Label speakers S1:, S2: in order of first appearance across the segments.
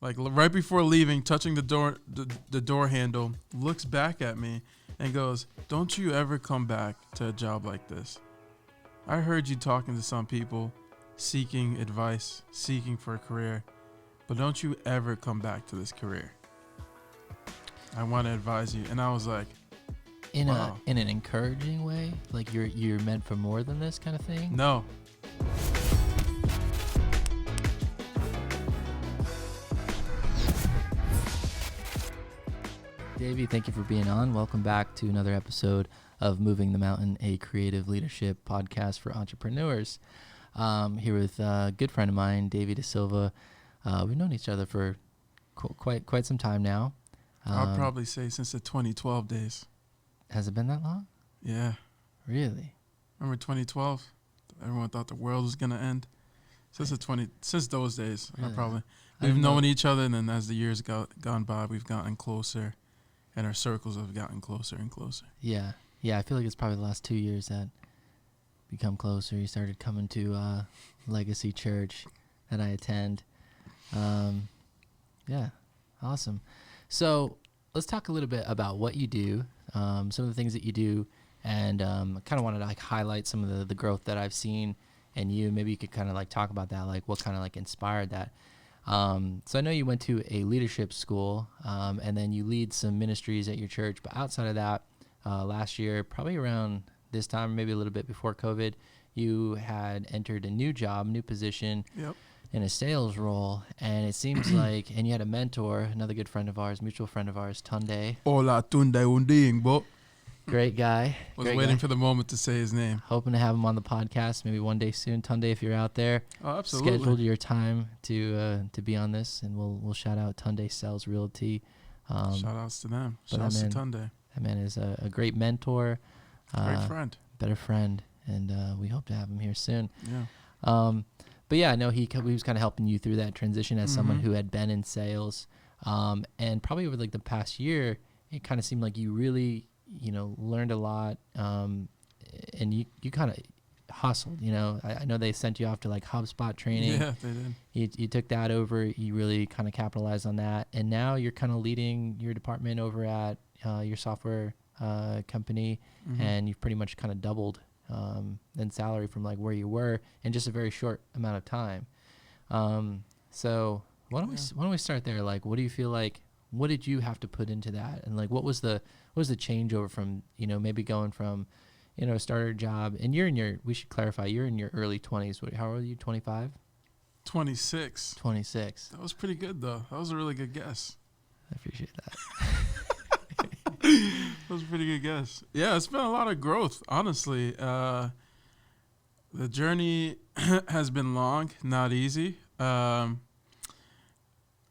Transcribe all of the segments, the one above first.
S1: like right before leaving, touching the door handle, looks back at me and goes, "Don't you ever come back to a job like this. I heard you talking to some people, seeking advice, seeking for a career, but don't you ever come back to this career. I want to advise you." And I was like, wow.
S2: In an encouraging way, like you're meant for more than this kind of thing.
S1: No.
S2: Davey, thank you for being on. Welcome back to another episode of Moving the Mountain, a creative leadership podcast for entrepreneurs. Here with a good friend of mine, Davy Dasilva. We've known each other for quite some time now.
S1: I'll probably say since the 2012 days.
S2: Has it been that long?
S1: Yeah.
S2: Really?
S1: Remember 2012? Everyone thought the world was gonna end. Since those days,
S2: Really?
S1: We've known each other, and then as the years gone by, we've gotten closer, and our circles have gotten closer and closer.
S2: Yeah. I feel like it's probably the last 2 years that become closer. You started coming to Legacy Church that I attend. Yeah, awesome. So let's talk a little bit about what you do, some of the things that you do, and kind of wanted to highlight some of the growth that I've seen in you. Maybe you could kind of talk about that, what kind of inspired that. So I know you went to a leadership school, and then you lead some ministries at your church. But outside of that, last year, probably around this time, maybe a little bit before COVID, you had entered a new position.
S1: Yep.
S2: In a sales role, and it seems and you had a mentor, another good friend of ours, mutual friend of ours, Tunde.
S1: Hola, Tunde Unding, bo.
S2: Great guy.
S1: Was waiting for the moment to say his name.
S2: Hoping to have him on the podcast maybe one day soon. Tunde, if you're out there,
S1: absolutely.
S2: Scheduled your time to be on this, and we'll shout out Tunde Sales Realty.
S1: Shout outs to them. Shout outs to Tunde.
S2: That man is a great mentor.
S1: Great friend.
S2: Better friend, and we hope to have him here soon.
S1: Yeah.
S2: But yeah, I know he was kind of helping you through that transition as someone who had been in sales. And probably over the past year, it kind of seemed like you really, learned a lot. And you kind of hustled, I know they sent you off to HubSpot training.
S1: Yeah, they did.
S2: You took that over. You really kind of capitalized on that. And now you're kind of leading your department over at your software company. And you've pretty much kind of doubled in salary from where you were in just a very short amount of time. So why don't we start there? What do you feel what did you have to put into that? And what was the changeover from, maybe going from, a starter job, and we should clarify, you're in your early 20s. How old are you? 25?
S1: 26.
S2: 26.
S1: That was pretty good though. That was a really good guess.
S2: I appreciate that.
S1: That was a pretty good guess. Yeah, it's been a lot of growth, honestly. The journey has been long, not easy. I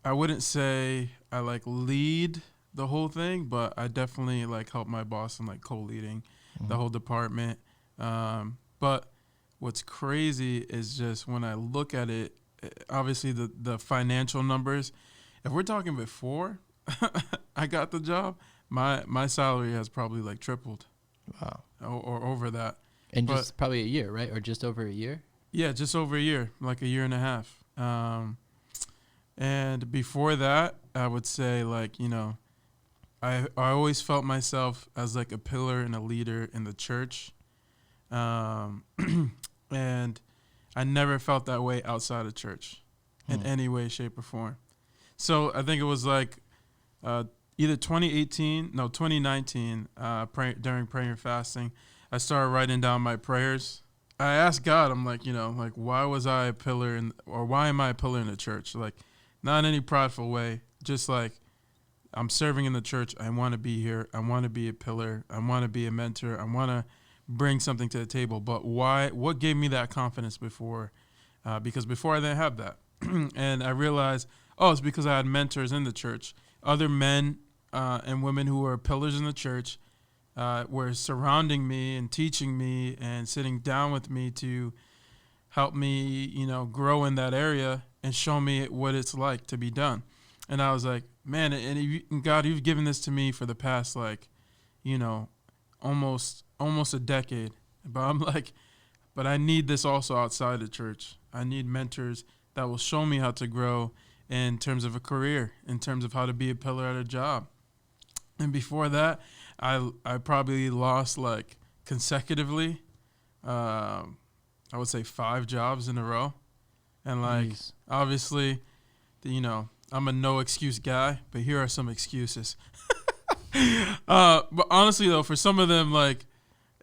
S1: wouldn't say I lead the whole thing, but I definitely help my boss in co-leading the whole department. But what's crazy is just when I look at it, obviously the financial numbers, if we're talking before I got the job, my salary has probably tripled.
S2: Wow.
S1: Or over that.
S2: And just probably a year, right? Or just over a year?
S1: Yeah, just over a year, a year and a half. And before that, I would say I always felt myself as a pillar and a leader in the church. And I never felt that way outside of church in any way, shape, or form. So I think it was either 2019, during prayer and fasting, I started writing down my prayers. I asked God, I'm why was I a pillar or why am I a pillar in the church? Not in any prideful way, just I'm serving in the church. I want to be here. I want to be a pillar. I want to be a mentor. I want to bring something to the table. But why? What gave me that confidence before? Because before I didn't have that. And I realized, it's because I had mentors in the church. Other men and women who were pillars in the church were surrounding me and teaching me and sitting down with me to help me, grow in that area and show me what it's like to be done. And I was like, man, and God, you've given this to me for the past, almost a decade. But I'm but I need this also outside the church. I need mentors that will show me how to grow in terms of a career, in terms of how to be a pillar at a job. And before that, I probably lost like consecutively, I would say 5 jobs in a row. And like,
S2: Jeez.
S1: obviously, I'm a no excuse guy, but here are some excuses. But honestly though, for some of them, like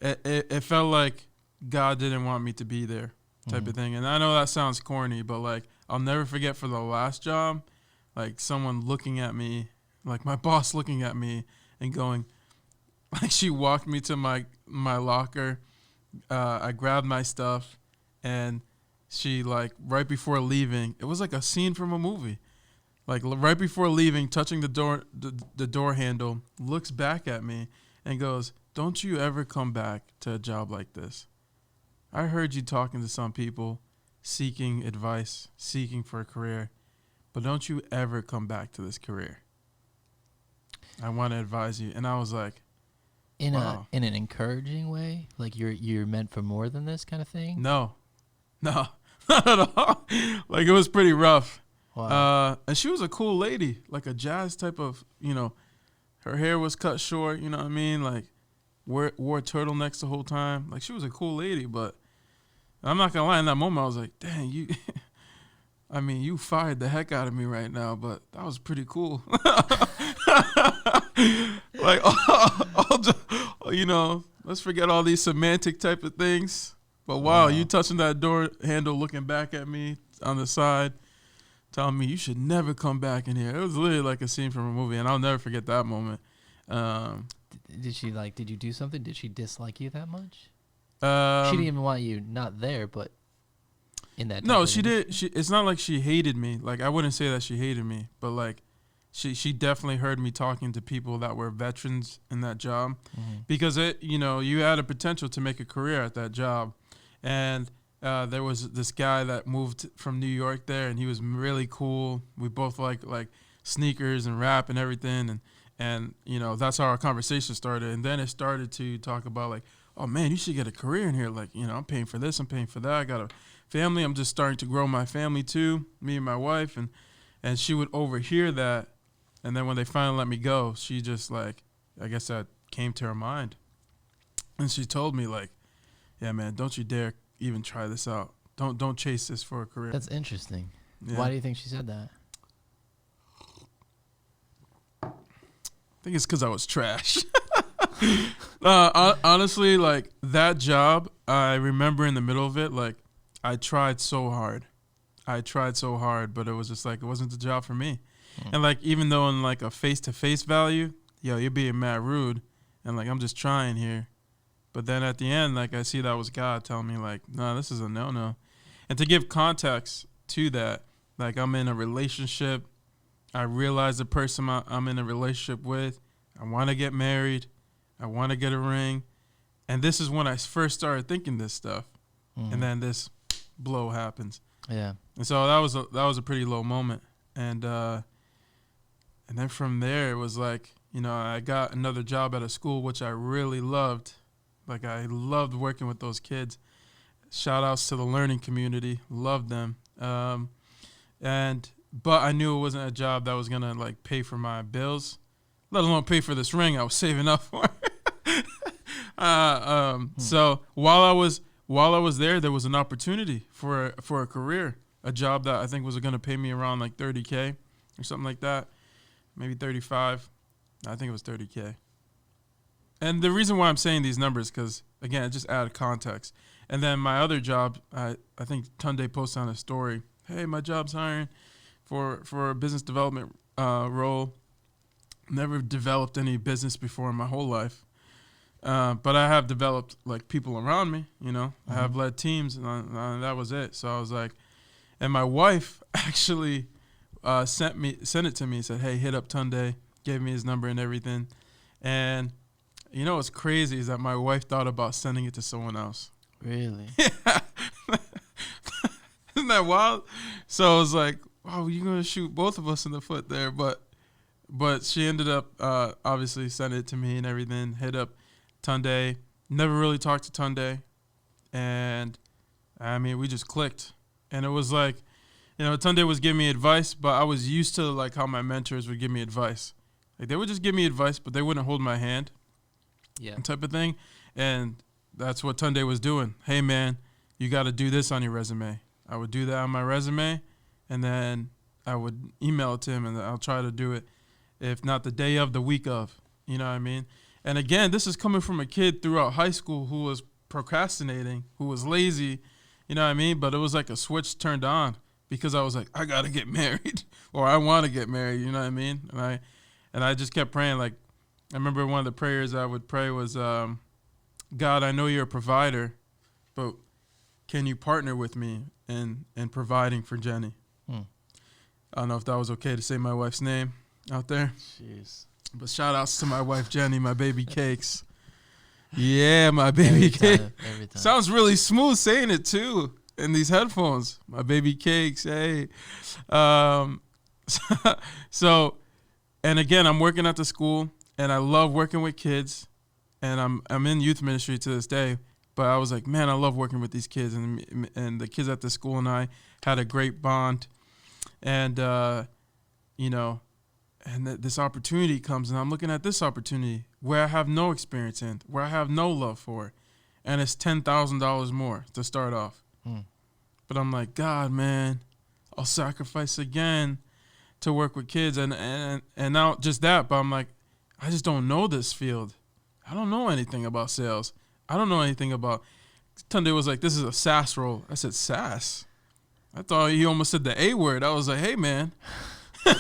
S1: it felt like God didn't want me to be there type of thing. And I know that sounds corny, but like I'll never forget for the last job, like someone looking at me, like my boss looking at me and going, like she walked me to my locker. I grabbed my stuff and she like right before leaving, it was like a scene from a movie. Like right before leaving, touching the door handle, looks back at me and goes, "Don't you ever come back to a job like this. I heard you talking to some people, seeking advice, seeking for a career, but don't you ever come back to this career. I want to advise you." And I was like, wow.
S2: In an encouraging way, like you're meant for more than this kind of thing.
S1: No, not at all. Like it was pretty rough.
S2: Wow.
S1: And she was a cool lady, like a jazz type of, her hair was cut short, you know what I mean? Like wore turtlenecks the whole time. Like she was a cool lady, but I'm not gonna lie, in that moment I was like, dang, you you fired the heck out of me right now, but that was pretty cool. Like, let's forget all these semantic type of things. But wow, you touching that door handle, looking back at me on the side, telling me you should never come back in here. It was literally like a scene from a movie, and I'll never forget that moment.
S2: Did you do something? Did she dislike you that much?
S1: She
S2: didn't even want you not there, but in that.
S1: No, she did. It's not like she hated me. Like I wouldn't say that she hated me, but like she definitely heard me talking to people that were veterans in that job, because you had a potential to make a career at that job, and there was this guy that moved from New York there, and he was really cool. We both like sneakers and rap and everything, and that's how our conversation started. And then it started to talk about like, oh man, you should get a career in here. Like, I'm paying for this, I'm paying for that. I got a family. I'm just starting to grow my family too, me and my wife, and she would overhear that. And then when they finally let me go, she just like, I guess that came to her mind, and she told me like, yeah man, don't you dare even try this out. Don't chase this for a career.
S2: That's interesting.
S1: Yeah.
S2: Why do you think she said that?
S1: I think it's because I was trash. Honestly, like that job, I remember in the middle of it, like I tried so hard, but it was just like, it wasn't the job for me. And like, even though in like a face-to-face value, you're being mad rude, and like I'm just trying here. But then at the end, like I see that was God telling me like, no, this is a no-no. And to give context to that, like I'm in a relationship. I realize the person I'm in a relationship with, I want to get married. I want to get a ring. And this is when I first started thinking this stuff. And then this blow happens.
S2: Yeah.
S1: And so that was a pretty low moment. And then from there, it was like, I got another job at a school, which I really loved. Like I loved working with those kids. Shout outs to the learning community. Loved them. But I knew it wasn't a job that was going to like pay for my bills, let alone pay for this ring I was saving up for. So while I was there was an opportunity for a career, a job that I think was going to pay me around like $30K or something like that, maybe 35. I think it was 30K. And the reason why I'm saying these numbers, because again, it just added context. And then my other job, I think Tunde posted on a story, hey, my job's hiring for a business development role. Never developed any business before in my whole life. But I have developed like people around me, I have led teams, and that was it. So I was like, and my wife actually sent it to me, said, hey, hit up Tunde, gave me his number and everything. And what's crazy is that my wife thought about sending it to someone else.
S2: Really?
S1: Yeah. Isn't that wild? So I was like, wow, you're going to shoot both of us in the foot there. But she ended up obviously sending it to me and everything, hit up Tunde. Never really talked to Tunde. And, I mean, we just clicked. And it was like, Tunde was giving me advice, but I was used to like how my mentors would give me advice. Like they would just give me advice, but they wouldn't hold my hand.
S2: Yeah.
S1: Type of thing. And that's what Tunde was doing. Hey man, you got to do this on your resume. I would do that on my resume, and then I would email it to him, and I'll try to do it, if not the day of, the week of. You know what I mean? And again, this is coming from a kid throughout high school who was procrastinating, who was lazy. You know what I mean? But it was like a switch turned on because I was like, I got to get married, or I want to get married. You know what I mean? And I just kept praying. Like, I remember one of the prayers I would pray was, God, I know you're a provider, but can you partner with me in providing for Jenny? I don't know if that was okay to say my wife's name out there.
S2: Jeez.
S1: But shout outs to my wife, Jenny, my baby cakes. Yeah, my baby cakes.
S2: Every time.
S1: Sounds really smooth saying it, too, in these headphones. My baby cakes, hey. So, and again, I'm working at the school, and I love working with kids, and I'm in youth ministry to this day. But I was like, man, I love working with these kids, and the kids at the school and I had a great bond, and this opportunity comes, and I'm looking at this opportunity where I have no experience in, where I have no love for, and it's $10,000 more to start off. But I'm like, God, man, I'll sacrifice again to work with kids, and not just that, but I'm like, I just don't know this field. I don't know anything about sales. I don't know anything about. Tunde was like, this is a SaaS role. I said, SaaS? I thought he almost said the A word. I was like, hey, man. And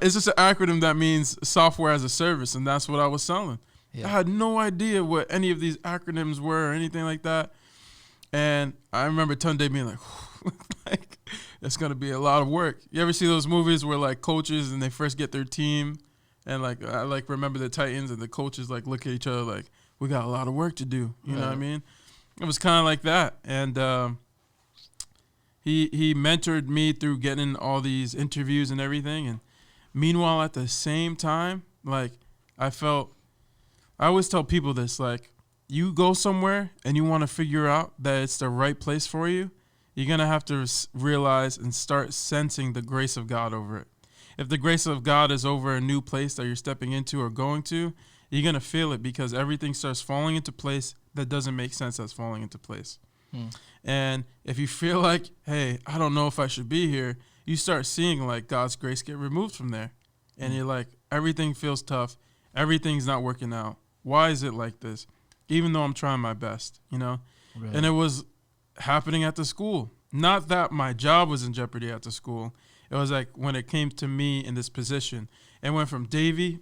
S1: it's just an acronym that means software as a service, and that's what I was selling. Yeah. I had no idea what any of these acronyms were or anything like that. And I remember Tunde being like, it's going to be a lot of work. You ever see those movies where like coaches and they first get their team, and like I like remember the Titans and the coaches like look at each other like, we got a lot of work to do. You know what I mean? It was kind of like that. And he mentored me through getting all these interviews and everything. And meanwhile, at the same time, like I always tell people this, like you go somewhere and you want to figure out that it's the right place for you, you're going to have to realize and start sensing the grace of God over it. If the grace of God is over a new place that you're stepping into or going to, you're going to feel it because everything starts falling into place that doesn't make sense that's falling into place. And if you feel like, hey, I don't know if I should be here, you start seeing like God's grace get removed from there. And you're like, everything feels tough. Everything's not working out. Why is it like this? Even though I'm trying my best, you know? Right. And it was happening at the school. Not that my job was in jeopardy at the school. It was like when it came to me in this position, it went from Davy,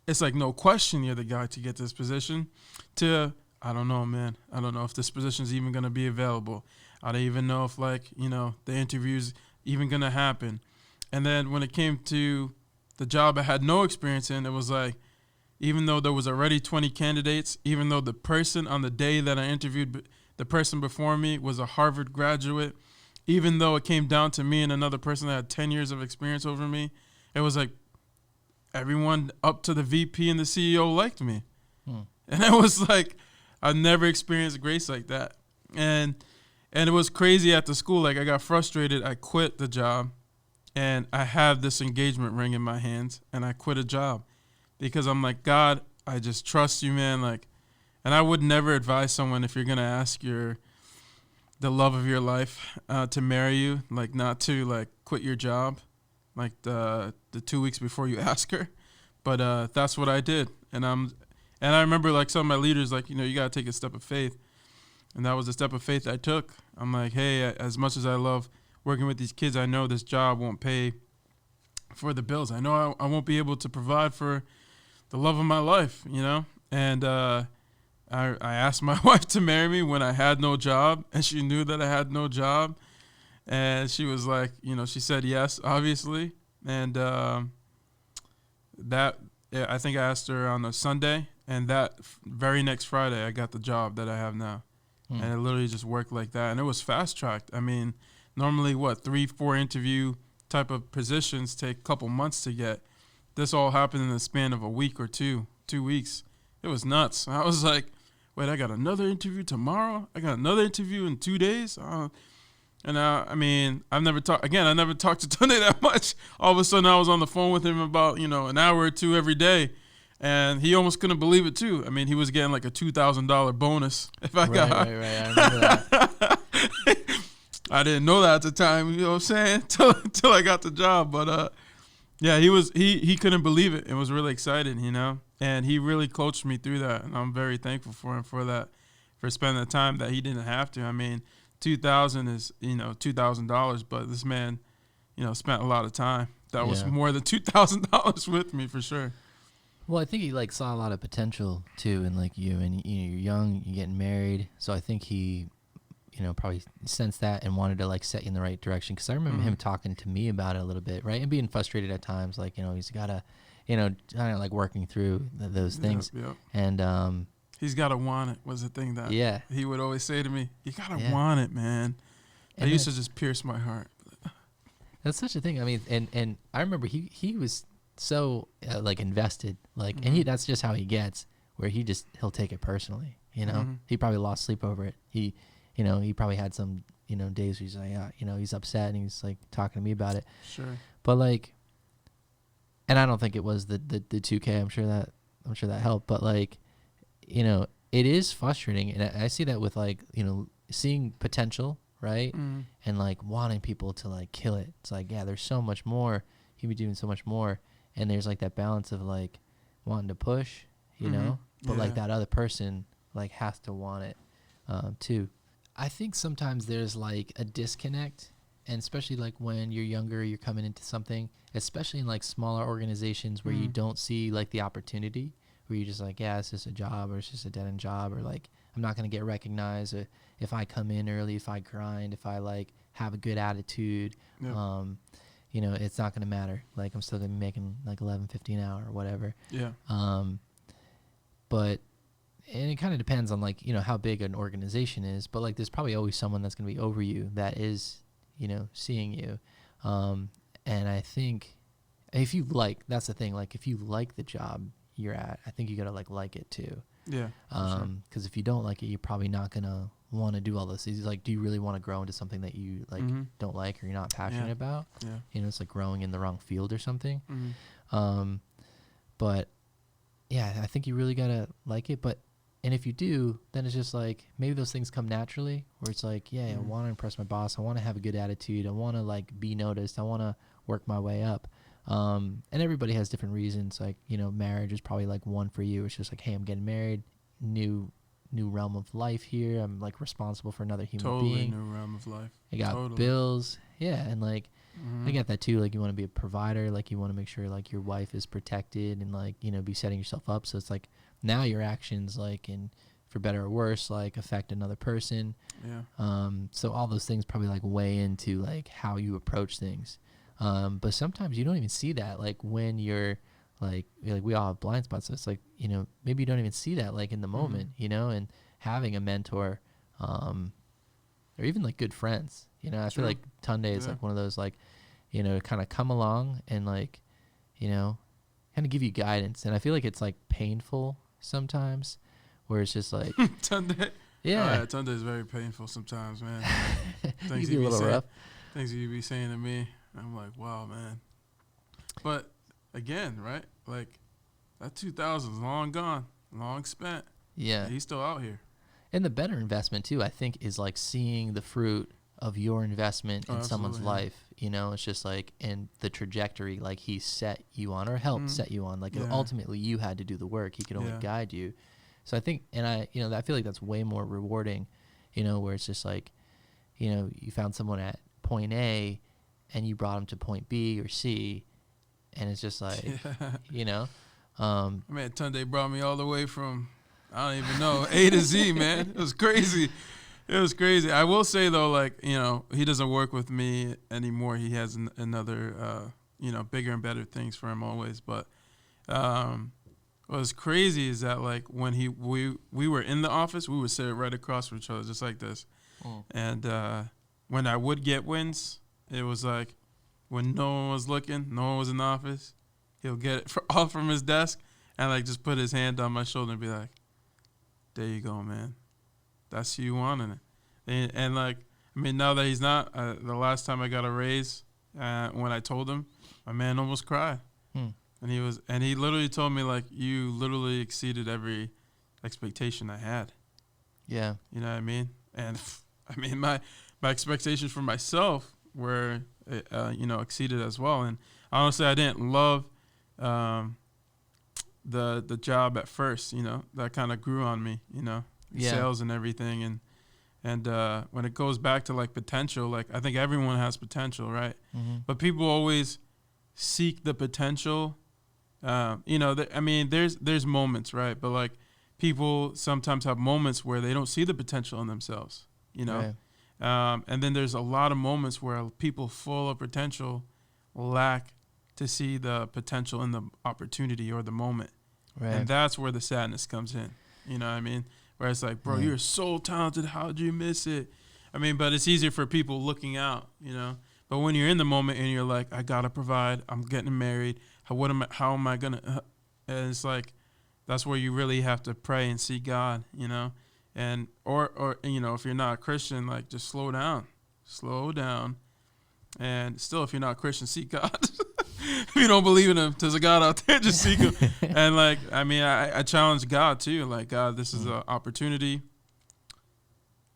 S1: it's like no question you're the guy to get this position, to I don't know, man. I don't know if this position's even going to be available. I don't even know if the interview's even going to happen. And then when it came to the job I had no experience in, it was like, even though there was already 20 candidates, even though the person on the day that I interviewed, the person before me was a Harvard graduate, even though it came down to me and another person that had 10 years of experience over me, it was like everyone up to the VP and the CEO liked me. And it was like, I've never experienced grace like that. And it was crazy at the school. Like I got frustrated. I quit the job, and I have this engagement ring in my hands, and I quit a job because I'm like, God, I just trust you, man. Like, and I would never advise someone, if you're going to ask the love of your life to marry you, like not to like quit your job like the 2 weeks before you ask her. But that's what I did. And I remember like some of my leaders, like, you got to take a step of faith. And that was a step of faith I took. I'm like, hey, as much as I love working with these kids, I know this job won't pay for the bills. I know I won't be able to provide for the love of my life, And I asked my wife to marry me when I had no job, and she knew that I had no job. And she was like, she said yes, obviously. And I think I asked her on a Sunday, and that very next Friday, I got the job that I have now. And it literally just worked like that. And it was fast-tracked. I mean, normally, 3-4 interview type of positions take a couple months to get. This all happened in the span of a week or 2 weeks. It was nuts. I was like, wait, I got another interview tomorrow. I got another interview in 2 days. And I mean, I never talked to Tunde that much. All of a sudden, I was on the phone with him about, an hour or two every day. And he almost couldn't believe it, too. I mean, he was getting like a $2,000 bonus if I got hired.
S2: Right. I remember that.
S1: I didn't know that at the time, you know what I'm saying? Till I got the job. But, yeah, he couldn't believe it. It was really exciting, And he really coached me through that. And I'm very thankful for him for that, for spending the time that he didn't have to. I mean, $2,000 is, $2,000. But this man, spent a lot of time. That was more than $2,000 with me for sure.
S2: Well, I think he saw a lot of potential too in you, and you're young, you're getting married, so I think he, probably sensed that and wanted to set you in the right direction. Because I remember him talking to me about it a little bit, right, and being frustrated at times, he's gotta, kind of working through those things,
S1: Yep.
S2: And
S1: he's gotta want it was the thing that he would always say to me. You gotta want it, man. That used to just pierce my heart.
S2: That's such a thing. I mean, and I remember he was so invested, and that's just how he gets, where he'll take it personally, he probably lost sleep over it. He probably had some days where he's he's upset and he's talking to me about it,
S1: sure,
S2: but and I don't think it was the 2K. I'm sure that helped, but it is frustrating, and I see that with seeing potential, right, and wanting people to kill it. It's there's so much more, he'd be doing so much more. And there's that balance of wanting to push, but that other person has to want it too. I think sometimes there's a disconnect, and especially when you're younger, you're coming into something, especially in smaller organizations where you don't see the opportunity, where you're just it's just a job, or it's just a dead end job, or I'm not gonna get recognized, or if I come in early, if I grind, if I have a good attitude.
S1: Yep.
S2: It's not going to matter. I'm still going to be making $11.50 an hour or whatever.
S1: Yeah.
S2: But, and it kind of depends on how big an organization is, but there's probably always someone that's going to be over you that is, seeing you. And I think if you that's the thing, if you like the job you're at, I think you got to like it too.
S1: Yeah.
S2: Because if you don't like it, you're probably not going to want to do all this. It's do you really want to grow into something that you don't like, or you're not passionate about?
S1: Yeah.
S2: It's growing in the wrong field or something. But yeah, I think you really gotta like it. And if you do, then it's just maybe those things come naturally, where it's I want to impress my boss, I want to have a good attitude, I want to be noticed, I want to work my way up. And everybody has different reasons. Marriage is probably one for you. It's just hey, I'm getting married, new realm of life here. I'm responsible for another human being.
S1: Totally new realm of life.
S2: I got bills. Yeah, and I get that too. You want to be a provider. You want to make sure your wife is protected, and be setting yourself up. So it's now your actions and for better or worse affect another person.
S1: Yeah.
S2: So all those things probably weigh into how you approach things. But sometimes you don't even see that when you're we all have blind spots, so it's maybe you don't even see that in the moment, and having a mentor, or even good friends, I feel Tunde is one of those kind of come along and kind of give you guidance, and I feel it's painful sometimes, where it's just
S1: Tunde.
S2: Yeah,
S1: Tunde is very painful sometimes, man.
S2: Things you be a little rough.
S1: Things you be saying to me, I'm wow, man. But again, right? That 2000 is long gone, long spent.
S2: Yeah.
S1: He's still out here.
S2: And the better investment too, I think, is seeing the fruit of your investment in someone's life. It's just in the trajectory he set you on, or helped set you on. Ultimately you had to do the work. He could only guide you. So I think, and I feel that's way more rewarding, where it's just you found someone at point A and you brought them to point B or C, and it's just
S1: man, Tunde brought me all the way from, I don't even know, A to Z, man. It was crazy. It was crazy. I will say though, he doesn't work with me anymore. He has another, bigger and better things for him always. But what's crazy is that when we were in the office, we would sit right across from each other, just like this. And when I would get wins, it was when no one was looking, no one was in the office, he'll get it off from his desk and just put his hand on my shoulder and be there you go, man. That's who you wanted it. And like, I mean, now that he's not, the last time I got a raise, when I told him, my man almost cried. And he literally told me, like, you literally exceeded every expectation I had.
S2: Yeah.
S1: You know what I mean? And I mean, my expectations for myself were, exceeded as well. And honestly, I didn't love the job at first. You know, that kind of grew on me. You know, sales and everything. And when it goes back to like potential, like I think everyone has potential, right? But people always seek the potential. There's moments, right? But like people sometimes have moments where they don't see the potential in themselves, you know? Right. And then there's a lot of moments where people full of potential lack to see the potential in the opportunity or the moment. Right. And that's where the sadness comes in. You know what I mean? Where it's like, bro, you're so talented. How'd you miss it? I mean, but it's easier for people looking out, you know? But when you're in the moment and you're like, I got to provide, I'm getting married. How am I going to, and it's like, that's where you really have to pray and see God, you know? And, or if you're not a Christian, like just slow down. And still, if you're not a Christian, seek God. If you don't believe in him, there's a God out there, just seek him. And like, I mean, I challenge God too. Like, God, this is an opportunity.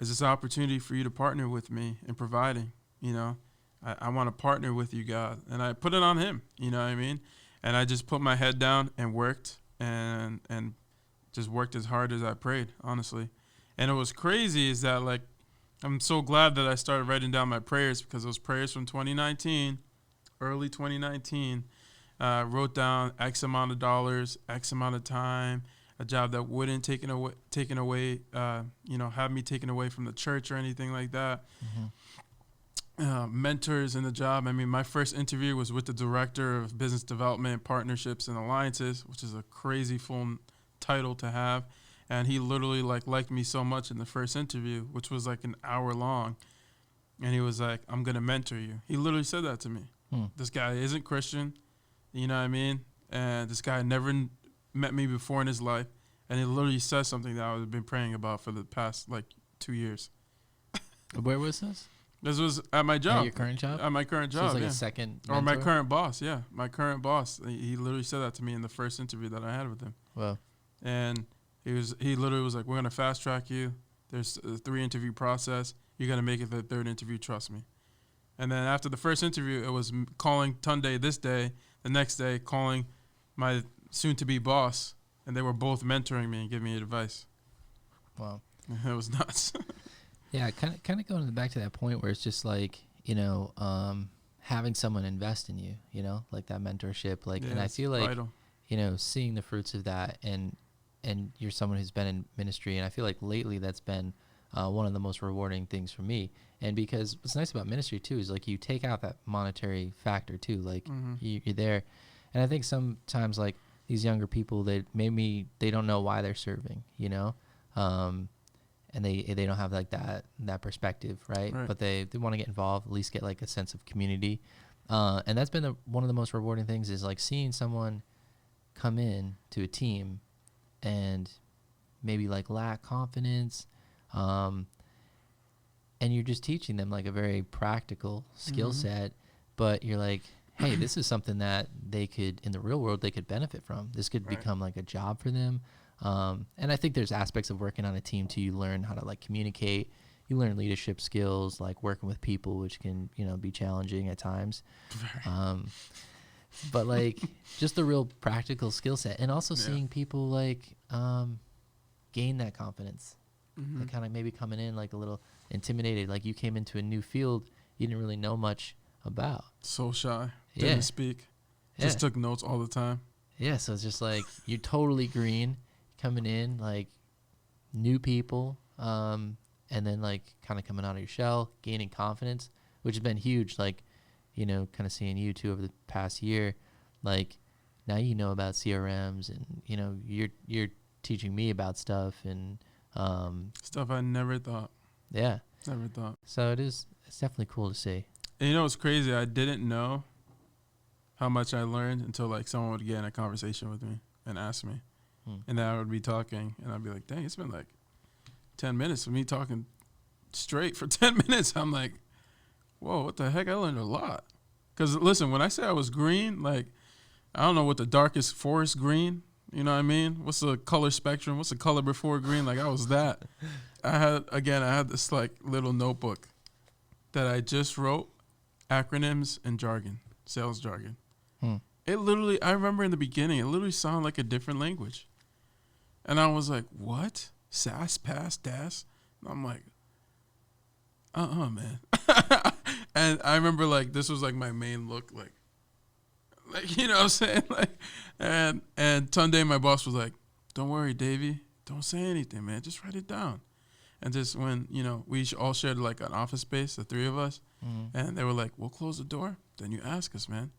S1: Is this an opportunity for you to partner with me in providing, you know? I want to partner with you, God. And I put it on him, you know what I mean? And I just put my head down and worked and just worked as hard as I prayed, honestly. And it was crazy is that, like, I'm so glad that I started writing down my prayers because those prayers from 2019, early 2019, wrote down X amount of dollars, X amount of time, a job that wouldn't have me taken away from the church or anything like that. Mentors in the job. I mean, my first interview was with the director of business development, partnerships, and alliances, which is a crazy full title to have. And he literally liked me so much in the first interview, which was like an hour long. And he was like, I'm going to mentor you. He literally said that to me. This guy isn't Christian, you know what I mean? And this guy never met me before in his life. And he literally said something that I've been praying about for the past 2 years.
S2: Where was this?
S1: This was at my job.
S2: At your current job?
S1: At my current job,
S2: so it's like a second mentor?
S1: Or my current boss, yeah. My current boss. He literally said that to me in the first interview that I had with him.
S2: Wow.
S1: And he literally was like, we're going to fast track you. There's a 3-interview process. You're going to make it the 3rd interview, trust me. And then after the first interview, it was calling Tunde this day. The next day, calling my soon-to-be boss. And they were both mentoring me and giving me advice.
S2: Wow.
S1: It was nuts.
S2: Yeah, kind of going back to that point where it's just like, having someone invest in you, like that mentorship. And I feel like, vital. Seeing the fruits of that and you're someone who's been in ministry. And I feel like lately that's been one of the most rewarding things for me. And because what's nice about ministry too is like you take out that monetary factor too. Like you're there. And I think sometimes like these younger people, they don't know why they're serving, and they don't have like that perspective, right? But they want to get involved, at least get like a sense of community. And that's been one of the most rewarding things is like seeing someone come in to a team and maybe like lack confidence, and you're just teaching them like a very practical skill set, but you're like, hey, this is something that they could, in the real world, they could benefit from. This could become like a job for them. And I think there's aspects of working on a team too. You learn how to like communicate. You learn leadership skills, like working with people, which can, be challenging at times. But like just the real practical skill set, and also seeing people like gain that confidence. Like kind of maybe coming in like a little intimidated, like you came into a new field you didn't really know much about.
S1: So shy. Didn't speak. Just took notes all the time.
S2: Yeah, so it's just like you're totally green coming in, like new people, and then like kind of coming out of your shell, gaining confidence, which has been huge. Like, kind of seeing you too over the past year, like now about CRMs and you're teaching me about stuff and
S1: stuff I never thought.
S2: Yeah,
S1: never thought.
S2: So it's definitely cool to see.
S1: And it's crazy. I didn't know how much I learned until like someone would get in a conversation with me and ask me. And then I would be talking, and I'd be like, dang, it's been like 10 minutes of me talking straight for 10 minutes. I'm like, whoa, what the heck? I learned a lot. Because, listen, when I say I was green, like, I don't know what the darkest forest green, you know what I mean? What's the color spectrum? What's the color before green? Like, I was that. I had this, like, little notebook that I just wrote acronyms and jargon, sales jargon. It literally, I remember in the beginning, it literally sounded like a different language. And I was like, what? SAS, pass, DAS? And I'm like, man. And I remember, like, this was, like, my main look, like, you know what I'm saying? Like, and Tunde, my boss, was like, don't worry, Davy. Don't say anything, man. Just write it down. And just when, you know, we all shared, like, an office space, the three of us, and they were like, we'll close the door. Then you ask us, man.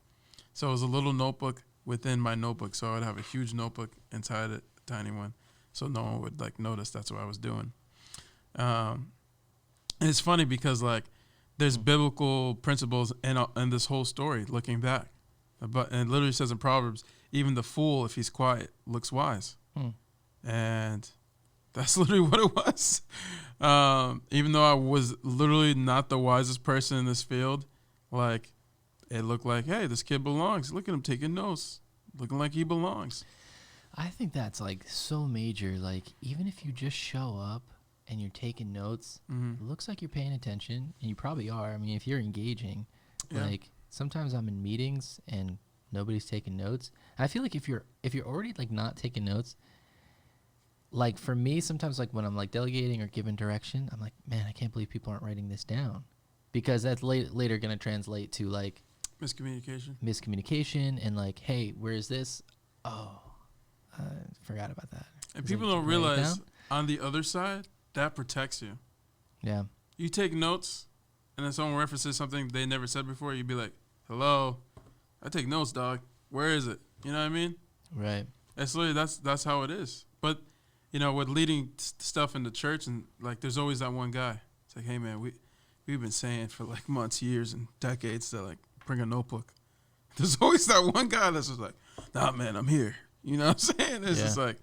S1: So it was a little notebook within my notebook. So I would have a huge notebook inside it, a tiny one. So no one would, like, notice that's what I was doing. And it's funny because, like, there's biblical principles in this whole story, looking back. But and it literally says in Proverbs, even the fool, if he's quiet, looks wise. And that's literally what it was. Even though I was literally not the wisest person in this field, like, it looked like, hey, this kid belongs. Look at him taking notes, looking like he belongs.
S2: I think that's, like, so major. Like, even if you just show up and you're taking notes, it looks like you're paying attention, and you probably are. I mean, if you're engaging, like, sometimes I'm in meetings and nobody's taking notes. I feel like if you're already, like, not taking notes, like, for me, sometimes, like, when I'm, like, delegating or giving direction, I'm like, man, I can't believe people aren't writing this down, because that's later going to translate to, like, miscommunication and, like, hey, where is this? Oh, I forgot about that.
S1: And people don't realize on the other side, that protects you.
S2: Yeah.
S1: You take notes, and then someone references something they never said before, you'd be like, hello, I take notes, dog. Where is it? You know what I mean?
S2: Right.
S1: It's literally, that's how it is. But, you know, with leading stuff in the church, and, like, there's always that one guy. It's like, hey, man, we've been saying for, like, months, years, and decades to, like, bring a notebook. There's always that one guy that's just like, nah, man, I'm here. You know what I'm saying? It's just like,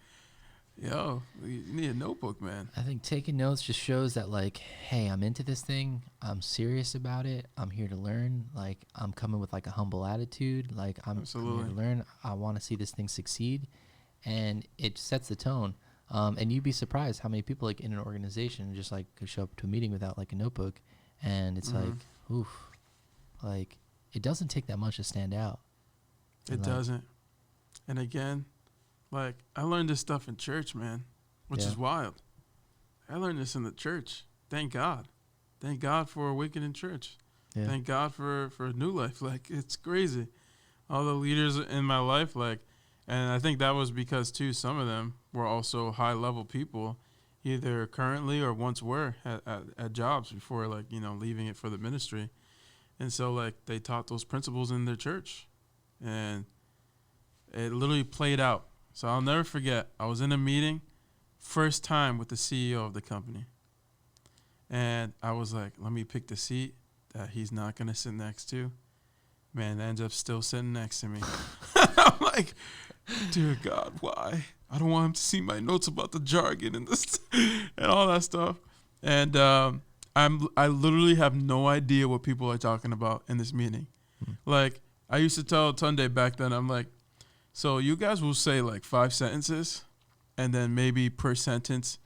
S1: yo, you need a notebook, man.
S2: I think taking notes just shows that, like, hey, I'm into this thing. I'm serious about it. I'm here to learn. Like, I'm coming with, like, a humble attitude. Like, I'm here to learn. I want to see this thing succeed. And it sets the tone. And you'd be surprised how many people, like, in an organization just, like, could show up to a meeting without, like, a notebook. And it's like, oof. Like, it doesn't take that much to stand out.
S1: It doesn't. And again, like, I learned this stuff in church, man, which is wild. I learned this in the church. Thank God. Thank God for Awakening Church. Yeah. Thank God for New Life. Like, it's crazy. All the leaders in my life, like, and I think that was because, too, some of them were also high-level people, either currently or once were at jobs before, like, you know, leaving it for the ministry. And so, like, they taught those principles in their church. And it literally played out. So I'll never forget, I was in a meeting, first time with the CEO of the company. And I was like, let me pick the seat that he's not going to sit next to. Man, ends up still sitting next to me. I'm like, dear God, why? I don't want him to see my notes about the jargon and this and all that stuff. And I literally have no idea what people are talking about in this meeting. Like, I used to tell Tunde back then, I'm like, so you guys will say, like, 5 sentences, and then maybe per sentence,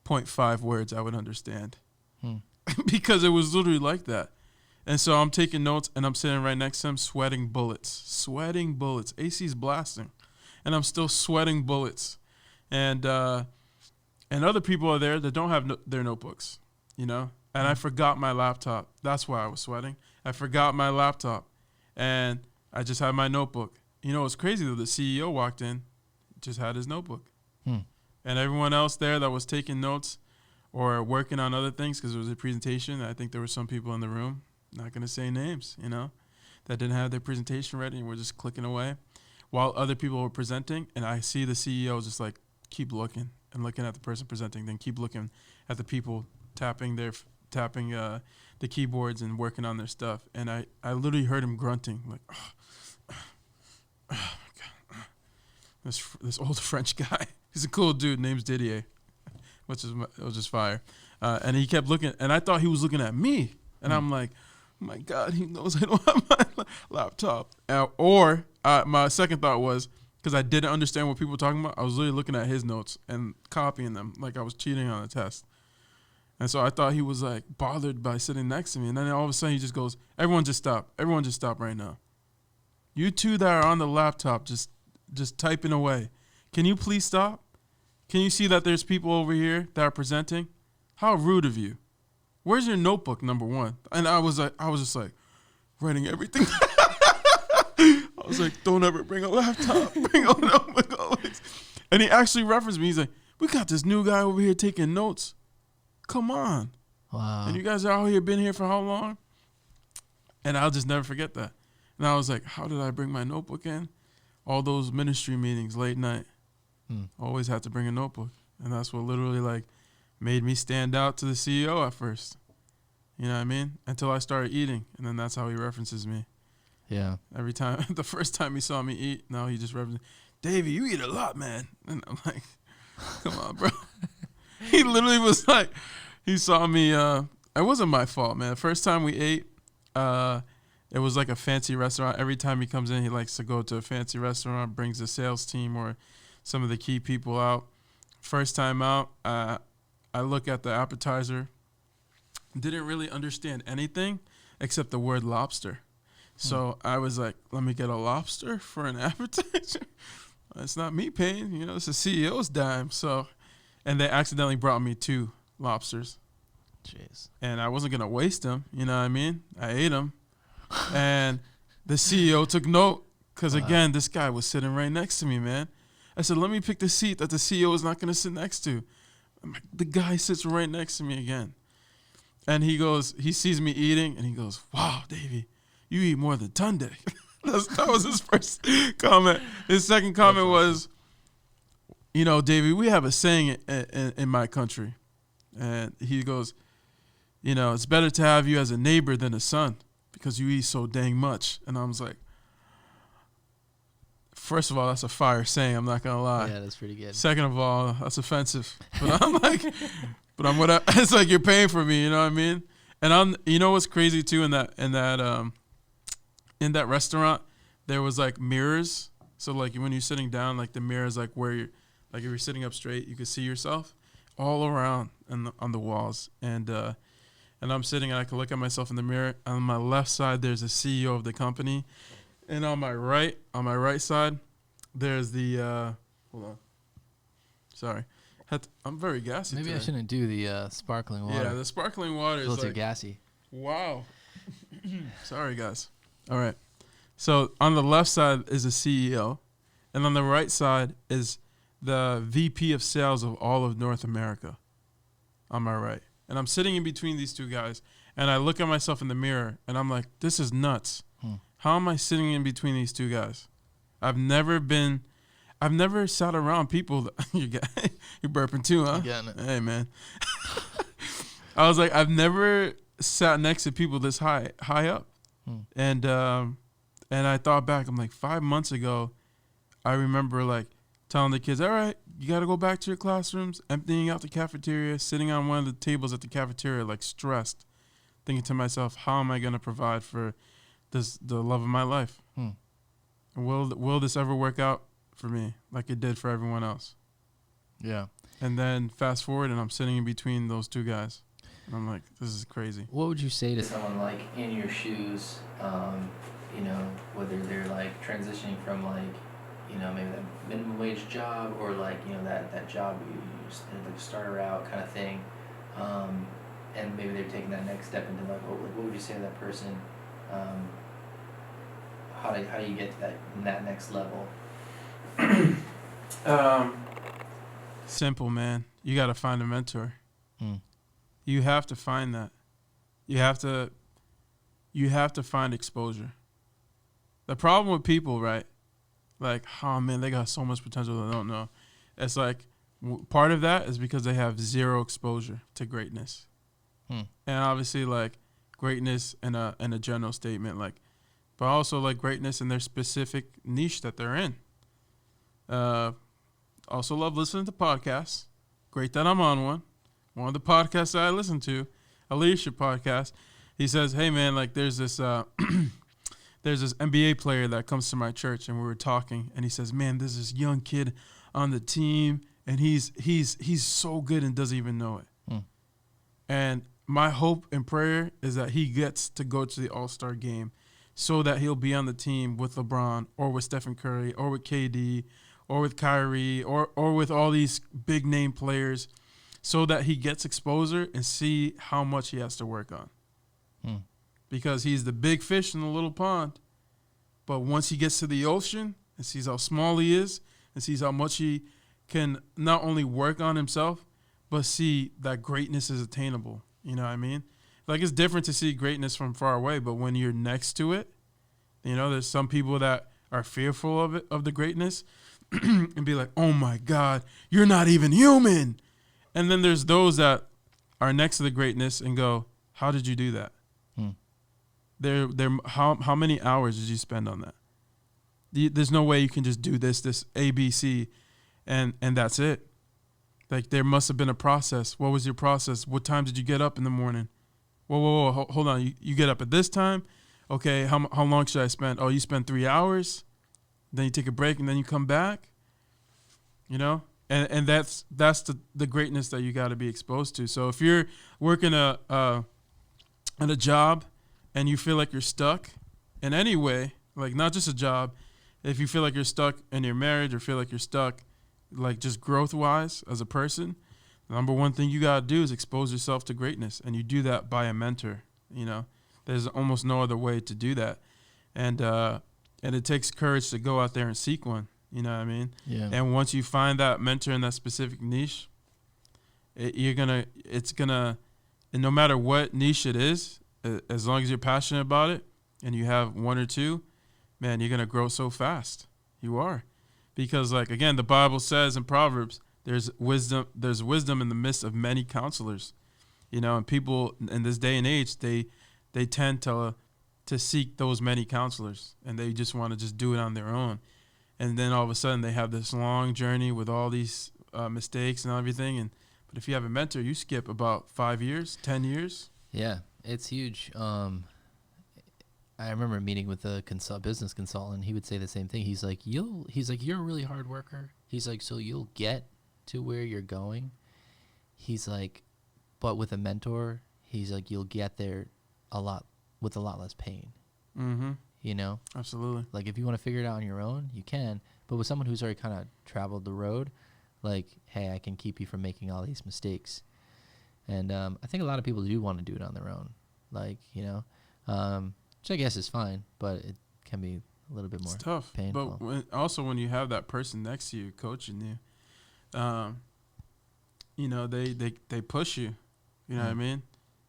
S1: 0.5 words I would understand. Because it was literally like that. And so I'm taking notes, and I'm sitting right next to him, sweating bullets. AC's blasting. And I'm still sweating bullets. And other people are there that don't have their notebooks, you know? And I forgot my laptop. That's why I was sweating. I forgot my laptop. And I just had my notebook. You know, it's crazy though. The CEO walked in, just had his notebook. And everyone else there that was taking notes or working on other things, because it was a presentation. I think there were some people in the room, not going to say names, you know, that didn't have their presentation ready and were just clicking away while other people were presenting. And I see the CEO just, like, keep looking and looking at the person presenting, then keep looking at the people tapping the keyboards and working on their stuff. And I literally heard him grunting, like, oh my God, this old French guy. He's a cool dude. Name's Didier, which is fire. And he kept looking, and I thought he was looking at me, and I'm like, oh my God, he knows I don't have my laptop. Or my second thought was, because I didn't understand what people were talking about, I was literally looking at his notes and copying them like I was cheating on a test. And so I thought he was like bothered by sitting next to me. And then all of a sudden he just goes, everyone just stop. Everyone just stop right now. You two that are on the laptop just typing away. Can you please stop? Can you see that there's people over here that are presenting? How rude of you. Where's your notebook, number one? And I was just like writing everything. I was like, don't ever bring a laptop. Bring a notebook always. And he actually referenced me. He's like, we got this new guy over here taking notes. Come on.
S2: Wow.
S1: And you guys are out here, been here for how long? And I'll just never forget that. And I was like, how did I bring my notebook in? All those ministry meetings, late night. Always had to bring a notebook. And that's what literally like made me stand out to the CEO at first. You know what I mean? Until I started eating. And then that's how he references me.
S2: Yeah.
S1: Every time, the first time he saw me eat, now he just references, Davey, you eat a lot, man. And I'm like, come on, bro. He literally was like, he saw me, it wasn't my fault, man. The first time we ate, it was like a fancy restaurant. Every time he comes in, he likes to go to a fancy restaurant, brings the sales team or some of the key people out. First time out, I look at the appetizer, didn't really understand anything except the word lobster. So I was like, let me get a lobster for an appetizer. It's not me paying, it's the CEO's dime. So, and they accidentally brought me 2 lobsters.
S2: Jeez.
S1: And I wasn't going to waste them. You know what I mean? I ate them. And the CEO took note because, again, this guy was sitting right next to me, man. I said, let me pick the seat that the CEO is not going to sit next to. The guy sits right next to me again. And he sees me eating, and he goes, wow, Davey, you eat more than Tunde. That was his first comment. His second comment was, Davey, we have a saying in my country. And he goes, it's better to have you as a neighbor than a son because you eat so dang much. And I was like, first of all, that's a fire saying. I'm not going to lie.
S2: Yeah, that's pretty good.
S1: Second of all, that's offensive. But I'm like, it's like you're paying for me, you know what I mean? And what's crazy too in that restaurant, there was like mirrors. So like when you're sitting down, like the mirror is like where you're, like if you're sitting up straight, you can see yourself all around on the walls. And I'm sitting and I can look at myself in the mirror. On my left side, there's the CEO of the company. And on my right side, there's the, hold on. Sorry. I'm very gassy
S2: Maybe
S1: today.
S2: I shouldn't do the sparkling water.
S1: Yeah, the sparkling water
S2: It's
S1: is
S2: a little
S1: like,
S2: too gassy.
S1: wow. Sorry, guys. All right. So on the left side is the CEO. And on the right side is the VP of sales of all of North America on my right. And I'm sitting in between these two guys. And I look at myself in the mirror. And I'm like, this is nuts. How am I sitting in between these two guys? I've never sat around people. You're burping too, huh?
S2: I'm getting it.
S1: Hey, man. I was like, I've never sat next to people this high up. And I thought back, I'm like 5 months ago, I remember like telling the kids, all right, you got to go back to your classrooms, emptying out the cafeteria, sitting on one of the tables at the cafeteria, like stressed, thinking to myself, how am I going to provide for the love of my life? Will this ever work out for me like it did for everyone else?
S2: Yeah.
S1: And then fast forward, and I'm sitting in between those two guys. And I'm like, this is crazy.
S2: What would you say to someone like in your shoes, whether they're like transitioning from like, maybe that minimum wage job or like, that job you like starter out kind of thing, and maybe they're taking that next step into like, what would you say to that person? How do you get to that next level?
S1: Simple, man. You got to find a mentor. You have to find that. You have to find exposure. The problem with people, right? Like, oh man, they got so much potential they don't know. It's like part of that is because they have zero exposure to greatness. And obviously like greatness in a general statement, like, but also like greatness in their specific niche that they're in. also love listening to podcasts. Great that I'm on one. One of the podcasts that I listen to, a leadership podcast. He says, "Hey man, like there's this there's this NBA player that comes to my church, and we were talking, and he says, man, there's this young kid on the team, and he's so good and doesn't even know it. And my hope and prayer is that he gets to go to the All-Star game so that he'll be on the team with LeBron or with Stephen Curry or with KD or with Kyrie or with all these big-name players so that he gets exposure and see how much he has to work on. Because he's the big fish in the little pond. But once he gets to the ocean and sees how small he is and sees how much he can not only work on himself, but see that greatness is attainable. You know what I mean? Like, it's different to see greatness from far away, but when you're next to it, you know, there's some people that are fearful of it, of the greatness, and be like, oh my God, you're not even human. And then there's those that are next to the greatness and go, how did you do that? How many hours did you spend on that? There's no way you can just do this ABC, and that's it. Like, there must have been a process. What was your process? What time did you get up in the morning? Whoa, hold on. You get up at this time? Okay, how long should I spend? Oh, you spend 3 hours? Then you take a break, and then you come back? You know? And that's the greatness that you got to be exposed to. So if you're working at a job and you feel like you're stuck in any way, like not just a job, if you feel like you're stuck in your marriage or feel like you're stuck like just growth-wise as a person, the number one thing you got to do is expose yourself to greatness, and you do that by a mentor. You know, there's almost no other way to do that. And it takes courage to go out there and seek one. You know what I mean?
S2: Yeah.
S1: And once you find that mentor in that specific niche, and no matter what niche it is, as long as you're passionate about it and you have one or two, man, you're going to grow so fast. You are. Because, like, again, the Bible says in Proverbs, there's wisdom in the midst of many counselors. You know, and people in this day and age, they tend to seek those many counselors, and they just want to just do it on their own. And then all of a sudden they have this long journey with all these mistakes and everything. But if you have a mentor, you skip about 5 years, 10 years.
S2: Yeah, it's huge. I remember meeting with a business consultant. He would say the same thing. He's like, you're a really hard worker. He's like, so you'll get to where you're going. He's like, but with a mentor, he's like, you'll get there with a lot less pain.
S1: Mm-hmm.
S2: You know?
S1: Absolutely.
S2: Like, if you want to figure it out on your own, you can. But with someone who's already kind of traveled the road, like, hey, I can keep you from making all these mistakes. And I think a lot of people do want to do it on their own. Like, you know, which I guess is fine, but it can be a little bit more painful.
S1: But when you have that person next to you coaching you, you know, they push you. You know what I mean?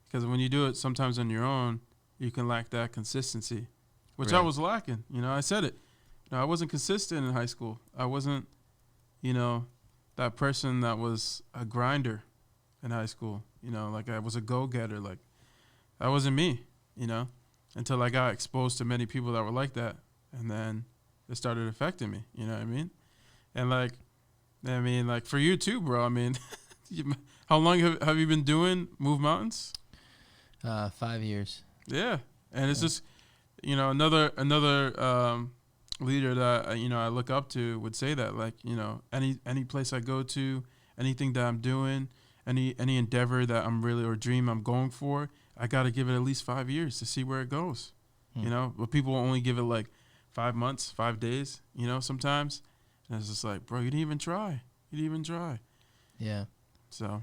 S1: Because when you do it sometimes on your own, you can lack that consistency, which I was lacking. You know, I said it. You know, I wasn't consistent in high school. I wasn't, you know, that person that was a grinder in high school. You know, like I was a go-getter. Like, that wasn't me, you know, until I got exposed to many people that were like that. And then it started affecting me, you know what I mean? And like for you too, bro, I mean, how long have you been doing Move Mountains?
S2: 5 years.
S1: Yeah. And it's just, you know, another leader that, you know, I look up to would say that, like, you know, any place I go to, anything that I'm doing, any endeavor that I'm really, or dream I'm going for, I got to give it at least 5 years to see where it goes, you know, but people only give it like 5 months, 5 days, you know, sometimes. And it's just like, bro, you didn't even try.
S2: Yeah.
S1: So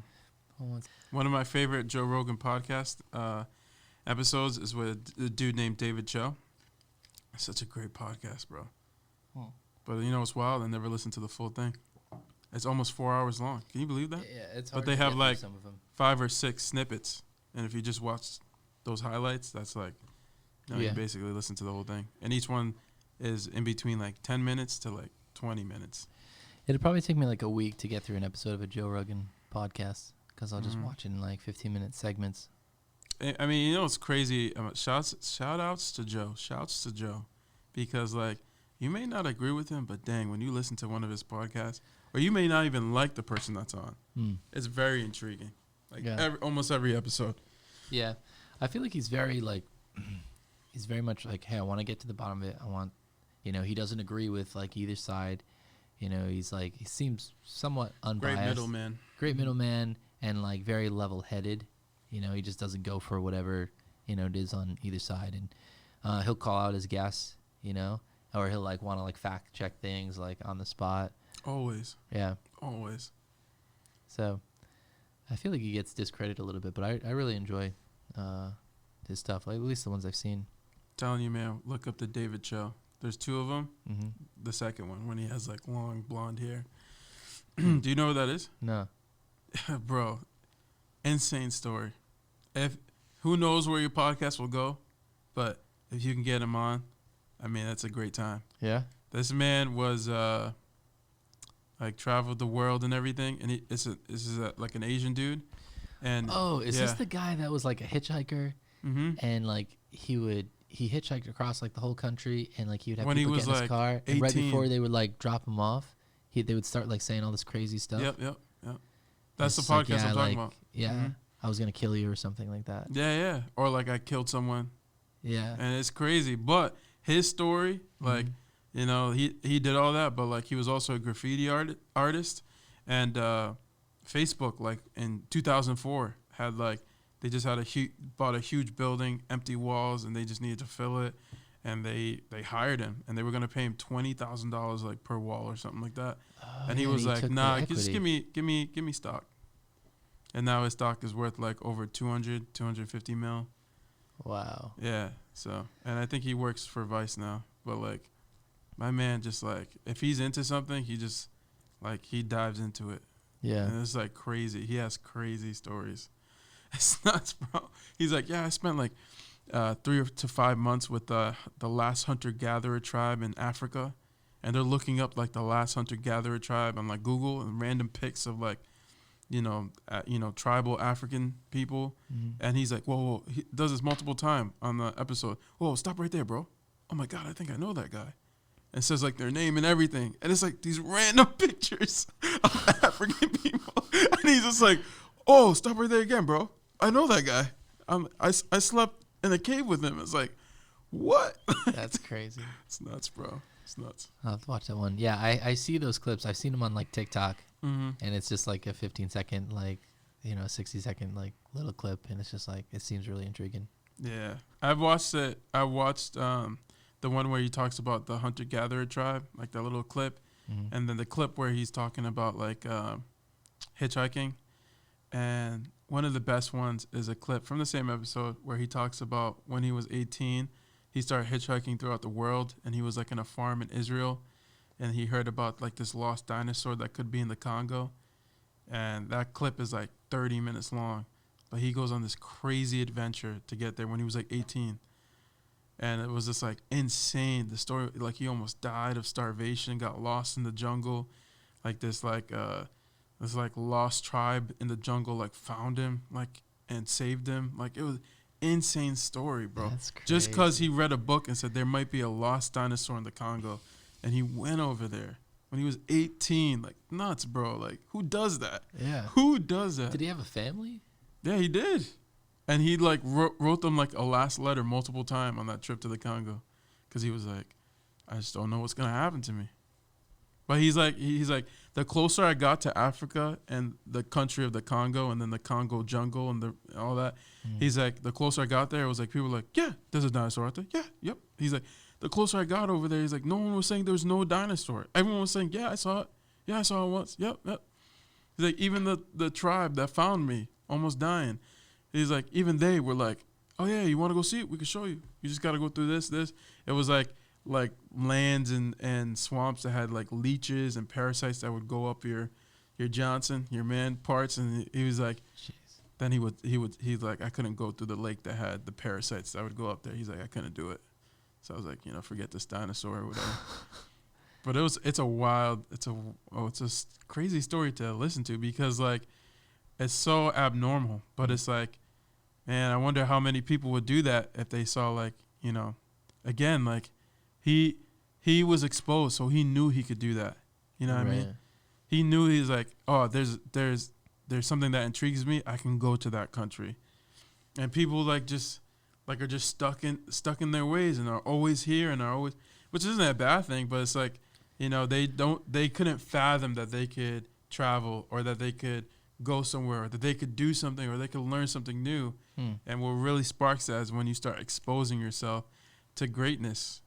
S1: one of my favorite Joe Rogan podcast episodes is with a dude named David Cho. It's such a great podcast, bro. But you know what's wild? I never listened to the full thing. It's almost 4 hours long. Can you believe that?
S2: Yeah, it's hard.
S1: But they have like
S2: some of them.
S1: 5 or 6 snippets, and if you just watch those highlights, that's like, you know, you basically listen to the whole thing. And each one is in between like 10 minutes to like 20 minutes.
S2: It'd probably take me like a week to get through an episode of a Joe Rogan podcast because I'll just watch it in like 15-minute segments.
S1: I mean, you know, it's crazy. Shout-outs to Joe. Shouts to Joe. Because, like, you may not agree with him, but dang, when you listen to one of his podcasts, or you may not even like the person that's on.
S2: Mm.
S1: It's very intriguing. Like
S2: Yeah.
S1: almost every episode.
S2: Yeah. I feel like he's very like he's very much like, hey, I want to get to the bottom of it. I want, he doesn't agree with like either side. He's like, he seems somewhat unbiased. Great middleman and like very level-headed. He just doesn't go for whatever, it is on either side. And he'll call out his guests, or he'll like want to like fact check things like on the spot.
S1: Always.
S2: Yeah.
S1: Always.
S2: So I feel like he gets discredited a little bit, but I really enjoy his stuff, like at least the ones I've seen.
S1: Telling you, man, look up the David show. There's 2 of them.
S2: Mm-hmm.
S1: The second one, when he has like long blonde hair. Do you know what that is?
S2: No.
S1: Bro, insane story. Who knows where your podcast will go, but if you can get him on, I mean, that's a great time.
S2: Yeah.
S1: This man was like traveled the world and everything, and this is like an Asian dude. And
S2: is this the guy that was like a hitchhiker?
S1: Mm-hmm.
S2: And like he hitchhiked across like the whole country, and like he would have
S1: when
S2: people
S1: he was
S2: get in his
S1: like
S2: car,
S1: 18.
S2: and right before they would like drop him off, they would start like saying all this crazy stuff.
S1: Yep. That's the
S2: It's
S1: podcast
S2: like,
S1: I'm talking about.
S2: Yeah,
S1: Mm-hmm.
S2: I was gonna kill you or something like that.
S1: Yeah. Or like I killed someone.
S2: Yeah.
S1: And it's crazy. But his story, like, he did all that, but like he was also a graffiti artist. And Facebook, like in 2004, had like, they just had bought a huge building, empty walls, and they just needed to fill it. And they hired him, and they were gonna pay him $20,000 like per wall or something like that. And he was like, "Nah, just give me stock." And now his stock is worth like over 250 mil.
S2: Wow.
S1: Yeah. So, and I think he works for Vice now. But like, my man, just like, if he's into something, he just like he dives into it.
S2: Yeah.
S1: And it's like crazy. He has crazy stories. It's nuts, bro. He's like, yeah, I spent like 3 to 5 months with the last hunter-gatherer tribe in Africa, and they're looking up like the last hunter-gatherer tribe on like Google and random pics of like, tribal African people.
S2: Mm-hmm.
S1: And he's like, whoa, he does this multiple times on the episode. Whoa, stop right there, bro. Oh my God, I think I know that guy. And says like their name and everything. And it's like these random pictures of African people. And he's just like, oh, stop right there again, bro. I know that guy. I slept in a cave with him. It's like, what?
S2: That's crazy.
S1: It's nuts, bro. It's nuts.
S2: I'll have to watch that one. Yeah, I see those clips. I've seen them on like TikTok,
S1: Mm-hmm.
S2: and it's just like a 15-second, like 60-second like little clip, and it's just like it seems really intriguing.
S1: Yeah, I've watched it. I watched the one where he talks about the hunter-gatherer tribe, like that little clip,
S2: Mm-hmm.
S1: and then the clip where he's talking about like hitchhiking. And one of the best ones is a clip from the same episode where he talks about when he was 18, he started hitchhiking throughout the world, and he was like in a farm in Israel, and he heard about like this lost dinosaur that could be in the Congo. And that clip is like 30 minutes long, but he goes on this crazy adventure to get there when he was like 18. And it was just like insane. The story, like he almost died of starvation, got lost in the jungle, like this lost tribe in the jungle like found him like and saved him. Like it was insane story, bro.
S2: That's crazy.
S1: Just because he read a book and said there might be a lost dinosaur in the Congo, and he went over there when he was 18. Like nuts, bro. Like who does that?
S2: Yeah.
S1: Who does that?
S2: Did he have a family?
S1: Yeah, he did. And he like wrote them like a last letter multiple times on that trip to the Congo, because he was like, I just don't know what's gonna happen to me. But he's like the closer I got to Africa and the country of the Congo and then the Congo jungle and all that, he's like the closer I got there, it was like people were like, yeah, there's a dinosaur out there. Yeah, yep. He's like the closer I got over there, he's like no one was saying there's no dinosaur. Everyone was saying, yeah, I saw it. Yeah, I saw it once. Yep. He's like even the tribe that found me almost dying. He's like even they were like, oh yeah, you want to go see it? We can show you. You just got to go through this. It was like lands and swamps that had like leeches and parasites that would go up your Johnson, your man parts. And he was like,
S2: Jeez.
S1: then he's like, I couldn't go through the lake that had the parasites that would go up there. He's like, I couldn't do it. So I was like, forget this dinosaur or whatever. But it's a crazy story to listen to, because like it's so abnormal, but it's like, man, I wonder how many people would do that if they saw like, again, like he was exposed, so he knew he could do that. You know what I mean? he knew he's like, oh, there's something that intrigues me. I can go to that country. And people are just stuck in their ways and are always here and are always, which isn't a bad thing, but it's like, they couldn't fathom that they could travel or that they could go somewhere or that they could do something or they could learn something new. And what really sparks that is when you start exposing yourself to greatness,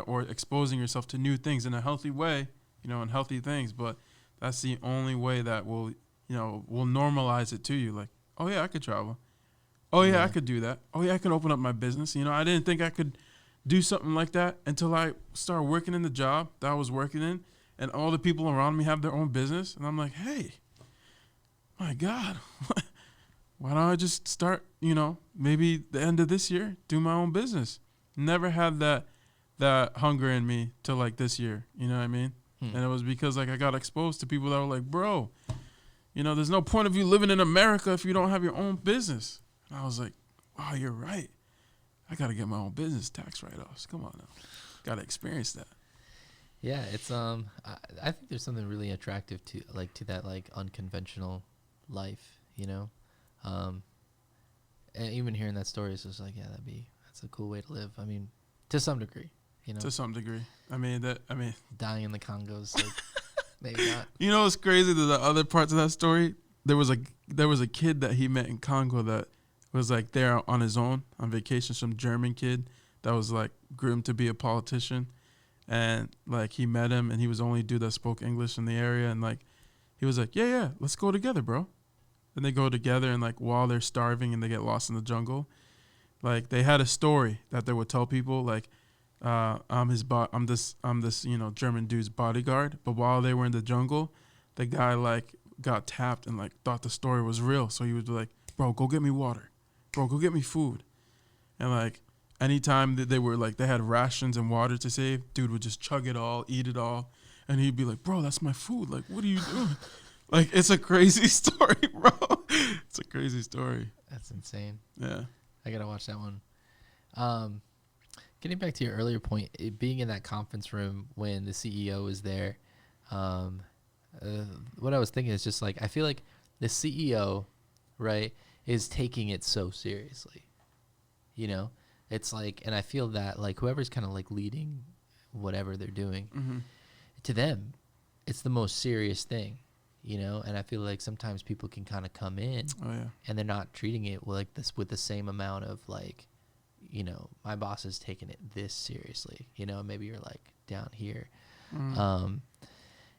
S1: or exposing yourself to new things in a healthy way, and healthy things. But that's the only way that will normalize it to you. Like, oh yeah, I could travel. Oh yeah, I could do that. Oh yeah, I could open up my business. I didn't think I could do something like that until I started working in the job that I was working in, and all the people around me have their own business, and I'm like, hey, my God, why don't I just start, maybe the end of this year, do my own business? Never had that hunger in me till like this year, you know what I mean? And it was because like I got exposed to people that were like, bro, there's no point of you living in America if you don't have your own business. And I was like, wow, you're right. I got to get my own business tax write-offs. Come on now. Got to experience that.
S2: Yeah, it's I think there's something really attractive to that like unconventional life, and even hearing that story is just like, yeah, that's a cool way to live. I mean, to some degree,
S1: To some degree.
S2: Dying in the Congos, like, maybe not.
S1: What's crazy? The other parts of that story, there was a kid that he met in Congo that was like there on his own on vacation, some German kid that was like groomed to be a politician. And like he met him and he was the only dude that spoke English in the area. And like, he was like, yeah, let's go together, bro. And they go together and like while they're starving and they get lost in the jungle, like they had a story that they would tell people like, I'm this German dude's bodyguard. But while they were in the jungle, the guy like got tapped and like thought the story was real. So he would be like, bro, go get me water. Bro, go get me food. And like anytime that they had rations and water to save, dude would just chug it all, eat it all. And he'd be like, bro, that's my food. Like, what are you doing? Like, it's a crazy story, bro. It's a crazy story.
S2: That's insane.
S1: Yeah.
S2: I got to watch that one. Getting back to your earlier point, being in that conference room when the CEO was there, what I was thinking is just like, I feel like the CEO, right, is taking it so seriously, It's like, and I feel that like whoever's kind of like leading whatever they're doing, to them, it's the most serious thing, and I feel like sometimes people can kind of come in and they're not treating it like this with the same amount of like, my boss is taking it this seriously, maybe you're like down here. And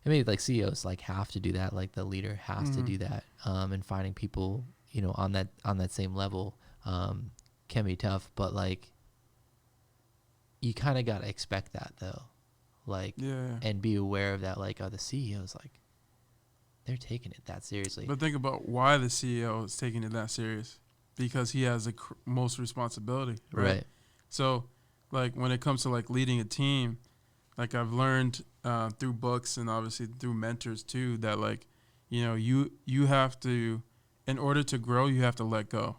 S2: maybe like CEOs like have to do that, like the leader has to do that, and finding people, on that same level can be tough, but like you kind of got to expect that though, like, and be aware of that, like, the CEOs, like, they're taking it that seriously.
S1: But think about why the CEO is taking it that serious, because he has the most responsibility, right? So like when it comes to like leading a team, like I've learned through books and obviously through mentors too, that like, you have to, in order to grow, you have to let go.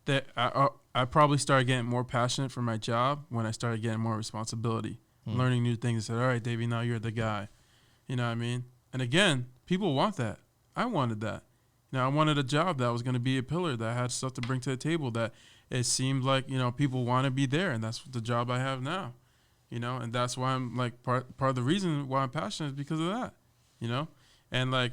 S1: That I probably started getting more passionate for my job when I started getting more responsibility, learning new things. I said, all right, Davey, now you're the guy. You know what I mean? And again, people want that. I wanted that. I wanted a job that was going to be a pillar, that had stuff to bring to the table, that it seemed like, people want to be there. And that's the job I have now, and that's why I'm like part of the reason why I'm passionate is because of that, and like,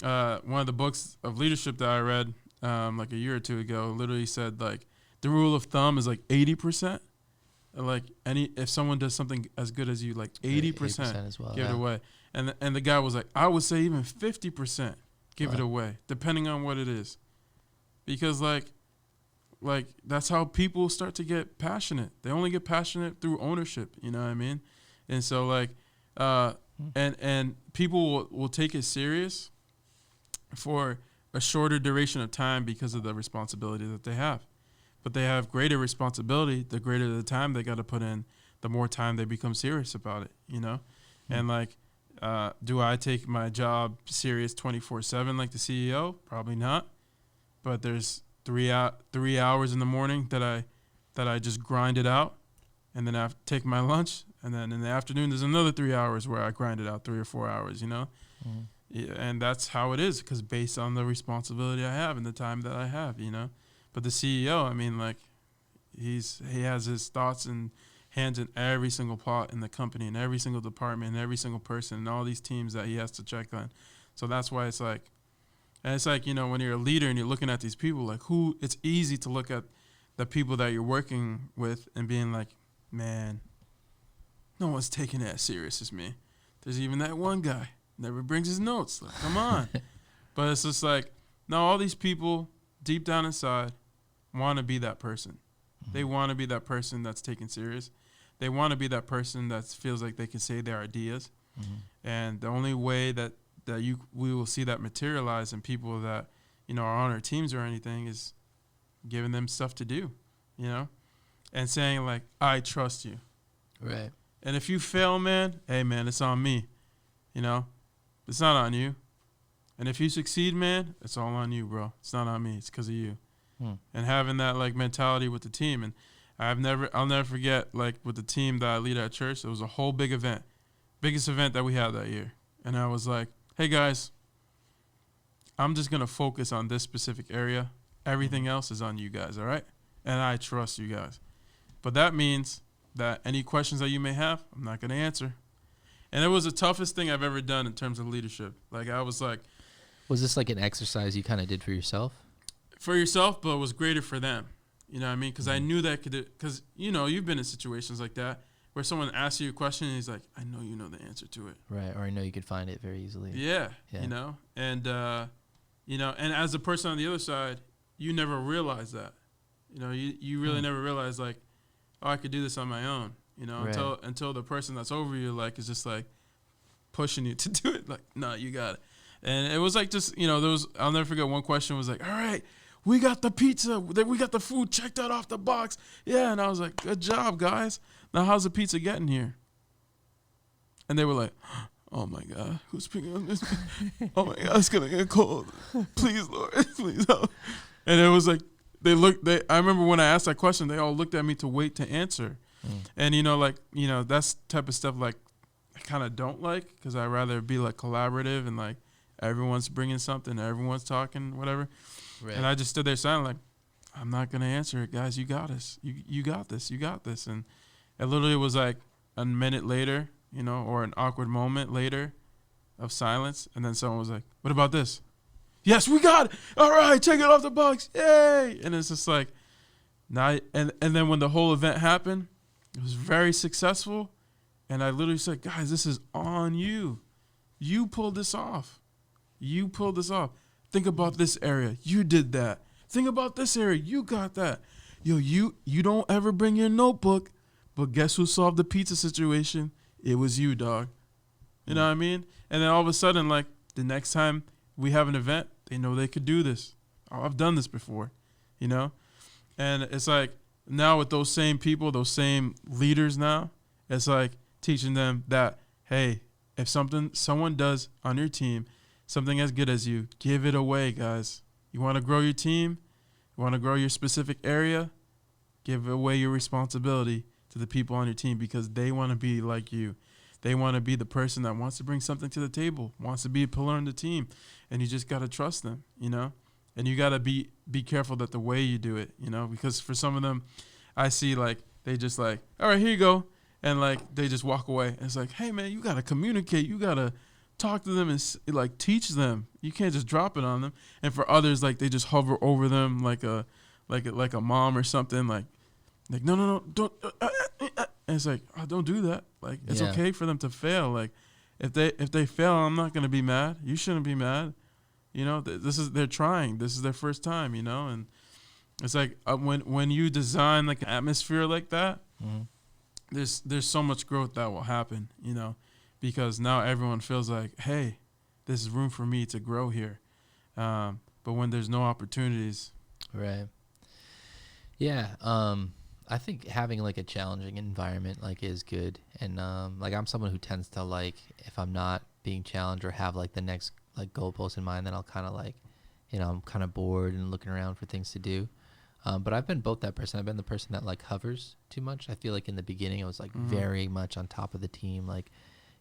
S1: one of the books of leadership that I read like a year or two ago literally said like the rule of thumb is like 80%. Like if someone does something as good as you, like 80%
S2: as well,
S1: give it away. And the guy was like, I would say even 50% give it away, depending on what it is, because like that's how people start to get passionate. They only get passionate through ownership. You know what I mean? And so like and people will take it serious for a shorter duration of time because of the responsibility that they have. But they have greater responsibility, the greater the time they got to put in, the more time they become serious about it, And like, do I take my job serious 24/7 like the CEO? Probably not. But there's 3 hours in the morning that I just grind it out, and then I take my lunch, and then in the afternoon there's another 3 hours where I grind it out, 3 or 4 hours,
S2: Mm.
S1: Yeah, and that's how it is, because based on the responsibility I have and the time that I have. But the CEO, I mean, like, he has his thoughts and hands in every single pot in the company, and every single department, and every single person, and all these teams that he has to check on. So that's why it's like, when you're a leader and you're looking at these people, like, it's easy to look at the people that you're working with and being like, man, no one's taking it as serious as me. There's even that one guy, never brings his notes. Like, come on. But it's just like, no, all these people deep down inside want to be that person.
S2: Mm-hmm.
S1: They want to be that person that's taken serious. They want to be that person that feels like they can say their ideas.
S2: Mm-hmm.
S1: And the only way that we will see that materialize in people that, are on our teams or anything is giving them stuff to do, and saying, like, I trust you.
S2: Right.
S1: And if you fail, man, hey, man, it's on me. It's not on you. And if you succeed, man, it's all on you, bro. It's not on me. It's because of you. And having that, like, mentality with the team. And I'll never forget, like, with the team that I lead at church, it was a whole biggest event that we had that year. And I was like, hey, guys, I'm just going to focus on this specific area. Everything else is on you guys, all right? And I trust you guys. But that means that any questions that you may have, I'm not going to answer. And it was the toughest thing I've ever done in terms of leadership. Like, I was like...
S2: Was this like an exercise you kind of did for yourself?
S1: For yourself, but it was greater for them. You know what I mean? Because I knew that because, you've been in situations like that where someone asks you a question and he's like, I know you know the answer to it.
S2: Right, or I know you could find it very easily.
S1: Yeah. And, and as a person on the other side, you never realize that. You really never realize, like, oh, I could do this on my own,
S2: right.
S1: until the person that's over you, like, is just, like, pushing you to do it. Like, no, you got it. And it was like just, I'll never forget one question was like, all right, we got the pizza. We got the food. Check that off the box. Yeah. And I was like, good job, guys. Now, how's the pizza getting here? And they were like, oh, my God, who's picking up this? Oh, my God, it's going to get cold. Please, Lord, please help. And it was like, I remember when I asked that question, they all looked at me to wait to answer. And, that's type of stuff, like, I kind of don't like, because I'd rather be, like, collaborative and, like, everyone's bringing something, everyone's talking, whatever. Right. And I just stood there silent, like, I'm not going to answer it, guys. You got us. You got this. You got this. And it literally was like a minute later, or an awkward moment later of silence. And then someone was like, what about this? Yes, we got it. All right, check it off the box. Yay. And it's just like, now, and then when the whole event happened, it was very successful. And I literally said, guys, this is on you. You pulled this off. You pulled this off. Think about this area. You did that. Think about this area. You got that. Yo, you don't ever bring your notebook, but guess who solved the pizza situation? It was you, dog. You know what I mean? And then all of a sudden, like, the next time we have an event, they know they could do this. Oh, I've done this before, And it's like now with those same people, those same leaders now, it's like teaching them that, hey, if someone does on your team something as good as you, give it away, guys. You want to grow your team? You want to grow your specific area? Give away your responsibility to the people on your team because they want to be like you. They want to be the person that wants to bring something to the table, wants to be a pillar in the team. And you just got to trust them, And you got to be careful that the way you do it, Because for some of them, I see, like, they just like, all right, here you go. And, like, they just walk away. And it's like, hey, man, you got to communicate. You got to talk to them and, like, teach them. You can't just drop it on them. And for others, like, they just hover over them like a mom or something. Like no, don't. And it's like, oh, don't do that. Like, it's okay for them to fail. Like, if they fail, I'm not gonna be mad. You shouldn't be mad. They're trying. This is their first time. And it's like when you design like an atmosphere like that, there's so much growth that will happen. Because now everyone feels like, hey, this is room for me to grow here. But when there's no opportunities.
S2: Right. Yeah. I think having like a challenging environment like is good. And like I'm someone who tends to like, if I'm not being challenged or have like the next like goalpost in mind, then I'll kind of like, I'm kind of bored and looking around for things to do. But I've been both that person. I've been the person that like hovers too much. I feel like in the beginning I was like very much on top of the team, like,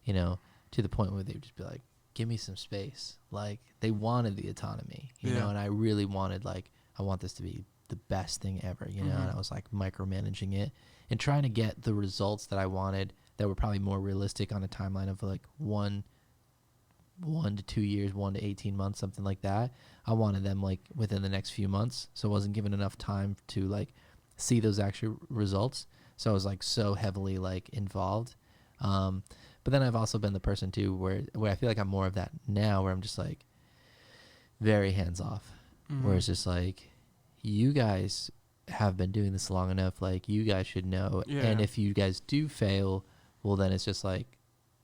S2: you know, to the point where they would just be like, give me some space. Like they wanted the autonomy, you know, and I really wanted like, I want this to be the best thing ever, you know, and I was like micromanaging it and trying to get the results that I wanted that were probably more realistic on a timeline of like 1 to 2 years, 1 to 18 months, something like that. I wanted them like within the next few months. So I wasn't given enough time to like see those actual results. So I was like so heavily like involved. But then I've also been the person too, where I feel like I'm more of that now, where I'm just like very hands off, where it's just like, you guys have been doing this long enough. Like you guys should know.
S1: Yeah.
S2: And if you guys do fail, well, then it's just like,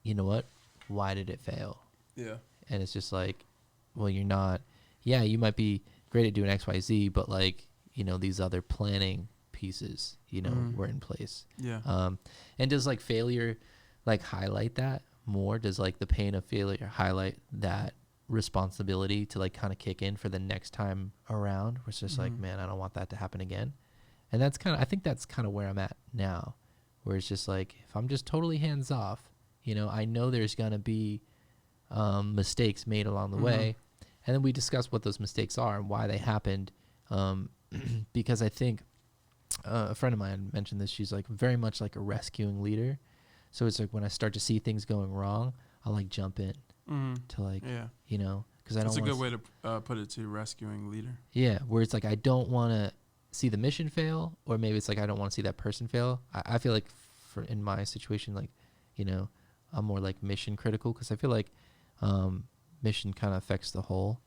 S2: you know what? Why did it fail?
S1: Yeah.
S2: And it's just like, well, you're not, yeah, you might be great at doing X, Y, Z, but like, you know, these other planning pieces, you know, were in place.
S1: Yeah.
S2: And does like failure like highlight that more? Does like the pain of failure highlight that responsibility to like kind of kick in for the next time around? Where it's just like, man, I don't want that to happen again. And that's kind of, I think that's kind of where I'm at now, where it's just like, if I'm just totally hands off, you know, I know there's going to be mistakes made along the way, and then we discuss what those mistakes are and why they happened, because I think a friend of mine mentioned this. She's like very much like a rescuing leader, so it's like when I start to see things going wrong, I'll like jump in to like, you know, because I don't.
S1: That's a good way to put it, to rescuing leader.
S2: Yeah, where it's like I don't want to see the mission fail, or maybe it's like I don't want to see that person fail. I feel like in my situation, like, you know, I'm more like mission critical, because I feel like mission kind of affects the whole.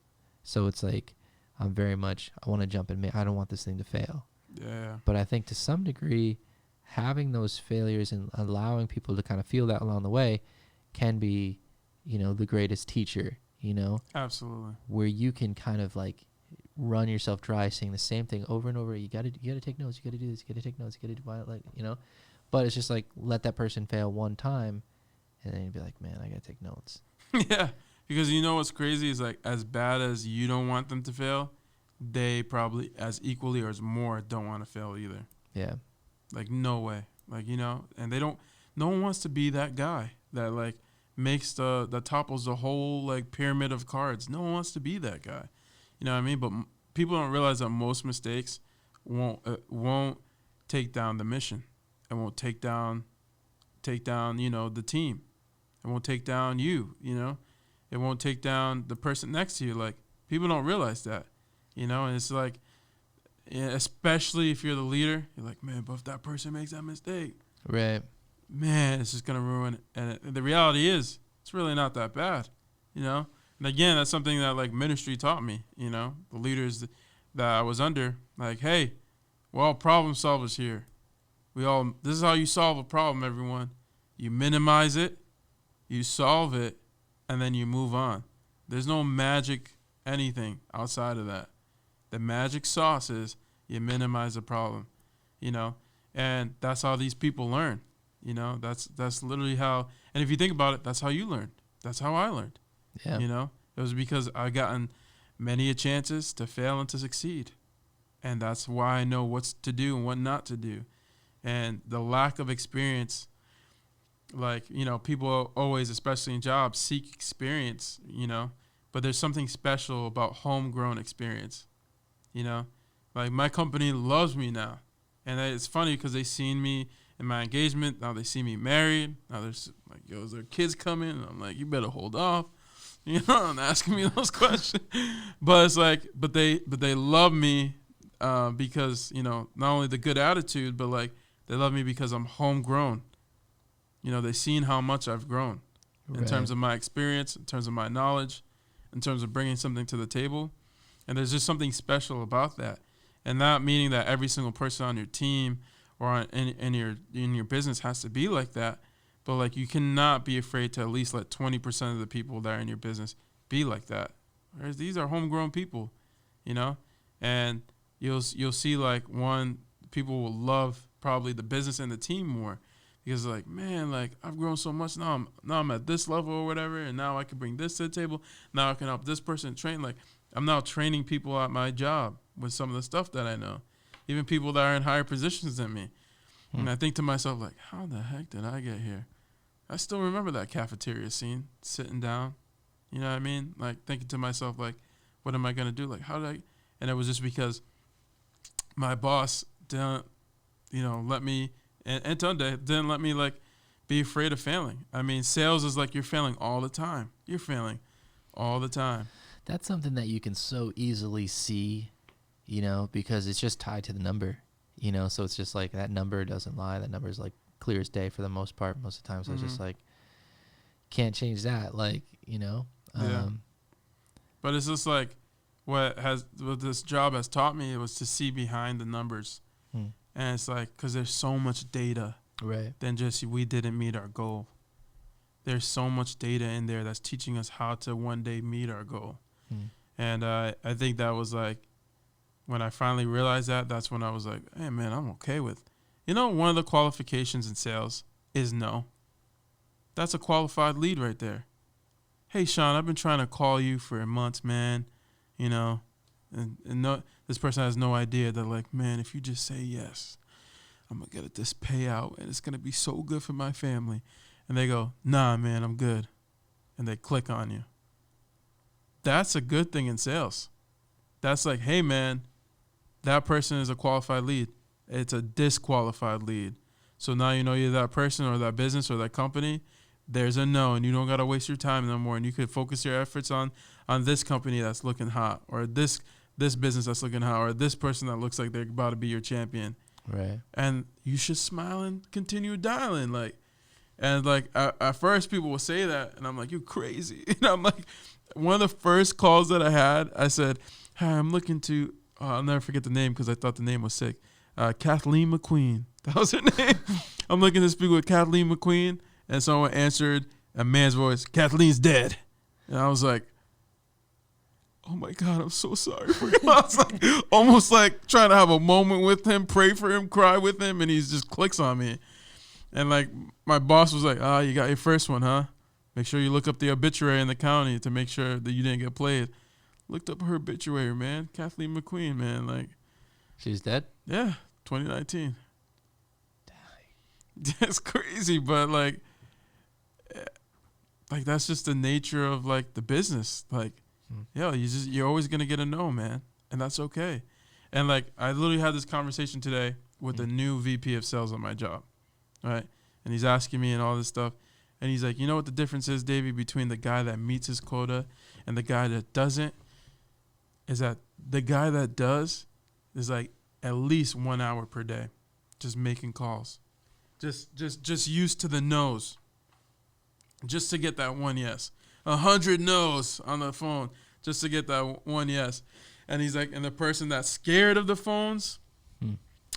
S2: So it's like I'm very much, I want to jump in. I don't want this thing to fail.
S1: Yeah.
S2: But I think to some degree, having those failures and allowing people to kind of feel that along the way can be, you know, the greatest teacher, you know?
S1: Absolutely.
S2: Where you can kind of like run yourself dry saying the same thing over and over. You got to take notes. You got to do this. You got to take notes. You got to do, like, you know? But it's just like, let that person fail one time, and then you'd be like, man, I got to take notes.
S1: Yeah, because you know what's crazy is like, as bad as you don't want them to fail, they probably as equally or as more don't want to fail either.
S2: Yeah.
S1: Like, no way. Like, you know, and they don't, no one wants to be that guy that like makes that topples the whole like pyramid of cards. No one wants to be that guy. You know what I mean? But people don't realize that most mistakes won't take down the mission. It won't take down, you know, the team. It won't take down you, you know. It won't take down the person next to you. Like, people don't realize that, you know. And it's like, especially if you're the leader, you're like, man, but if that person makes that mistake,
S2: right,
S1: man, it's just going to ruin it. And the reality is, it's really not that bad, you know. And again, that's something that like ministry taught me, you know, the leaders that I was under. Like, hey, we're all problem solvers here. This is how you solve a problem, everyone. You minimize it, you solve it, and then you move on. There's no magic anything outside of that. The magic sauce is you minimize the problem, you know, and that's how these people learn, you know. That's literally how, and if you think about it, that's how you learned. That's how I learned.
S2: Yeah.
S1: You know, it was because I gotten many chances to fail and to succeed, and that's why I know what to do and what not to do. And the lack of experience, like, you know, people always, especially in jobs, seek experience, you know, but there's something special about homegrown experience, you know. Like, my company loves me now, and it's funny because they seen me in my engagement. Now they see me married. Now there's like, yo, is there kids coming? And I'm like, you better hold off, you know, and asking me those questions. But it's like, but they love me because, you know, not only the good attitude, but like, they love me because I'm homegrown. You know, they've seen how much I've grown in terms of my experience, in terms of my knowledge, in terms of bringing something to the table. And there's just something special about that. And not meaning that every single person on your team or in your business has to be like that. But like, you cannot be afraid to at least let 20% of the people that are in your business be like that. Whereas these are homegrown people, you know? And you'll see like, people will love probably the business and the team more, because like, man, like, I've grown so much now. I'm at this level or whatever, and now I can bring this to the table. Now I can help this person train. Like, I'm now training people at my job with some of the stuff that I know. even people that are in higher positions than me. And I think to myself, like, how the heck did I get here? I still remember that cafeteria scene, sitting down. You know what I mean? Like, thinking to myself, like, what am I going to do? Like, how did I? And it was just because my boss didn't, let me, and Tunde didn't let me, like, be afraid of failing. I mean, sales is like you're failing all the time. You're failing all the time.
S2: That's something that you can so easily see, because it's just tied to the number, so it's just like that number doesn't lie. That number is like clear as day for the most part, most of the time. So it's just like, can't change that. Like,
S1: Yeah. But it's just like what this job has taught me was to see behind the numbers. And it's like, because there's so much data than just we didn't meet our goal. There's so much data in there that's teaching us how to one day meet our goal. And I think that was like, when I finally realized that, that's when I was like, hey, man, I'm okay with. One of the qualifications in sales is no. That's a qualified lead right there. Hey, Sean, I've been trying to call you for months, man. And no, this person has no idea that, like, man, if you just say yes, I'm going to get this payout, and it's going to be so good for my family. And they go, nah, man, I'm good. And they click on you. That's a good thing in sales. That's like, hey, man, that person is a qualified lead. It's a disqualified lead. So now either that person or that business or that company, there's a no, and you don't got to waste your time no more. And you could focus your efforts on this company that's looking hot, or this business that's looking hot, or this person that looks like they're about to be your champion.
S2: Right.
S1: And you should smile and continue dialing. At first people will say that, and I'm like, you crazy. And I'm like, one of the first calls that I had, I said, hi, I'm looking to, I'll never forget the name because I thought the name was sick. Kathleen McQueen. That was her name. I'm looking to speak with Kathleen McQueen, and someone answered, a man's voice, Kathleen's dead. And I was like, oh my God, I'm so sorry for you. I was like, almost like trying to have a moment with him, pray for him, cry with him, and he just clicks on me. And like my boss was like, you got your first one, huh? Make sure you look up the obituary in the county to make sure that you didn't get played. Looked up her obituary, man. Kathleen McQueen, man. Like,
S2: she's dead?
S1: Yeah, 2019. It's crazy, but like that's just the nature of like the business. Like, you're always gonna get a no, man, and that's okay. And like I literally had this conversation today with a new VP of sales on my job, right? And he's asking me and all this stuff, and he's like, you know what the difference is, Davey, between the guy that meets his quota and the guy that doesn't? Is that the guy that does is like at least 1 hour per day, just making calls, just used to the no's, just to get that one yes. 100 no's on the phone just to get that one yes. And he's like, and the person that's scared of the phones,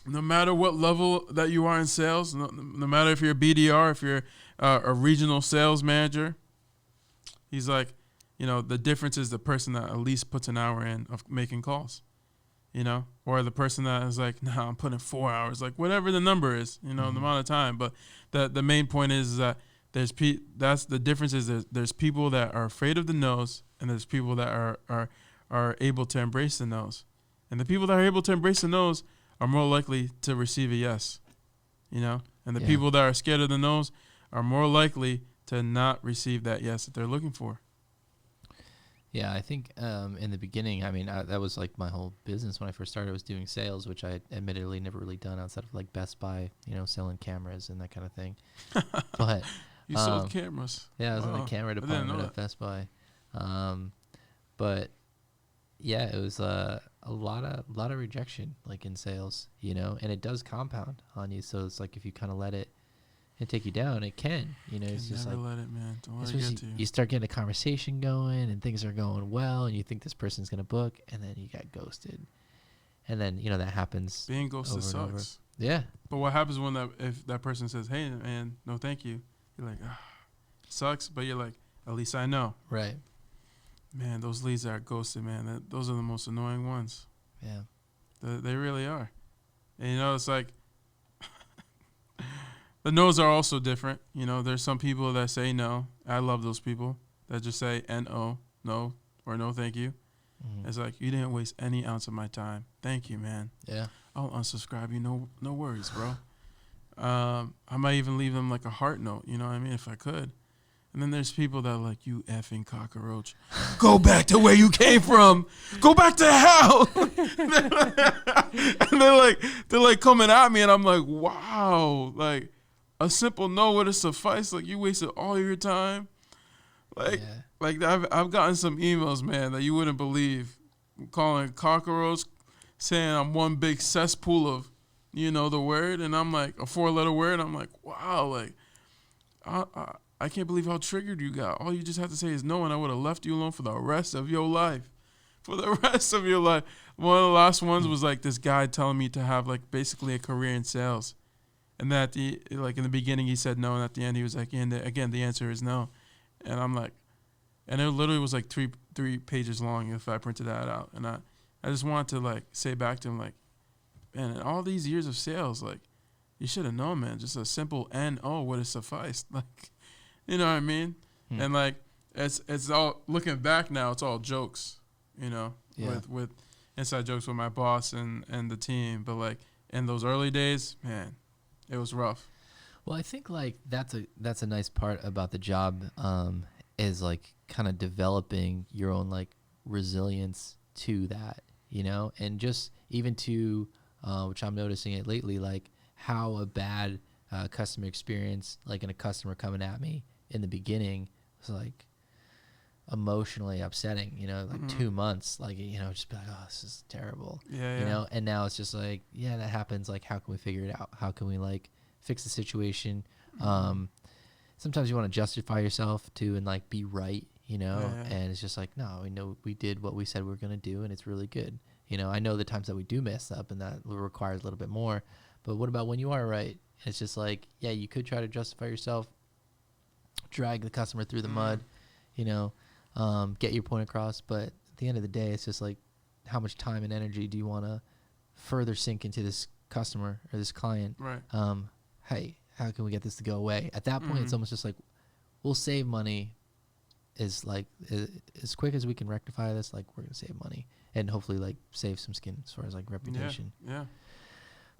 S1: no matter what level that you are in sales, no matter if you're a BDR, if you're a regional sales manager, he's like, the difference is the person that at least puts an hour in of making calls, or the person that is like, no, I'm putting 4 hours, like whatever the number is, the amount of time. But the main point is that that's the difference is there's people that are afraid of the no's, and there's people that are able to embrace the no's. And the people that are able to embrace the no's are more likely to receive a yes, and the people that are scared of the no's are more likely to not receive that yes that they're looking for.
S2: Yeah, I think in the beginning, I mean, that was like my whole business when I first started. I was doing sales, which I had admittedly never really done outside of like Best Buy, selling cameras and that kind of thing. But
S1: you sold cameras.
S2: Yeah, I was in the camera department at Best Buy. But yeah, it was a lot of rejection, like in sales, and it does compound on you. So it's like if you kind of let it take you down, it can, it's just
S1: never
S2: like,
S1: let it, man. Don't let it get to you.
S2: You start getting a conversation going and things are going well and you think this person's going to book and then you got ghosted. And then, that happens.
S1: Being ghosted sucks.
S2: Yeah.
S1: But what happens if that person says, hey, man, no, thank you. You're like, sucks, but you're like, at least I know.
S2: Right.
S1: Man, those leads that are ghosted, man, those are the most annoying ones.
S2: Yeah.
S1: They really are. And, it's like, the no's are also different. There's some people that say no. I love those people that just say N-O, no, or no thank you. Mm-hmm. It's like, you didn't waste any ounce of my time. Thank you, man.
S2: Yeah.
S1: I'll unsubscribe you. No worries, bro. I might even leave them like a heart note. You know what I mean? If I could. And then there's people that are like, you effing cockroach. Go back to where you came from. Go back to hell. And they're like coming at me, and I'm like, wow. Like, a simple no would have sufficed. Like, you wasted all your time. Like,
S2: Yeah.
S1: like I've gotten some emails, man, that you wouldn't believe. Calling cockroach, saying I'm one big cesspool of, the word. And I'm like, a 4-letter word. I'm like, wow. Like, I can't believe how triggered you got. All you just have to say is no, and I would have left you alone for the rest of your life. For the rest of your life. One of the last ones was like this guy telling me to have like basically a career in sales. And that in the beginning he said no, and at the end he was like, and again, the answer is no. And I'm like, and it literally was like three pages long if I printed that out. And I just wanted to like say back to him, like, man, in all these years of sales, like, you should have known, man. Just a simple N-O would have sufficed. Like, you know what I mean? And like, it's all, looking back now, it's all jokes, with inside jokes with my boss and the team. But like, in those early days, man, it was rough.
S2: Well, I think like that's a nice part about the job, is like kind of developing your own like resilience to that, and just even to which I'm noticing it lately, like how a bad customer experience, like in a customer coming at me in the beginning, was like emotionally upsetting, like 2 months, like, just be like, oh, this is terrible, and now it's just like, yeah, that happens. Like, how can we figure it out? How can we like fix the situation? Sometimes you want to justify yourself too and like be right, and it's just like, no, we know we did what we said we were going to do, and it's really good. I know the times that we do mess up and that requires a little bit more, but what about when you are right? It's just like, yeah, you could try to justify yourself, drag the customer through the mud, get your point across, but at the end of the day, it's just like, how much time and energy do you want to further sink into this customer or this client?
S1: Right.
S2: Hey, how can we get this to go away? At that point, it's almost just like, we'll save money. Is like, as quick as we can rectify this, like, we're gonna save money and hopefully like save some skin as far as like reputation.
S1: Yeah.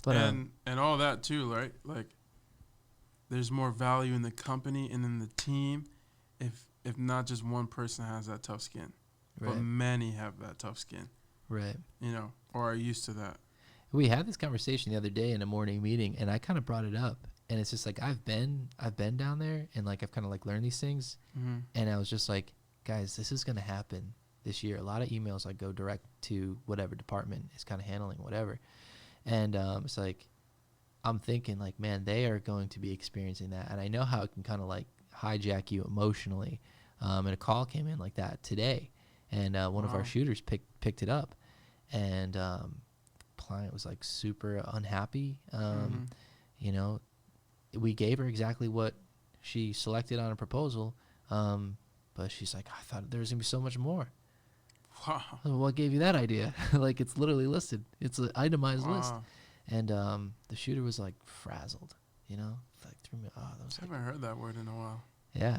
S2: But
S1: and all that too, right? Like, there's more value in the company and in the team if not just one person has that tough skin, but many have that tough skin.
S2: Right.
S1: Or are used to that.
S2: We had this conversation the other day in a morning meeting, and I kind of brought it up, and it's just like, I've been down there, and like I've kind of like learned these things, and I was just like, guys, this is gonna happen this year. A lot of emails I go direct to whatever department is kind of handling whatever, and it's like, I'm thinking like, man, they are going to be experiencing that, and I know how it can kind of like hijack you emotionally. And a call came in like that today, and one of our shooters picked it up, and client was like super unhappy. We gave her exactly what she selected on a proposal, but she's like, I thought there was gonna be so much more.
S1: Wow.
S2: Well, what gave you that idea? Like, it's literally listed. It's an itemized list. And the shooter was like frazzled, like threw me. Oh, that was.
S1: I haven't heard that word in a while.
S2: Yeah.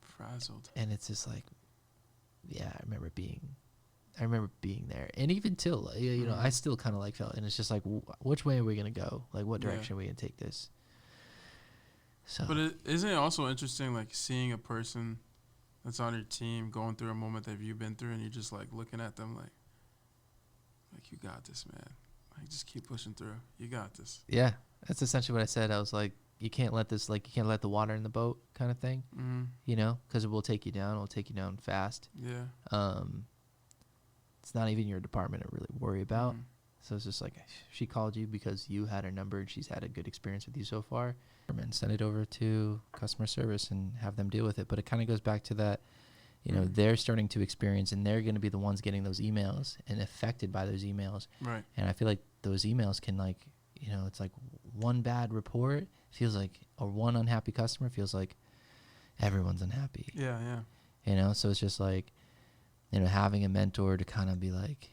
S1: Frazzled.
S2: And it's just like, yeah, I remember being there, and even till I still kind of like felt, and it's just like, which way are we gonna go? Like, what direction are we gonna take this? So,
S1: but isn't it also interesting, like, seeing a person that's on your team going through a moment that you've been through, and you're just like looking at them like you got this, man. Like, just keep pushing through. You got this.
S2: Yeah, that's essentially what I said. I was like, you can't let the water in the boat kind of thing, because it will take you down. It will take you down fast.
S1: Yeah.
S2: It's not even your department to really worry about. So it's just like, she called you because you had her number and she's had a good experience with you so far. And send it over to customer service and have them deal with it. But it kind of goes back to that, they're starting to experience, and they're going to be the ones getting those emails and affected by those emails.
S1: Right.
S2: And I feel like those emails can, like, it's like one bad report feels like, or one unhappy customer feels like everyone's unhappy.
S1: Yeah, yeah.
S2: So it's just like, having a mentor to kind of be like,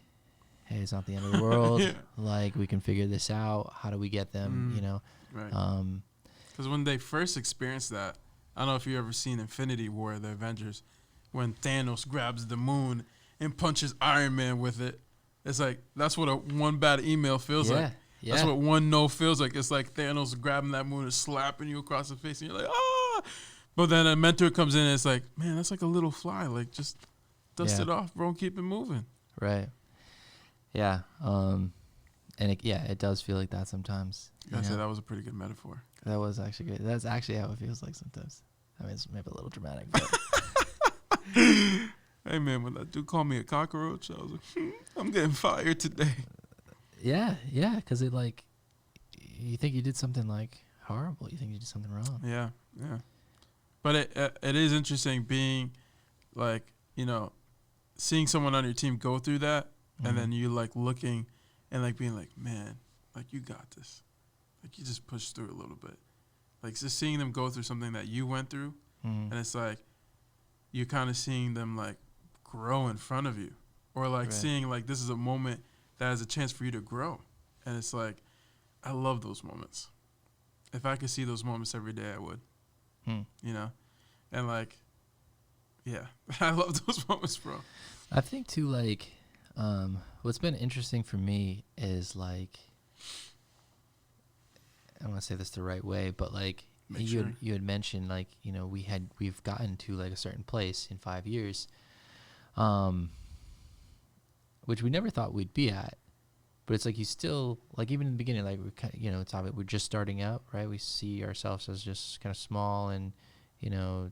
S2: hey, it's not the end of the world.
S1: Yeah.
S2: Like, we can figure this out. How do we get them,
S1: Right. Because when they first experienced that, I don't know if you ever seen Infinity War, the Avengers, when Thanos grabs the moon and punches Iron Man with it. It's like, that's what one bad email feels like.
S2: Yeah.
S1: That's what one no feels like. It's like Thanos grabbing that moon and slapping you across the face, and you're like, ah. But then a mentor comes in and it's like, man, that's like a little fly. Like, just dust it off, bro, and keep it moving.
S2: Right. Yeah. And it does feel like that sometimes.
S1: I said that was a pretty good metaphor.
S2: That was actually good. That's actually how it feels like sometimes. I mean, it's maybe a little dramatic, but.
S1: Hey, man, when that dude called me a cockroach, I was like, I'm getting fired today.
S2: Yeah, because it, like, you think you did something, like, horrible. You think you did something wrong.
S1: Yeah. But it is interesting being, like, you know, seeing someone on your team go through that, and then you, like, looking and, like, being like, man, like, you got this. Like, you just push through a little bit. Like, just seeing them go through something that you went through, and it's like you're kind of seeing them, like, grow in front of you. Or, like, seeing, like, this is a moment that has a chance for you to grow. And it's like, I love those moments. If I could see those moments every day, I would. You know? And, like, yeah, I love those moments, bro.
S2: I think, too, like, what's been interesting for me is, like, I don't want to say this the right way, but, like, you had mentioned, like, you know, we've gotten to, like, a certain place in 5 years, which we never thought we'd be at. But it's like you still, like, even in the beginning, like, we're just starting out, right? We see ourselves as just kind of small and, you know,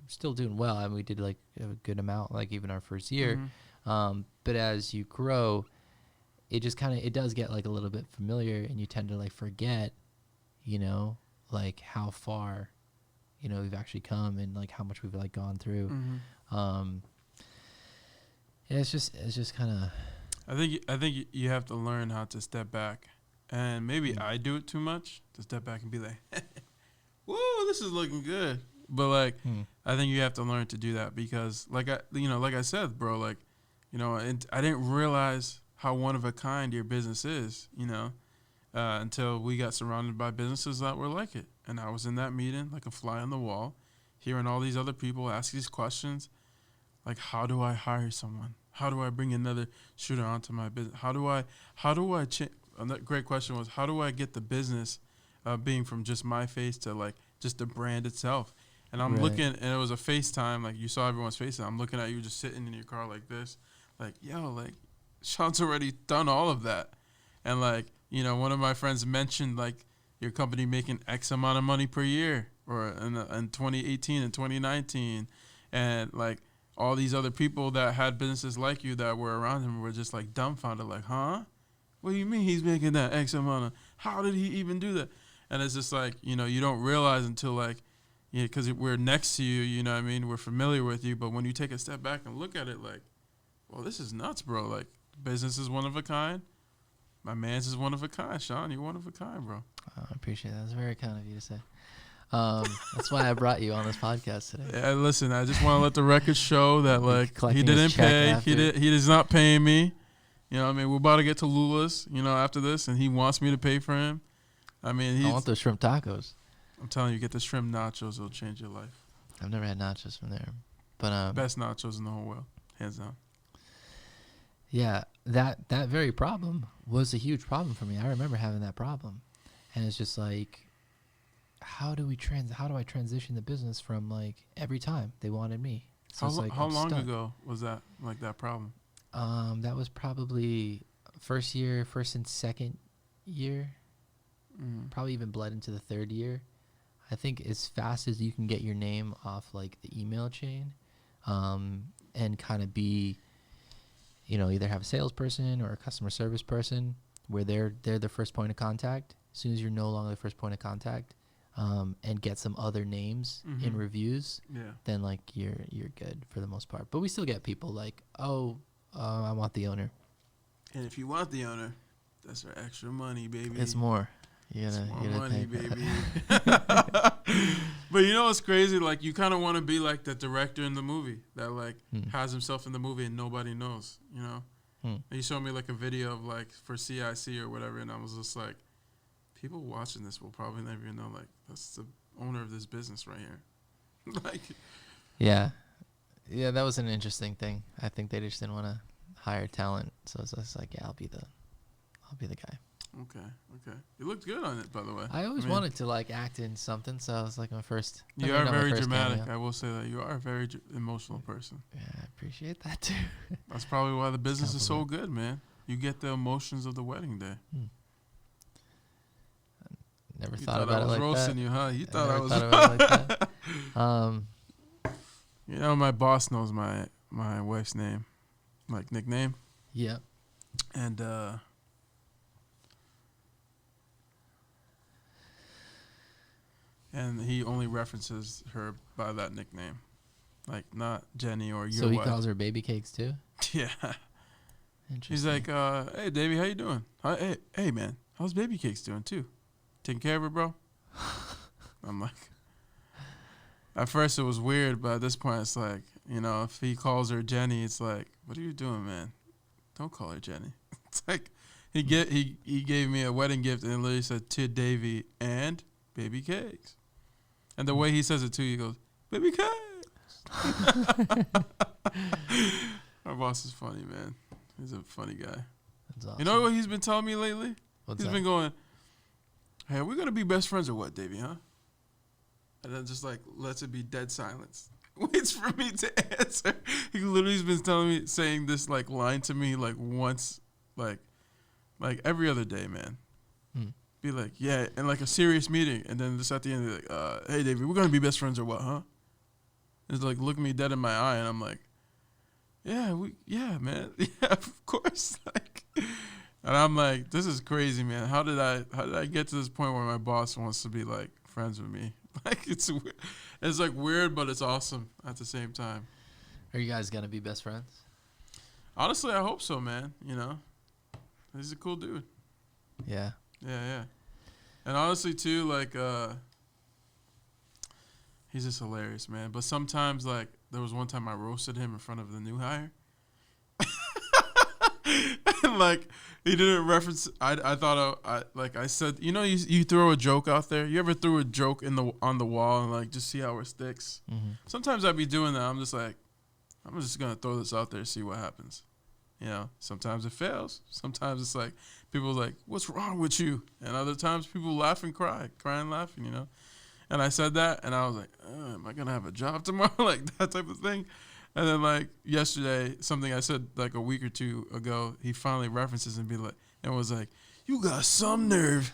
S2: still doing well. I mean, we did, like, a good amount, like, even our first year. But as you grow, it just kind of, it does get, like, a little bit familiar, and you tend to, like, forget, you know, like, how far, you know, we've actually come and, like, how much we've, like, gone through. Yeah, it's just kind of.
S1: I think you have to learn how to step back, and maybe I do it too much to step back and be like, "Whoa, this is looking good." But, like, I think you have to learn to do that because, like I said, bro, like, you know, and I didn't realize how one of a kind your business is, you know, until we got surrounded by businesses that were like it, and I was in that meeting like a fly on the wall, hearing all these other people ask these questions, like, how do I hire someone? How do I bring another shooter onto my business? How do I change? That great question was, how do I get the business being from just my face to, like, just the brand itself? And I'm looking, and it was a FaceTime, like, you saw everyone's face, and I'm looking at you just sitting in your car like this, like, yo, like, Sean's already done all of that. And, like, you know, one of my friends mentioned, like, your company making X amount of money per year, or in 2018 and 2019, and, like, all these other people that had businesses like you that were around him were just, like, dumbfounded, like, huh? What do you mean he's making that X amount of, how did he even do that? And it's just like, you know, you don't realize until, like, yeah, because we're next to you, you know what I mean? We're familiar with you, but when you take a step back and look at it, like, well, this is nuts, bro. Like, business is one of a kind. My man's is one of a kind. Sean, you're one of a kind, bro.
S2: I appreciate that. That's very kind of you to say. That's why I brought you on this podcast today.
S1: Yeah, listen, I just want to let the record show that, like, he didn't pay. He is not paying me. You know what I mean? We're about to get to Lula's, you know, after this, and he wants me to pay for him. I mean,
S2: I want those shrimp tacos.
S1: I'm telling you, get the shrimp nachos. It'll change your life.
S2: I've never had nachos from there. But
S1: best nachos in the whole world, hands down.
S2: Yeah, that very problem was a huge problem for me. I remember having that problem. And it's just like, how do I transition the business from, like, every time they wanted me? So
S1: how long ago was that, like, that problem?
S2: That was probably first and second year. Probably even bled into the third year. I think as fast as you can get your name off, like, the email chain, and kind of be, you know, either have a salesperson or a customer service person where they're the first point of contact. As soon as you're no longer the first point of contact, and get some other names in reviews, then, like, you're good for the most part. But we still get people like, I want the owner.
S1: And if you want the owner, that's for extra money, baby.
S2: It's more.
S1: It's more money, baby. But you know what's crazy? Like, you kind of want to be like the director in the movie that, like, has himself in the movie and nobody knows, you know? And you showed me, like, a video of, like, for CIC or whatever, and I was just like, people watching this will probably never even know, like, that's the owner of this business right here. Like,
S2: yeah, that was an interesting thing. I think they just didn't want to hire talent, so it's just like, yeah, I'll be the guy.
S1: Okay. You looked good on it, by the way.
S2: I always wanted to like act in something, so it was like my first.
S1: You are very dramatic. Cameo. I will say that you are a very emotional person.
S2: Yeah, I appreciate that too.
S1: That's probably why the business is so good, man. You get the emotions of the wedding day.
S2: Never thought about it like that. I was
S1: roasting you, huh? You thought I was.
S2: Thought about it like that.
S1: You know, my boss knows my wife's name, like nickname.
S2: Yeah.
S1: And he only references her by that nickname, like not Jenny or your
S2: So he
S1: wife.
S2: calls her baby cakes too?
S1: Yeah. He's like, hey, Davey, how you doing? Hey, man, how's baby cakes doing too? Taking care of her, bro? I'm like, at first it was weird, but at this point it's like, you know, if he calls her Jenny, it's like, what are you doing, man? Don't call her Jenny. It's like he gave me a wedding gift and it literally said to Davey and baby cakes. And the way he says it too, he goes, baby cakes. Our boss is funny, man. He's a funny guy.
S2: That's awesome.
S1: You know what he's been telling me lately?
S2: What's
S1: He's been going, hey, are we going to be best friends or what, Davey, huh? And then just like lets it be dead silence. Waits for me to answer. He literally has been saying this like line to me like once, like every other day, man. Be like, yeah, and like a serious meeting, and then just at the end, they're like, hey, David, we're gonna be best friends or what, huh? It's like look me dead in my eye, and I'm like, yeah, man, yeah, of course, like, and I'm like, this is crazy, man. How did I get to this point where my boss wants to be like friends with me? Like it's like weird, but it's awesome at the same time.
S2: Are you guys gonna be best friends?
S1: Honestly, I hope so, man. You know, he's a cool dude.
S2: Yeah.
S1: Yeah. And honestly, too, like, he's just hilarious, man. But sometimes, like, there was one time I roasted him in front of the new hire. And, like, he didn't reference, I thought, I said, you know, you throw a joke out there. You ever threw a joke on the wall and, like, just see how it sticks? Mm-hmm. Sometimes I'd be doing that. I'm just like, I'm just going to throw this out there, see what happens. You know, sometimes it fails. Sometimes it's like, people are like, what's wrong with you? And other times people laugh and cry and laughing, you know. And I said that, and I was like, am I going to have a job tomorrow? Like that type of thing. And then like yesterday, something I said like a week or two ago, he finally references and was like, you got some nerve.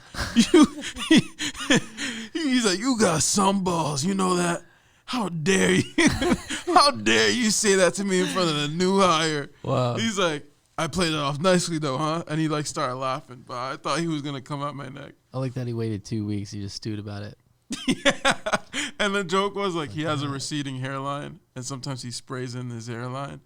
S1: He's like, you got some balls. You know that? How dare you? How dare you say that to me in front of the new hire? Wow. He's like, I played it off nicely though, huh? And he like started laughing, but I thought he was gonna come out my neck.
S2: I like that he waited 2 weeks. He just stewed about it.
S1: Yeah. And the joke was like he has a receding hairline, and sometimes he sprays in his hairline.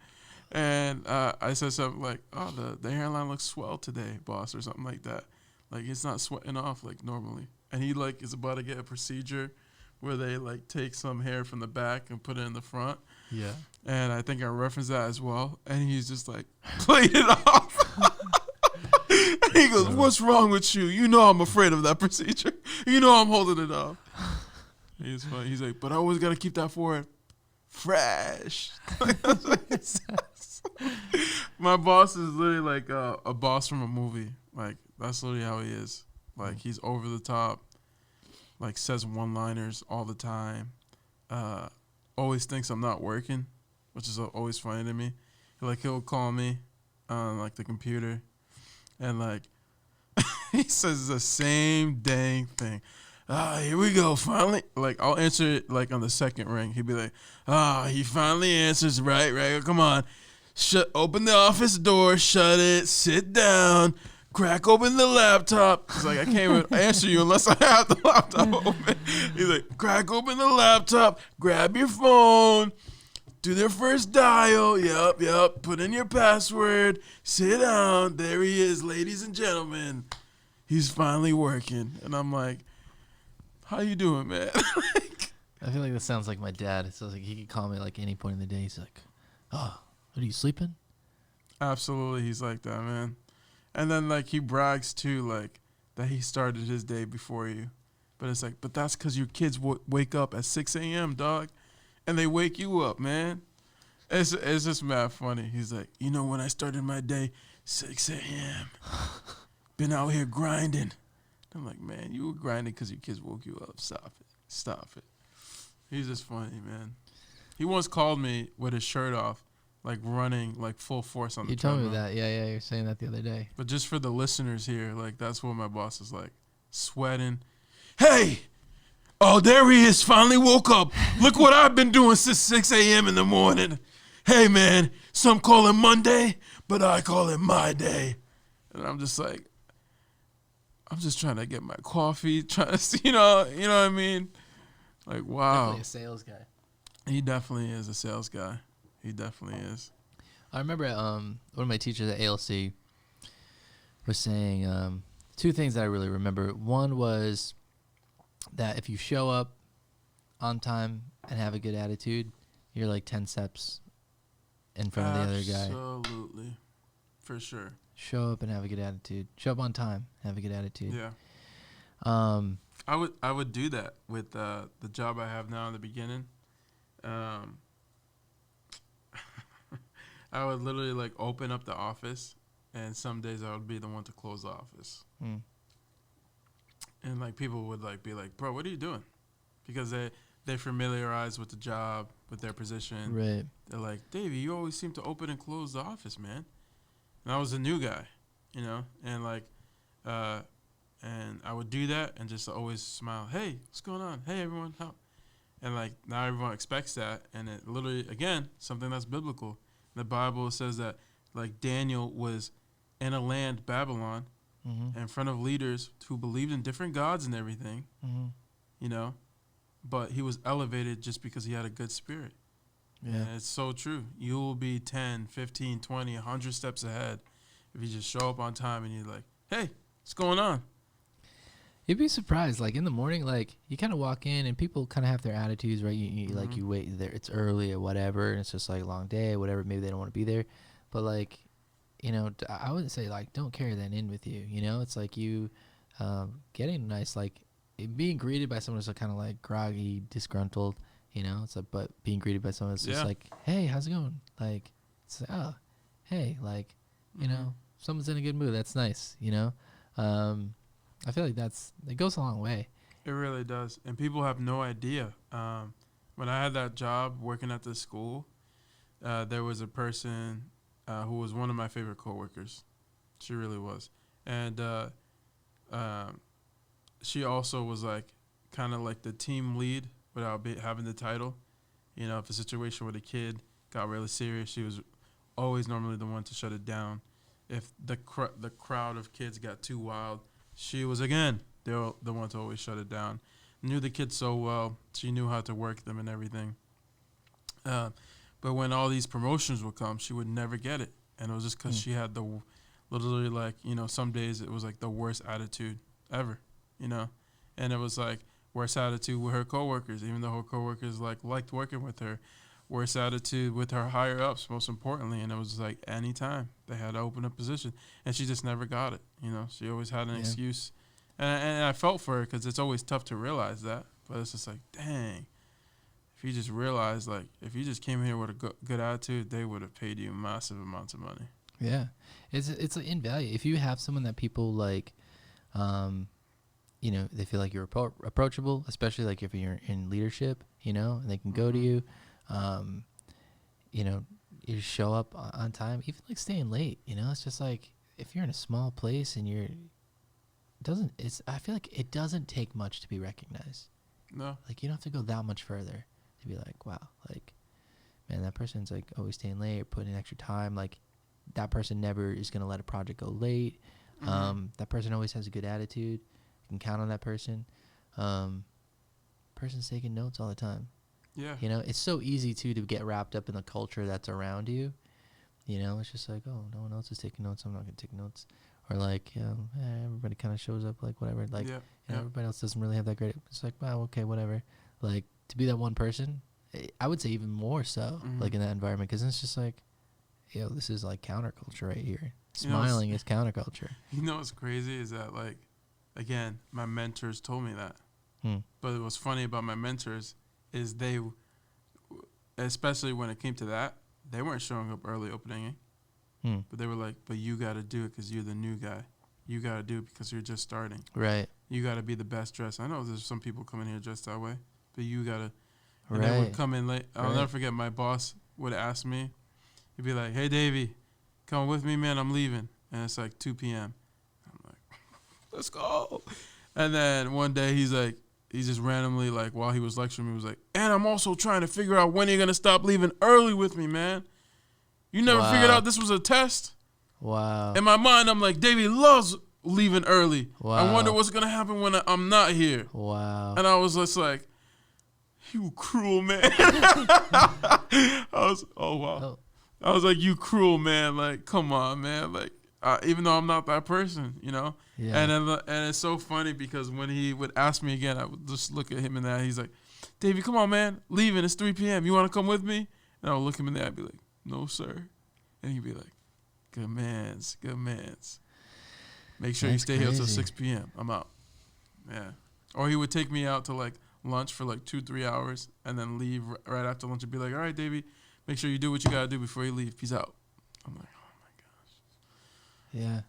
S1: And I said something like, "Oh, the hairline looks swell today, boss," or something like that. Like it's not sweating off like normally. And he like is about to get a procedure where they like take some hair from the back and put it in the front. Yeah. And I think I referenced that as well. And he's just like, played it off. And he goes, what's wrong with you? You know I'm afraid of that procedure. You know I'm holding it off. He's funny. He's like, but I always got to keep that forehead fresh. That's what he says. My boss is literally like a boss from a movie. Like, that's literally how he is. Like, he's over the top. Like says one-liners all the time. Always thinks I'm not working, which is always funny to me. Like he'll call me on like the computer, and like he says the same dang thing. Here we go, finally. Like I'll answer it like on the second ring. He'd be like, he finally answers. Right. Come on, open the office door. Shut it. Sit down. Crack open the laptop. He's like, I can't even answer you unless I have the laptop open. He's like, crack open the laptop, grab your phone, do their first dial. Yep. Put in your password, sit down. There he is, ladies and gentlemen. He's finally working. And I'm like, how you doing, man?
S2: I feel like this sounds like my dad. It sounds like he could call me like any point in the day. He's like, are you sleeping?
S1: Absolutely, he's like that, man. And then, like, he brags, too, like, that he started his day before you. But it's like, but that's because your kids wake up at 6 a.m., dog. And they wake you up, man. It's just mad funny. He's like, you know, when I started my day, 6 a.m., been out here grinding. I'm like, man, you were grinding because your kids woke you up. Stop it. Stop it. He's just funny, man. He once called me with his shirt off, like running like full force on the treadmill.
S2: You told me that. Yeah, you were saying that the other day.
S1: But just for the listeners here, like that's what my boss is like, sweating. Hey, oh, there he is, finally woke up. Look what I've been doing since 6 a.m. in the morning. Hey, man, some call it Monday, but I call it my day. And I'm just like, I'm just trying to get my coffee, trying to, you know what I mean? Like, wow.
S2: Definitely a sales guy.
S1: He definitely is a sales guy. He definitely is.
S2: I remember one of my teachers at ALC was saying two things that I really remember. One was that if you show up on time and have a good attitude, you're like 10 steps in front of the other guy.
S1: Absolutely. For sure.
S2: Show up and have a good attitude. Show up on time, have a good attitude.
S1: Yeah. I would do that with the job I have now in the beginning. I would literally like open up the office, and some days I would be the one to close the office. And like people would like be like, "Bro, what are you doing?" Because they familiarized with the job, with their position.
S2: Right.
S1: They're like, "Davey, you always seem to open and close the office, man." And I was a new guy, you know, and like, and I would do that and just always smile. Hey, what's going on? Hey, everyone, how? And like now everyone expects that, and it literally again something that's biblical. The Bible says that like Daniel was in a land, Babylon, in front of leaders who believed in different gods and everything, you know, but he was elevated just because he had a good spirit. Yeah. And it's so true. You will be 10, 15, 20, 100 steps ahead if you just show up on time and you're like, hey, what's going on?
S2: You'd be surprised. Like in the morning, like you kind of walk in and people kind of have their attitudes, right? Like you wait there, it's early or whatever, and it's just like a long day or whatever. Maybe they don't want to be there, but like, you know, I wouldn't say like don't carry that in with you. You know, it's like you getting nice, like being greeted by someone who's kind of like groggy, disgruntled. You know, it's like, but being greeted by someone that's just like, hey, how's it going? Like, it's like, oh, hey, like, you know, someone's in a good mood. That's nice. You know. I feel like it goes a long way.
S1: It really does. And people have no idea. When I had that job working at the school, there was a person who was one of my favorite coworkers. She really was. And she also was like kind of like the team lead without having the title. You know, if a situation with a kid got really serious, she was always normally the one to shut it down. If the crowd of kids got too wild, she was, again, the one to always shut it down. Knew the kids so well. She knew how to work them and everything. But when all these promotions would come, she would never get it. And it was just because she had literally like, you know, some days it was like the worst attitude ever, you know. And it was like worst attitude with her coworkers, even though her coworkers like liked working with her. Worst attitude with her higher ups, most importantly, and it was like anytime they had to open a position, and she just never got it. You know, she always had an excuse, and I felt for her because it's always tough to realize that. But it's just like, dang, if you just realized, like, if you just came here with a good attitude, they would have paid you massive amounts of money.
S2: Yeah, it's like in value. If you have someone that people like, you know, they feel like you're approachable, especially like if you're in leadership, you know, and they can go to you. You know, you show up on time, even like staying late, you know, it's just like, if you're in a small place and I feel like it doesn't take much to be recognized.
S1: No.
S2: Like you don't have to go that much further to be like, wow, like, man, that person's like always staying late or putting in extra time. Like that person never is going to let a project go late. That person always has a good attitude. You can count on that person. Person's taking notes all the time.
S1: Yeah.
S2: You know, it's so easy, too, to get wrapped up in the culture that's around you. You know, it's just like, oh, no one else is taking notes. I'm not going to take notes. Or like, everybody kind of shows up like whatever. Like, you know, everybody else doesn't really have that great. It's like, wow, okay, whatever. Like, to be that one person, I would say even more so, like in that environment. Because it's just like, yo, this is like counterculture right here. Smiling is counterculture.
S1: You know what's crazy is that, like, again, my mentors told me that. But what's funny about my mentors is they, especially when it came to that, they weren't showing up early opening. But they were like, but you got to do it because you're the new guy. you got to do because you're just starting.
S2: Right.
S1: You got to be the best dressed. I know there's some people coming here dressed that way, but you got to. And
S2: Right.
S1: they would come in late. I'll
S2: Right.
S1: never forget my boss would ask me. He'd be like, "Hey, Davey, come with me, man. I'm leaving." And it's like 2 p.m. I'm like, "Let's go." And then one day he just randomly, like, while he was lecturing me, was like, "And I'm also trying to figure out when you're going to stop leaving early with me, man. You never figured out this was a test?"
S2: Wow.
S1: In my mind, I'm like, Davey loves leaving early.
S2: Wow.
S1: I wonder what's going to happen when I'm not here.
S2: Wow.
S1: And I was just like, "You cruel man." I was, oh, wow.
S2: Oh.
S1: I was like, "You cruel man. Like, come on, man. Like, even though I'm not that person, you know?"
S2: Yeah.
S1: And it's so funny because when he would ask me again, I would just look at him in that. He's like, "Davey, come on, man. Leaving. It's 3 p.m. You want to come with me?" And I would look him in the eye and be like, "No, sir." And he'd be like, "Good mans. Good mans. Make sure
S2: That's
S1: you stay here till
S2: crazy.
S1: 6 p.m. I'm out." Yeah. Or he would take me out to like lunch for like 2-3 hours and then leave right after lunch and be like, "All right, Davey, make sure you do what you got to do before you leave. Peace out." I'm like, oh my gosh.
S2: Yeah.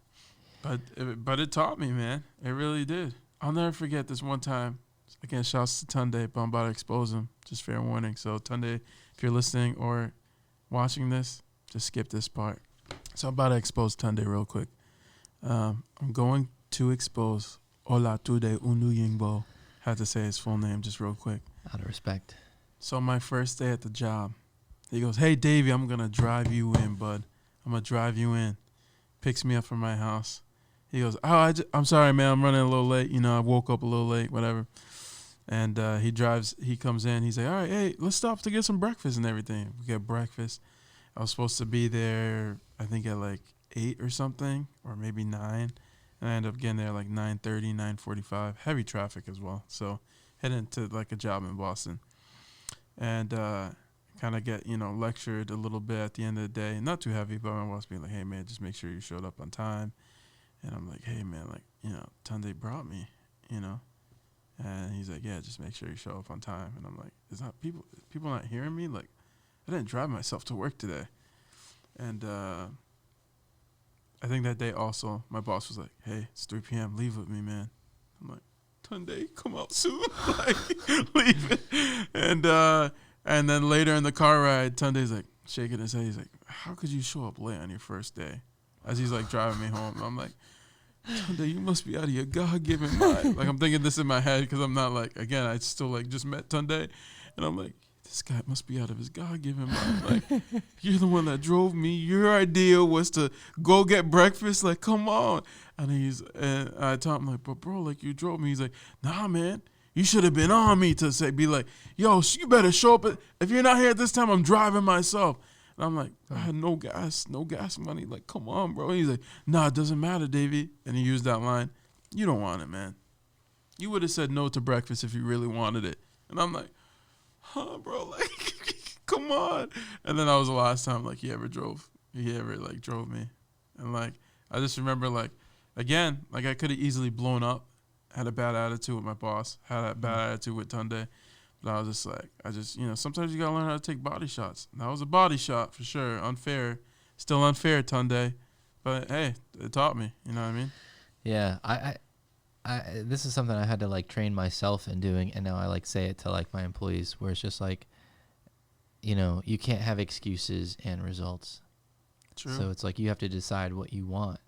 S1: But it taught me, man. It really did. I'll never forget this one time. Again, shouts to Tunde, but I'm about to expose him. Just fair warning. So Tunde, if you're listening or watching this, just skip this part. So I'm about to expose Tunde real quick. I'm going to expose Olatunde Unuyingbo. Had to say his full name just real quick.
S2: Out of respect.
S1: So my first day at the job, he goes, "Hey, Davey, I'm going to drive you in, bud. I'm going to drive you in." Picks me up from my house. He goes, "Oh, I'm sorry, man. I'm running a little late. You know, I woke up a little late, whatever." And he comes in. He's like, "All right, hey, let's stop to get some breakfast and everything." We get breakfast. I was supposed to be there, I think, at like 8 or something, or maybe 9. And I ended up getting there like 9:30, 9:45. Heavy traffic as well. So heading to like a job in Boston. And kind of get, lectured a little bit at the end of the day. Not too heavy, but my boss being like, "Hey, man, just make sure you showed up on time." And I'm like, "Hey, man, like, Tunde brought me, And he's like, "Yeah, just make sure you show up on time." And I'm like, "Is not people not hearing me? Like, I didn't drive myself to work today." And I think that day also, my boss was like, "Hey, it's 3 p.m. Leave with me, man." I'm like, "Tunde, come out soon." Like, leave it. And then later in the car ride, Tunde's like shaking his head. He's like, "How could you show up late on your first day?" As he's like driving me home. I'm like, "Tunde, you must be out of your God-given mind." Like, I'm thinking this in my head because I'm not like, again, I still like just met Tunde. And I'm like, this guy must be out of his God-given mind. Like, you're the one that drove me. Your idea was to go get breakfast. Like, come on. And I told him, like, "But bro, like, you drove me." He's like, "Nah, man. You should have been on me to be like, yo, you better show up. If you're not here at this time, I'm driving myself." And I'm like, "I had no gas money. Like, come on, bro." He's like, "Nah, it doesn't matter, Davey." And he used that line, "You don't want it, man. You would have said no to breakfast if you really wanted it." And I'm like, "Huh, bro? Like, come on." And then that was the last time, like, he ever drove me. And, like, I just remember, like, again, like, I could have easily blown up, had a bad attitude with my boss, had a bad attitude with Tunde. But I was just like, sometimes you got to learn how to take body shots. That was a body shot for sure. Unfair. Still unfair, Tunde. But, hey, it taught me. You know what I mean?
S2: Yeah. I this is something I had to like train myself in doing, and now I like say it to like my employees, where it's just like, you can't have excuses and results.
S1: True.
S2: So it's like you have to decide what you want,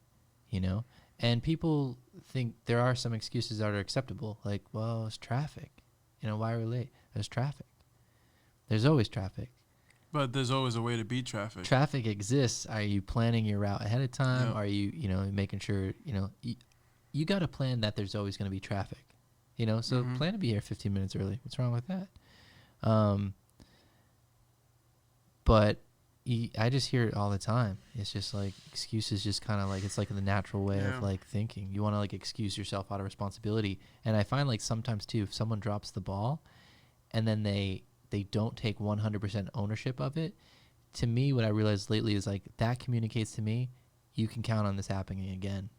S2: And people think there are some excuses that are acceptable, like, well, it's traffic. Why are we late? There's traffic. There's always traffic.
S1: But there's always a way to beat traffic.
S2: Traffic exists. Are you planning your route ahead of time?
S1: Yep.
S2: Are you, making sure, you got to plan that there's always going to be traffic, So plan to be here 15 minutes early. What's wrong with that? But I just hear it all the time. It's just like excuses, just kind of like, it's like the natural way of like thinking. You want to like excuse yourself out of responsibility. And I find like sometimes too, if someone drops the ball and then they don't take 100% ownership of it, to me, what I realized lately is like that communicates to me, you can count on this happening again.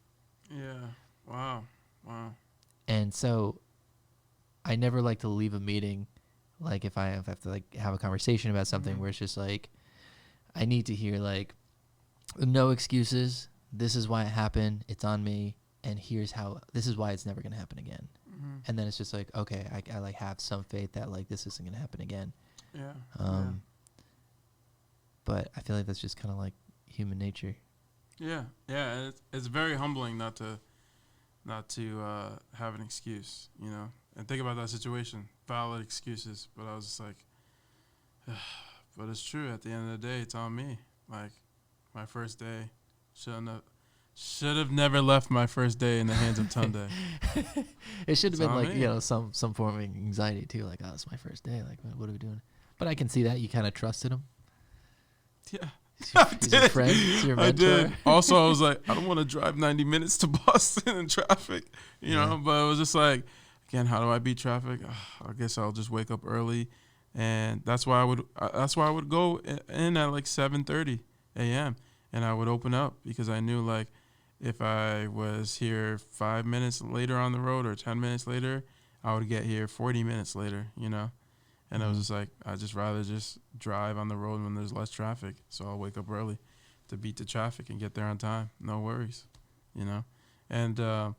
S1: Yeah. Wow.
S2: And so I never like to leave a meeting, like if I have to like have a conversation about something where it's just like, I need to hear like, no excuses. This is why it happened. It's on me. and here's how, this is why it's never going to happen again.
S1: Mm-hmm.
S2: And then it's just like, okay, I like have some faith that like this isn't going to happen again.
S1: Yeah.
S2: But I feel like that's just kind of like human nature.
S1: Yeah. And it's very humbling not to have an excuse, you know, and think about that situation, valid excuses. But I was just like, but it's true. At the end of the day, it's on me. Like, my first day should have never left my first day in the hands of Tunde.
S2: It should have been like,
S1: me.
S2: you know, some form of anxiety too. Like, oh, it's my first day. Like, what are we doing? But I can see that you kind of trusted him.
S1: Yeah.
S2: He's your friend. He's your mentor.
S1: I did. Also, I was like, I don't want to drive 90 minutes to Boston in traffic, you know. But it was just like, again, how do I beat traffic? I guess I'll just wake up early, and that's why I would go in at like 7:30 a.m. and I would open up, because I knew like if I was here 5 minutes later on the road or 10 minutes later, I would get here 40 minutes later, you know. And I was just like, I'd just rather just drive on the road when there's less traffic. So I'll wake up early to beat the traffic and get there on time. No worries, you know. And on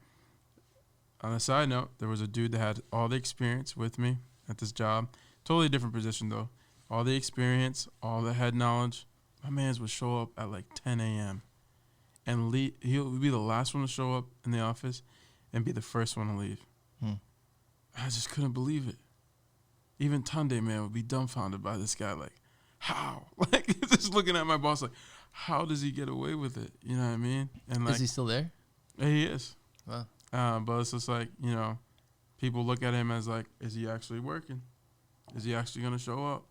S1: a side note, there was a dude that had all the experience with me at this job. Totally different position, though. All the experience, all the head knowledge. My mans would show up at like 10 a.m. and he'll be the last one to show up in the office and be the first one to leave. I just couldn't believe it. Even Tunde, man, would be dumbfounded by this guy. Like, how? Like, just looking at my boss, like, how does he get away with it? You know what I mean? And like,
S2: is he still there?
S1: He is.
S2: Wow.
S1: But it's just like, you know, people look at him as like, is he actually working? Is he actually going to show up?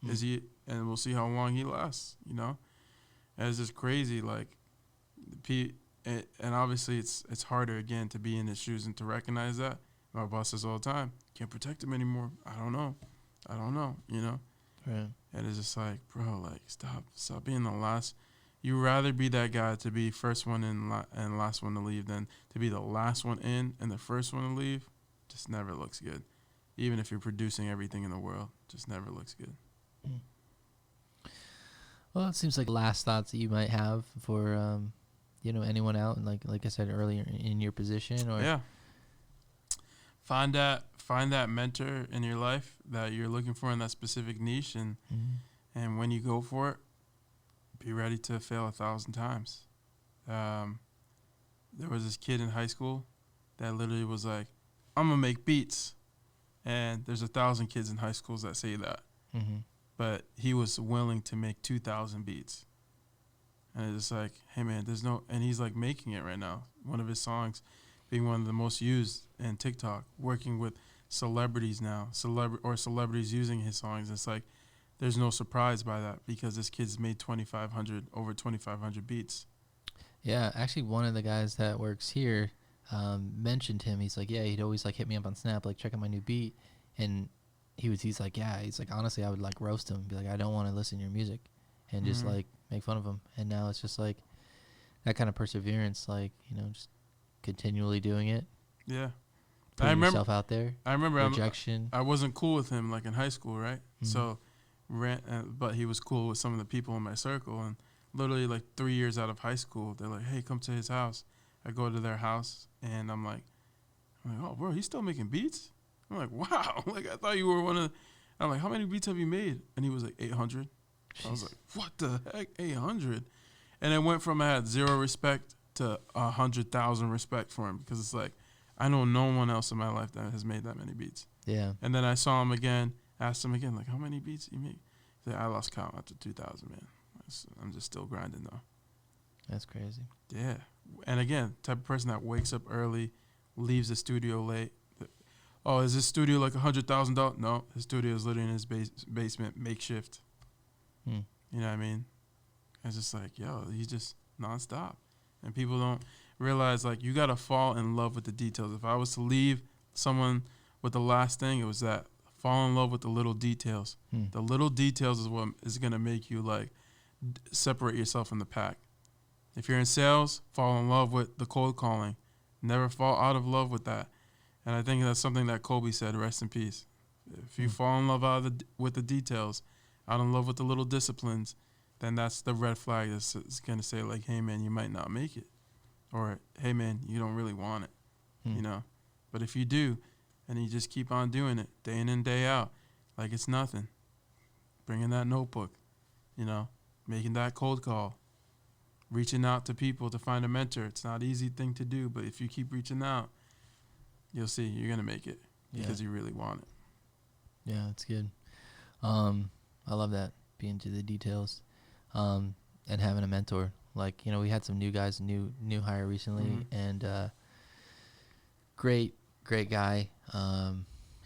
S1: Is he? And we'll see how long he lasts, you know? And it's just crazy. Like, and obviously it's harder, again, to be in his shoes and to recognize that. My boss says all the time, can't protect him anymore. I don't know, you know?
S2: Right.
S1: And it's just like, bro, like, stop being the last. You rather be that guy to be first one in and last one to leave than to be the last one in and the first one to leave. Just never looks good. Even if you're producing everything in the world, just never looks good.
S2: Well, it seems like last thoughts that you might have for, you know, anyone out, and like I said earlier, in your position, or
S1: yeah. Find that mentor in your life that you're looking for in that specific niche, and when you go for it, be ready to fail 1,000 times. There was this kid in high school that literally was like, I'm gonna make beats, and there's 1,000 kids in high schools that say that, but he was willing to make 2,000 beats, and it's just like, hey man, and he's like making it right now. One of his songs being one of the most used in TikTok, working with celebrities now, celebrities using his songs. It's like, there's no surprise by that, because this kid's made over 2,500 beats.
S2: Yeah, actually, one of the guys that works here mentioned him. He's like, yeah, he'd always like hit me up on Snap, like, check out my new beat, and he's like, honestly, I would like roast him, be like, I don't want to listen to your music, and just like make fun of him. And now it's just like that kind of perseverance, like, you know, just continually doing it.
S1: Yeah.
S2: Putting yourself out there.
S1: I remember
S2: rejection.
S1: I wasn't cool with him like in high school, right? So, but he was cool with some of the people in my circle. And literally like 3 years out of high school, they're like, hey, come to his house. I go to their house, and I'm like, oh, bro, he's still making beats? I'm like, wow. Like, I thought you were one of I'm like, how many beats have you made? And he was like, 800. Jeez. I was like, what the heck, 800? And it went from I had zero respect to 100,000 respect for him, because it's like, I know no one else in my life that has made that many beats.
S2: Yeah.
S1: And then I saw him again, asked him again, like, how many beats you make? He said, I lost count after 2,000, man. I'm just still grinding, though.
S2: That's crazy.
S1: Yeah. And again, type of person that wakes up early, leaves the studio late. Oh, is this studio like $100,000? No, his studio is literally in his basement, makeshift. You know what I mean? It's just like, yo, he's just nonstop. And people don't realize, like, you got to fall in love with the details. If I was to leave someone with the last thing, it was that. Fall in love with the little details. The little details is what is going to make you, like, separate yourself from the pack. If you're in sales, fall in love with the cold calling. Never fall out of love with that. And I think that's something that Kobe said, rest in peace. If you fall in love with the details, out in love with the little disciplines, then that's the red flag that's going to say, like, hey, man, you might not make it. or hey man, you don't really want it,
S2: Hmm.
S1: you know. But if you do, and you just keep on doing it day in and day out, like it's nothing. Bringing that notebook, you know, making that cold call, reaching out to people to find a mentor. It's not an easy thing to do, but if you keep reaching out, you'll see you're gonna make it because you really want it.
S2: Yeah, that's good. I love that, being to the details, and having a mentor. Like, we had some new guys, new hire recently, and great guy.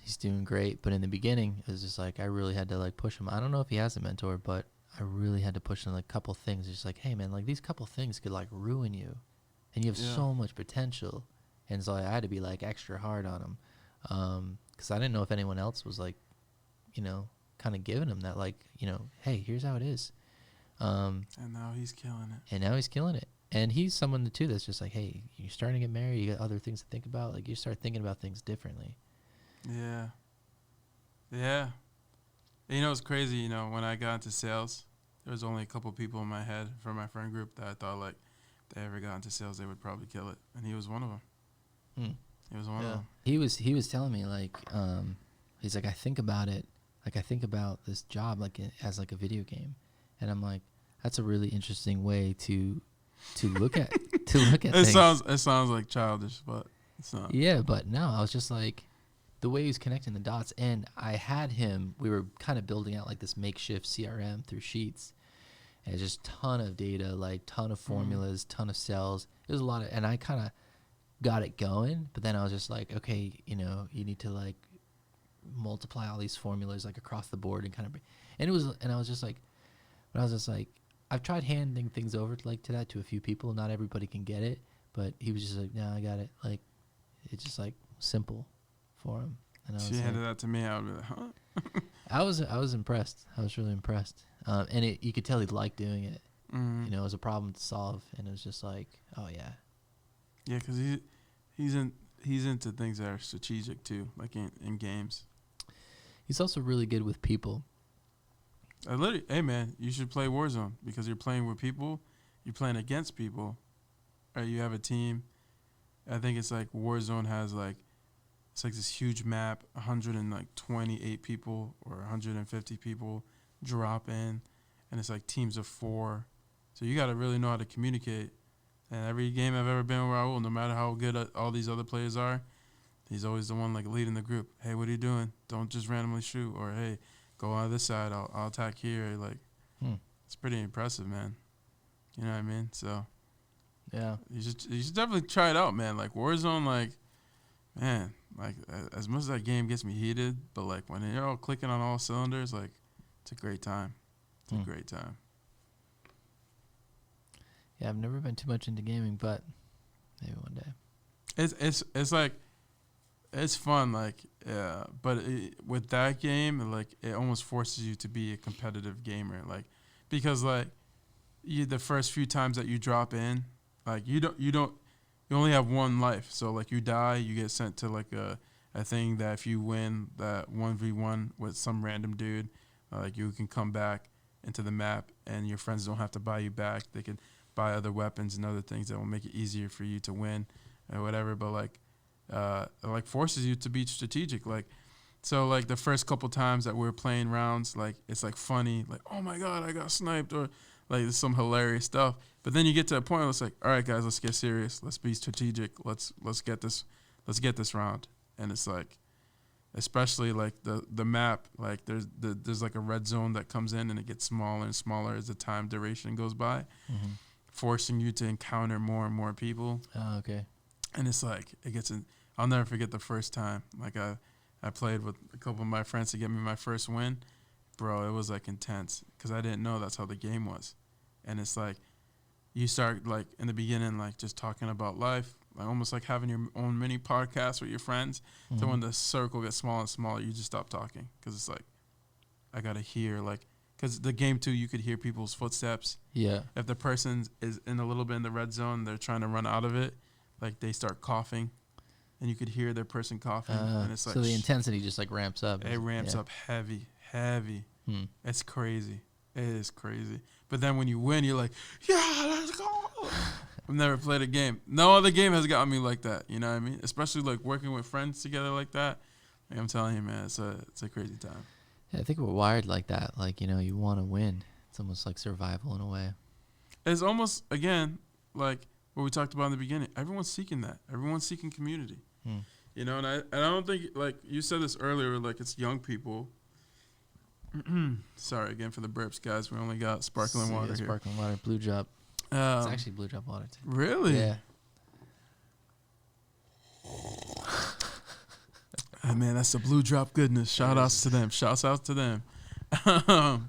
S2: He's doing great, but in the beginning, it was just like I really had to like push him. I don't know if he has a mentor, but I really had to push him like a couple things. It's just like, hey man, like these couple things could like ruin you, and you have so much potential. And so I had to be like extra hard on him, because I didn't know if anyone else was like, kind of giving him that, like, hey, here's how it is.
S1: And now he's killing it.
S2: And he's someone too that's just like, hey, you're starting to get married, you got other things to think about. Like, you start thinking about things differently.
S1: Yeah. It's crazy. When I got into sales, there was only a couple people in my head from my friend group that I thought like, if they ever got into sales, they would probably kill it, and he was one of them. He was one of them.
S2: He was telling me like, he's like, I think about it, like I think about this job like as like a video game, and I'm like, that's a really interesting way to look at things.
S1: It sounds like childish, but it's not.
S2: Yeah, but no, I was just like, the way he was connecting the dots, and I had him. We were kind of building out like this makeshift CRM through Sheets, and just ton of data, like ton of formulas, ton of cells. It was a lot of, and I kind of got it going, but then I was just like, okay, you need to like multiply all these formulas like across the board and kind of, and I was just like, I've tried handing things over to a few people. Not everybody can get it, but he was just like, no, I got it. Like, it's just like simple for him. And
S1: she handed that to me, I would be like, huh?
S2: I was impressed. I was really impressed. And you could tell he liked doing it. It was a problem to solve, and it was just like, oh yeah.
S1: Yeah, because he's into things that are strategic too, like in games.
S2: He's also really good with people.
S1: Hey man, you should play Warzone because you're playing with people, you're playing against people, or you have a team. I think it's like Warzone has like, it's like this huge map, 128 people or 150 people drop in, and it's like teams of 4. So you got to really know how to communicate. And every game I've ever been with Raul, no matter how good all these other players are, he's always the one like leading the group. Hey, what are you doing? Don't just randomly shoot. Or hey, go on this side. I'll attack here. Like, it's pretty impressive, man. You know what I mean? So,
S2: yeah,
S1: you should definitely try it out, man. Like Warzone, like, man, like as much as that game gets me heated, but like when you're all clicking on all cylinders, like, it's a great time. It's a great time.
S2: Yeah, I've never been too much into gaming, but maybe one day.
S1: It's like, it's fun, like, yeah, but with that game, like, it almost forces you to be a competitive gamer, like, because like, the first few times that you drop in, like, you only have one life, so like you die, you get sent to like a thing that if you win that 1v1 with some random dude, like you can come back into the map, and your friends don't have to buy you back. They can buy other weapons and other things that will make it easier for you to win or whatever. But like, it like forces you to be strategic. Like, so like the first couple times that we're playing rounds, like it's like funny, like, oh my god, I got sniped, or like there's some hilarious stuff. But then you get to a point where it's like, all right guys, let's get serious, let's be strategic, let's get this round. And it's like, especially like the map, like there's like a red zone that comes in, and it gets smaller and smaller as the time duration goes by, forcing you to encounter more and more people.
S2: Oh, okay.
S1: And it's like, I'll never forget the first time. Like I played with a couple of my friends to get me my first win. Bro, it was like intense because I didn't know that's how the game was. And it's like, you start like in the beginning, like just talking about life, like almost like having your own mini podcast with your friends. So when the circle gets smaller and smaller, you just stop talking because it's like, I got to hear, like, because the game too, you could hear people's footsteps.
S2: Yeah.
S1: If the person is in a little bit in the red zone, they're trying to run out of it, like they start coughing, and you could hear their person coughing, and it's like,
S2: so the intensity just like ramps up.
S1: It ramps up heavy. It's crazy. It is crazy. But then when you win, you're like, yeah, let's go. I've never played a game. No other game has gotten me like that. You know what I mean? Especially like working with friends together like that. Like I'm telling you, man, it's a crazy time.
S2: Yeah, I think we're wired like that. Like, you know, you want to win. It's almost like survival in a way.
S1: It's almost, again, like what we talked about in the beginning. Everyone's seeking that. Everyone's seeking community. You know, and I don't think, like you said this earlier, like it's young people. Sorry again for the burps, guys. We only got sparkling water here.
S2: Sparkling water, Blue Drop. It's actually Blue Drop water too.
S1: Really?
S2: Yeah.
S1: Oh, man, that's the Blue Drop goodness. Shout outs to them. Shouts out to them.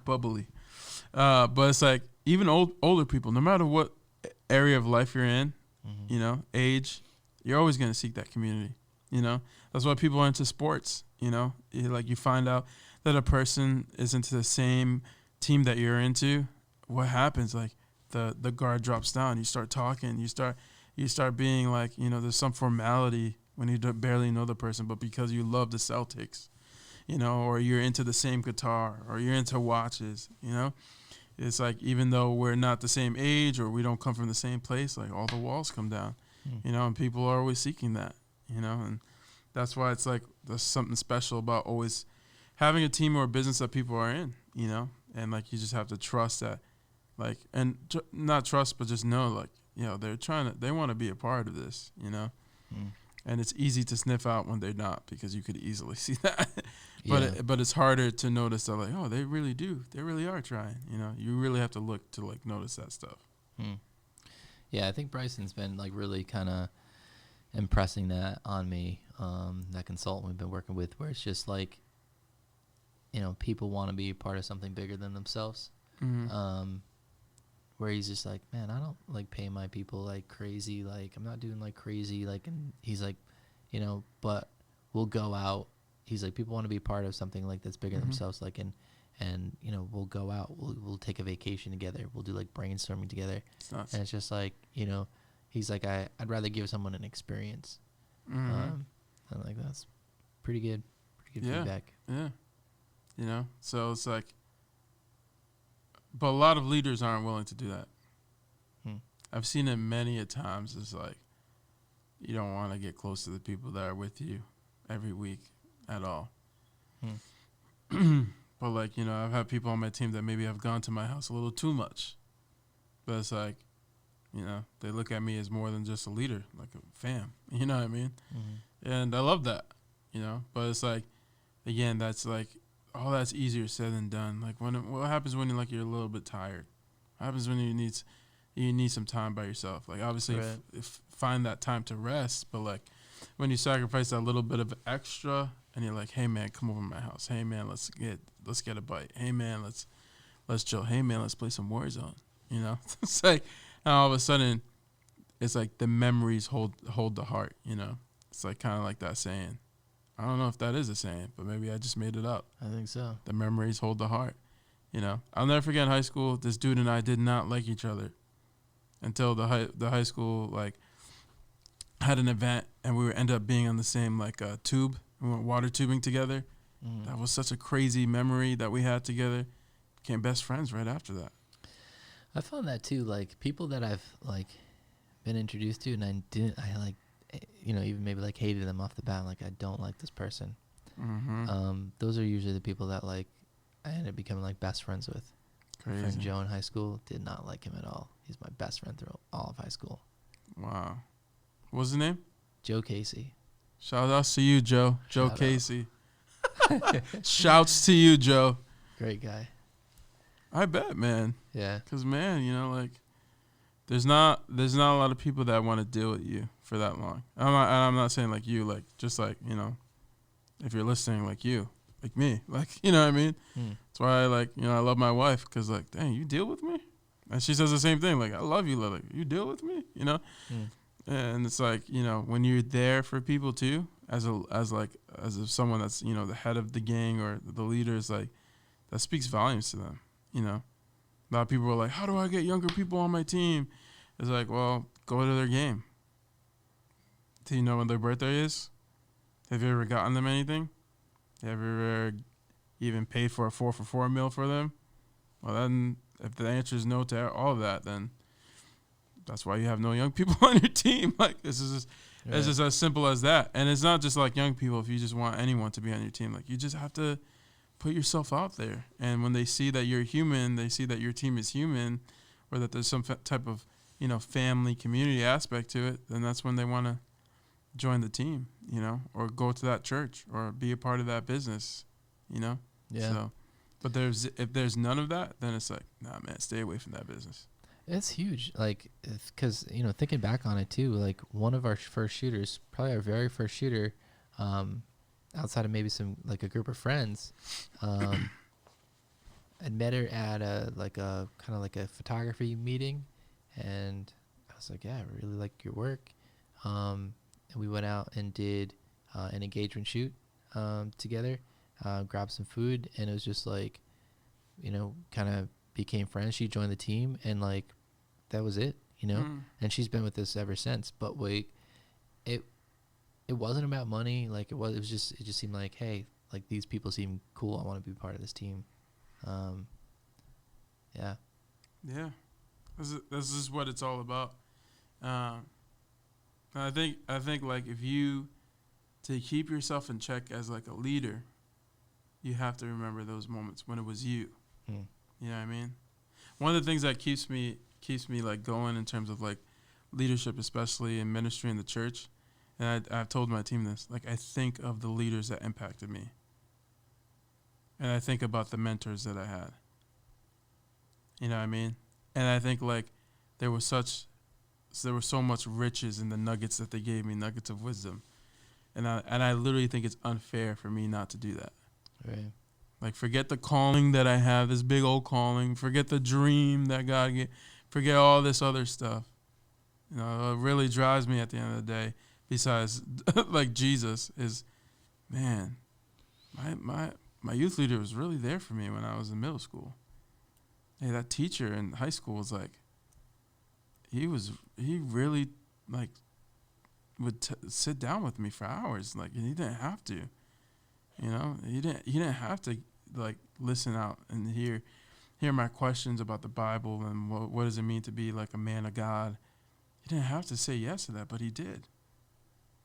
S1: Bubbly. But it's like even older people, no matter what area of life you're in, you know, age, you're always going to seek that community. You know, that's why people are into sports. You know, you find out that a person is into the same team that you're into. What happens? Like the guard drops down. You start talking. You start being like, you know, there's some formality when you barely know the person, but because you love the Celtics, you know, or you're into the same guitar, or you're into watches, you know, it's like even though we're not the same age or we don't come from the same place, like all the walls come down, you know, and people are always seeking that, you know, and that's why it's like there's something special about always having a team or a business that people are in, you know, and like you just have to trust that, like, and not trust, but just know, like, you know, they want to be a part of this, you know. And it's easy to sniff out when they're not, because you could easily see that. But it's harder to notice that, like, oh, they really do. They really are trying. You know, you really have to look to, like, notice that stuff.
S2: Yeah, I think Bryson's been, like, really kind of impressing that on me, that consultant we've been working with, where it's just, like, you know, people want to be part of something bigger than themselves. Where he's just like, man, I don't like pay my people like crazy. Like, I'm not doing like crazy. Like, and he's like, you know, but we'll go out. He's like, people want to be part of something like that's bigger than themselves. Like, and you know, we'll go out. We'll take a vacation together. We'll do like brainstorming together. It's nuts. And it's just like, you know, he's like, I'd rather give someone an experience. I'm like, that's pretty good feedback.
S1: Yeah. You know, so it's like, but a lot of leaders aren't willing to do that. I've seen it many a times. It's like you don't want to get close to the people that are with you every week at all. But like, you know, I've had people on my team that maybe have gone to my house a little too much. But it's like, you know, they look at me as more than just a leader, like a fam. You know what I mean? And I love that, you know. But it's like, again, that's like, all that's easier said than done. Like what happens when you're a little bit tired? What happens when you need some time by yourself? Like obviously, if find that time to rest. But like when you sacrifice that little bit of extra, and you're like, hey man, come over to my house. Hey man, let's get a bite. Hey man, let's chill. Hey man, let's play some Warzone. You know, it's like, and all of a sudden, it's like the memories hold the heart. You know, it's like kind of like that saying. I don't know if that is a saying, but maybe I just made it up.
S2: I think so.
S1: The memories hold the heart. You know, I'll never forget in high school, this dude and I did not like each other until the high school, like, had an event, and we ended up being on the same, like, tube. We went water tubing together. That was such a crazy memory that we had together. Became best friends right after that.
S2: I found that, too. Like, people that I've, like, been introduced to, and I like, you know, even maybe like hated them off the bat, like I don't like this person. Those are usually the people that like I ended up becoming like best friends with.
S1: Crazy.
S2: My friend Joe in high school, did not like him at all. He's my best friend through all of high school.
S1: Wow. What's his name?
S2: Joe Casey.
S1: Shout outs to you, Joe. Joe Casey. Shouts to you, Joe.
S2: Great guy.
S1: I bet, man.
S2: Yeah.
S1: Because, man, you know, like, there's not a lot of people that want to deal with you for that long. I'm not saying like you, like just like, you know, if you're listening, like you, like me, like, you know what I mean? That's why I like, you know, I love my wife, because like, dang, you deal with me? And she says the same thing, like, I love you, like, you deal with me, you know? And it's like, you know, when you're there for people too, as someone that's, you know, the head of the gang or the leader, is like, that speaks volumes to them, you know? A lot of people are like, how do I get younger people on my team? It's like, well, go to their game. Do you know when their birthday is? Have you ever gotten them anything? Have you ever even paid for a 4-for-4 meal for them? Well, then, if the answer is no to all of that, then that's why you have no young people on your team. Like it's just as simple as that. And it's not just like young people. If you just want anyone to be on your team, like you just have to put yourself out there. And when they see that you're human, they see that your team is human, or that there's some type of, family community aspect to it, then that's when they want to join the team, or go to that church or be a part of that business, Yeah. So, but if there's none of that, then it's like, nah, man, stay away from that business.
S2: It's huge. Like, because, thinking back on it too, like one of our first shooters, probably our very first shooter, outside of maybe a group of friends, I met her at a photography meeting, and I was like, yeah, I really like your work. And we went out and did an engagement shoot together, grabbed some food, and it was just like, kind of became friends. She joined the team, and like that was it, and she's been with us ever since. But it wasn't about money. Like it just seemed like, hey, like these people seem cool, I want to be part of this team. Yeah
S1: this is what it's all about. I think like if you, to keep yourself in check as like a leader, you have to remember those moments when it was you. You know what I mean? One of the things that keeps me like going in terms of like leadership, especially in ministry in the church, and I've told my team this, like I think of the leaders that impacted me, and I think about the mentors that I had. You know what I mean? And I think like there was so much riches in the nuggets that they gave me, nuggets of wisdom, and I literally think it's unfair for me not to do that.
S2: Right.
S1: Like, forget the calling that I have, this big old calling. Forget the dream that God gave. Forget all this other stuff. It really drives me at the end of the day, besides, like, Jesus, is, man, my youth leader was really there for me when I was in middle school. Hey, that teacher in high school was like, he really, like, would sit down with me for hours. Like, and he didn't have to. He didn't have to like listen out and hear my questions about the Bible and what does it mean to be like a man of God. He didn't have to say yes to that, but he did.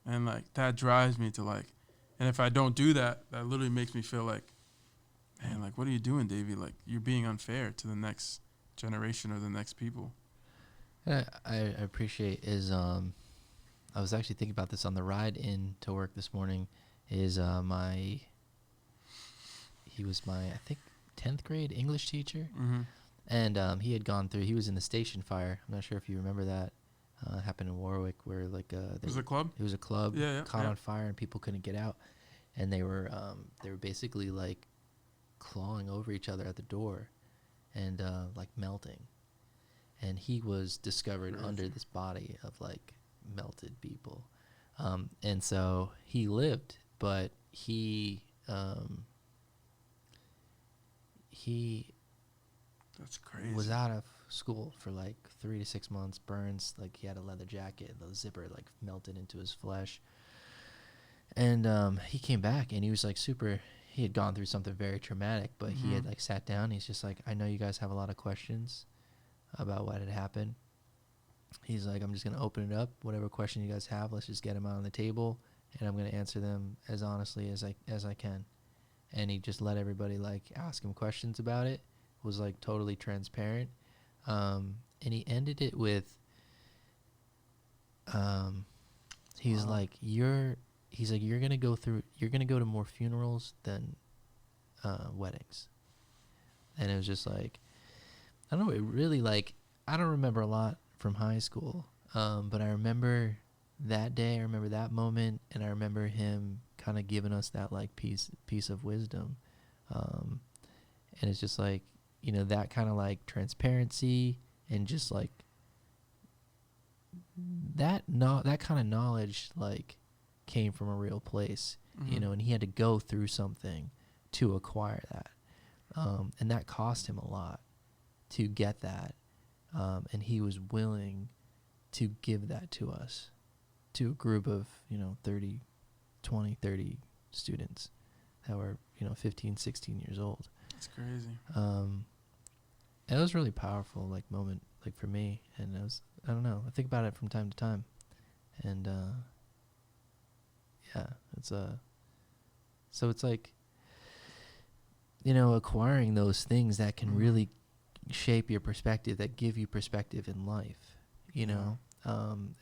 S1: And like that drives me to like, and if I don't do that, that literally makes me feel like, man, like what are you doing, Davey? Like you're being unfair to the next generation or the next people.
S2: I appreciate is I was actually thinking about this on the ride in to work this morning. Is he was my, I think, 10th grade English teacher.
S1: Mm-hmm.
S2: And he had gone through, he was in the station fire. I'm not sure if you remember that. Happened in Warwick where like
S1: it was a club?
S2: It was a club caught
S1: yeah.
S2: on fire and people couldn't get out. And they were basically like clawing over each other at the door and like melting. And he was discovered under this body of like melted people. And so he lived, but he
S1: that's crazy.
S2: Was out of school for like 3 to 6 months, burns, like he had a leather jacket, the zipper like melted into his flesh. And he came back and he was like he had gone through something very traumatic, but he had like sat down. He's just like, I know you guys have a lot of questions about what had happened. He's like, I'm just going to open it up. Whatever question you guys have, let's just get them out on the table, and I'm going to answer them as honestly as I can. And he just let everybody like ask him questions about it, was like totally transparent. And he ended it with, he's like, you're going to go to more funerals than weddings. And it was just like, I don't know, it really like, I don't remember a lot from high school, but I remember that day, I remember that moment, and I remember him kind of giving us that like piece of wisdom. And it's just like, that kind of like transparency and just like that kind of knowledge like came from a real place, and he had to go through something to acquire that. And that cost him a lot to get that. And he was willing to give that to us, to a group of, 30 students that were, 15, 16 years old.
S1: That's crazy.
S2: It was really powerful, like, moment, like, for me. And I don't know. I think about it from time to time, and yeah, it's so it's like, acquiring those things that can really shape your perspective, that give you perspective in life, and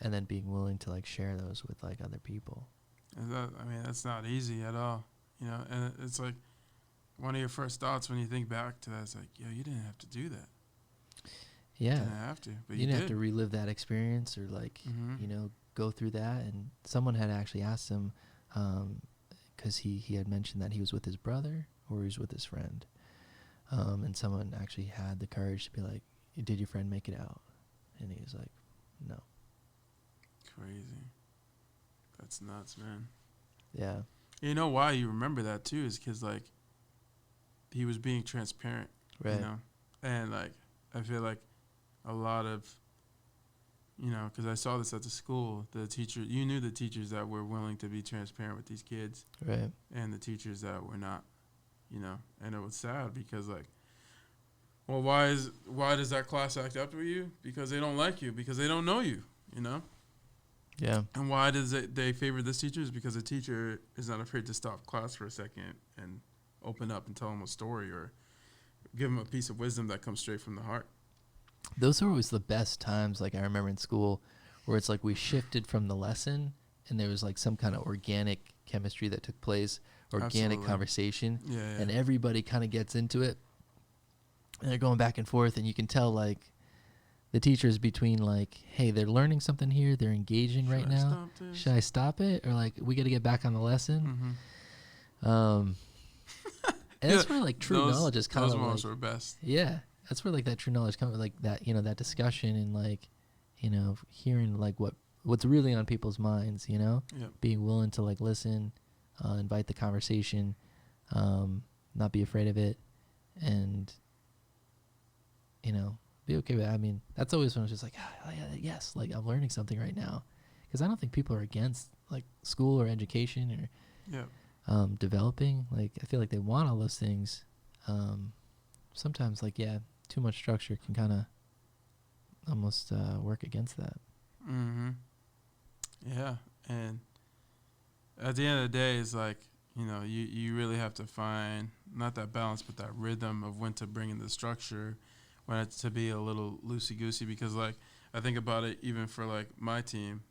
S2: then being willing to like share those with like other people.
S1: That's not easy at all, and it's like one of your first thoughts when you think back to that is like, yo, you didn't have to do that.
S2: Yeah.
S1: You didn't have to, but
S2: you didn't have to relive that experience or like, go through that. And someone had actually asked him, because he had mentioned that he was with his brother or he was with his friend. And someone actually had the courage to be like, did your friend make it out? And he was like, no.
S1: Crazy. That's nuts, man.
S2: Yeah.
S1: You know why you remember that too is because like he was being transparent,
S2: right?
S1: And like I feel like a lot of, because I saw this at the school, you knew the teachers that were willing to be transparent with these kids,
S2: right?
S1: And the teachers that were not, and it was sad because like, well, why does that class act up with you? Because they don't like you, because they don't know you,
S2: Yeah.
S1: And why does they favor this teacher? Is because the teacher is not afraid to stop class for a second and open up and tell them a story or give them a piece of wisdom that comes straight from the heart.
S2: Those are always the best times. Like I remember in school where it's like we shifted from the lesson and there was like some kind of organic chemistry that took place, organic
S1: Absolutely.
S2: Conversation.
S1: Yeah.
S2: And everybody kind of gets into it and they're going back and forth, and you can tell like the teachers between like, hey, they're learning something here, they're engaging right now. Should I stop it? Or like, we got to get back on the lesson. And that's where like true knowledge is kind of like. Those
S1: moments were best.
S2: Yeah. That's where like that true knowledge comes, like that, that discussion and like, hearing like what's really on people's minds,
S1: Yep.
S2: Being willing to like listen, invite the conversation, not be afraid of it, and, be okay with it. I mean, that's always when I was just like, yes, like I'm learning something right now. Because I don't think people are against like school or education or developing. Like, I feel like they want all those things. Sometimes, like, too much structure can kind of almost work against that.
S1: Yeah, and at the end of the day, it's like, you really have to find not that balance, but that rhythm of when to bring in the structure, when it's to be a little loosey-goosey, because, like, I think about it even for, like, my team.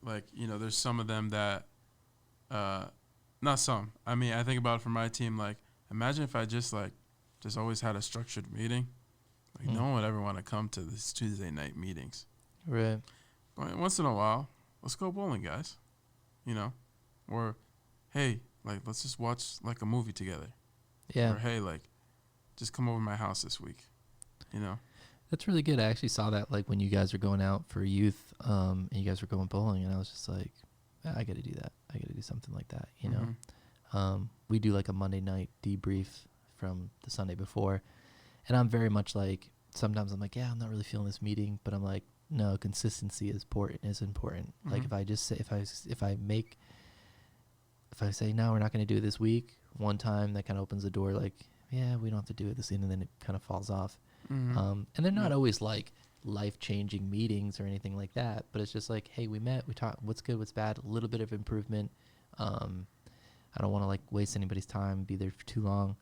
S1: There's some of them that, not some. I mean, I think about it for my team, like, imagine if I just always had a structured meeting. Like, no one would ever want to come to these Tuesday night meetings.
S2: Right.
S1: But once in a while, let's go bowling, guys. Or, hey, like, let's just watch, like, a movie together.
S2: Yeah.
S1: Or, hey, like, just come over to my house this week,
S2: That's really good. I actually saw that, like, when you guys were going out for youth, and you guys were going bowling, and I was just like, I got to do that. I got to do something like that, We do, like, a Monday night debrief from the Sunday before, and I'm very much like, sometimes I'm like, I'm not really feeling this meeting, but I'm like, no, consistency is important. Like, if I just say, if I say, no, we're not going to do it this week, one time that kind of opens the door, like, we don't have to do it this week, and then it kind of falls off. And they're not always like life-changing meetings or anything like that, but it's just like, hey, we met, we talked, what's good, what's bad, a little bit of improvement. I don't want to like waste anybody's time, be there for too long.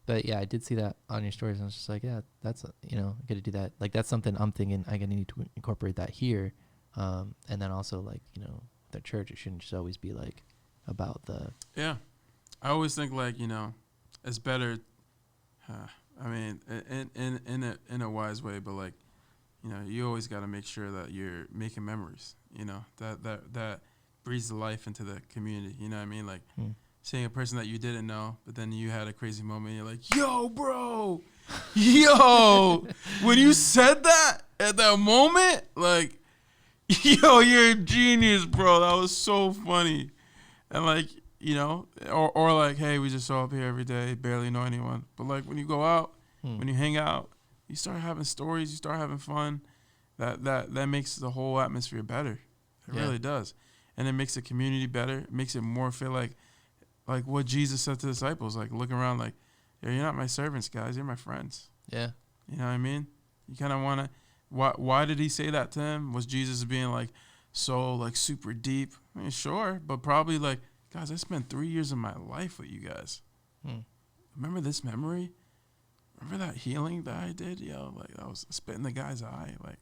S2: But I did see that on your stories, and I was just like, that's I got to do that. Like, that's something I'm thinking I need to incorporate that here. And then also, like, the church, it shouldn't just always be like about the.
S1: Yeah, I always think like, it's better. I mean, in a wise way, but like, you always got to make sure that you're making memories. That breathes life into the community. You know what I mean? Like, seeing a person that you didn't know, but then you had a crazy moment. And you're like, yo, bro, when you said that at that moment, like, yo, you're a genius, bro. That was so funny. And like, or like, hey, we just show up here every day, barely know anyone. But like, when you go out, when you hang out, you start having stories, you start having fun. That makes the whole atmosphere better. It really does. And it makes the community better. It makes it more feel like what Jesus said to the disciples, like looking around like, you're not my servants, guys. You're my friends.
S2: Yeah.
S1: You know what I mean? You kind of want to. Why did he say that to him? Was Jesus being like so like super deep? I mean, sure, but probably like, guys, I spent 3 years of my life with you guys. Remember this memory? Remember that healing that I did? Yo, like I was spitting the guy's eye. Like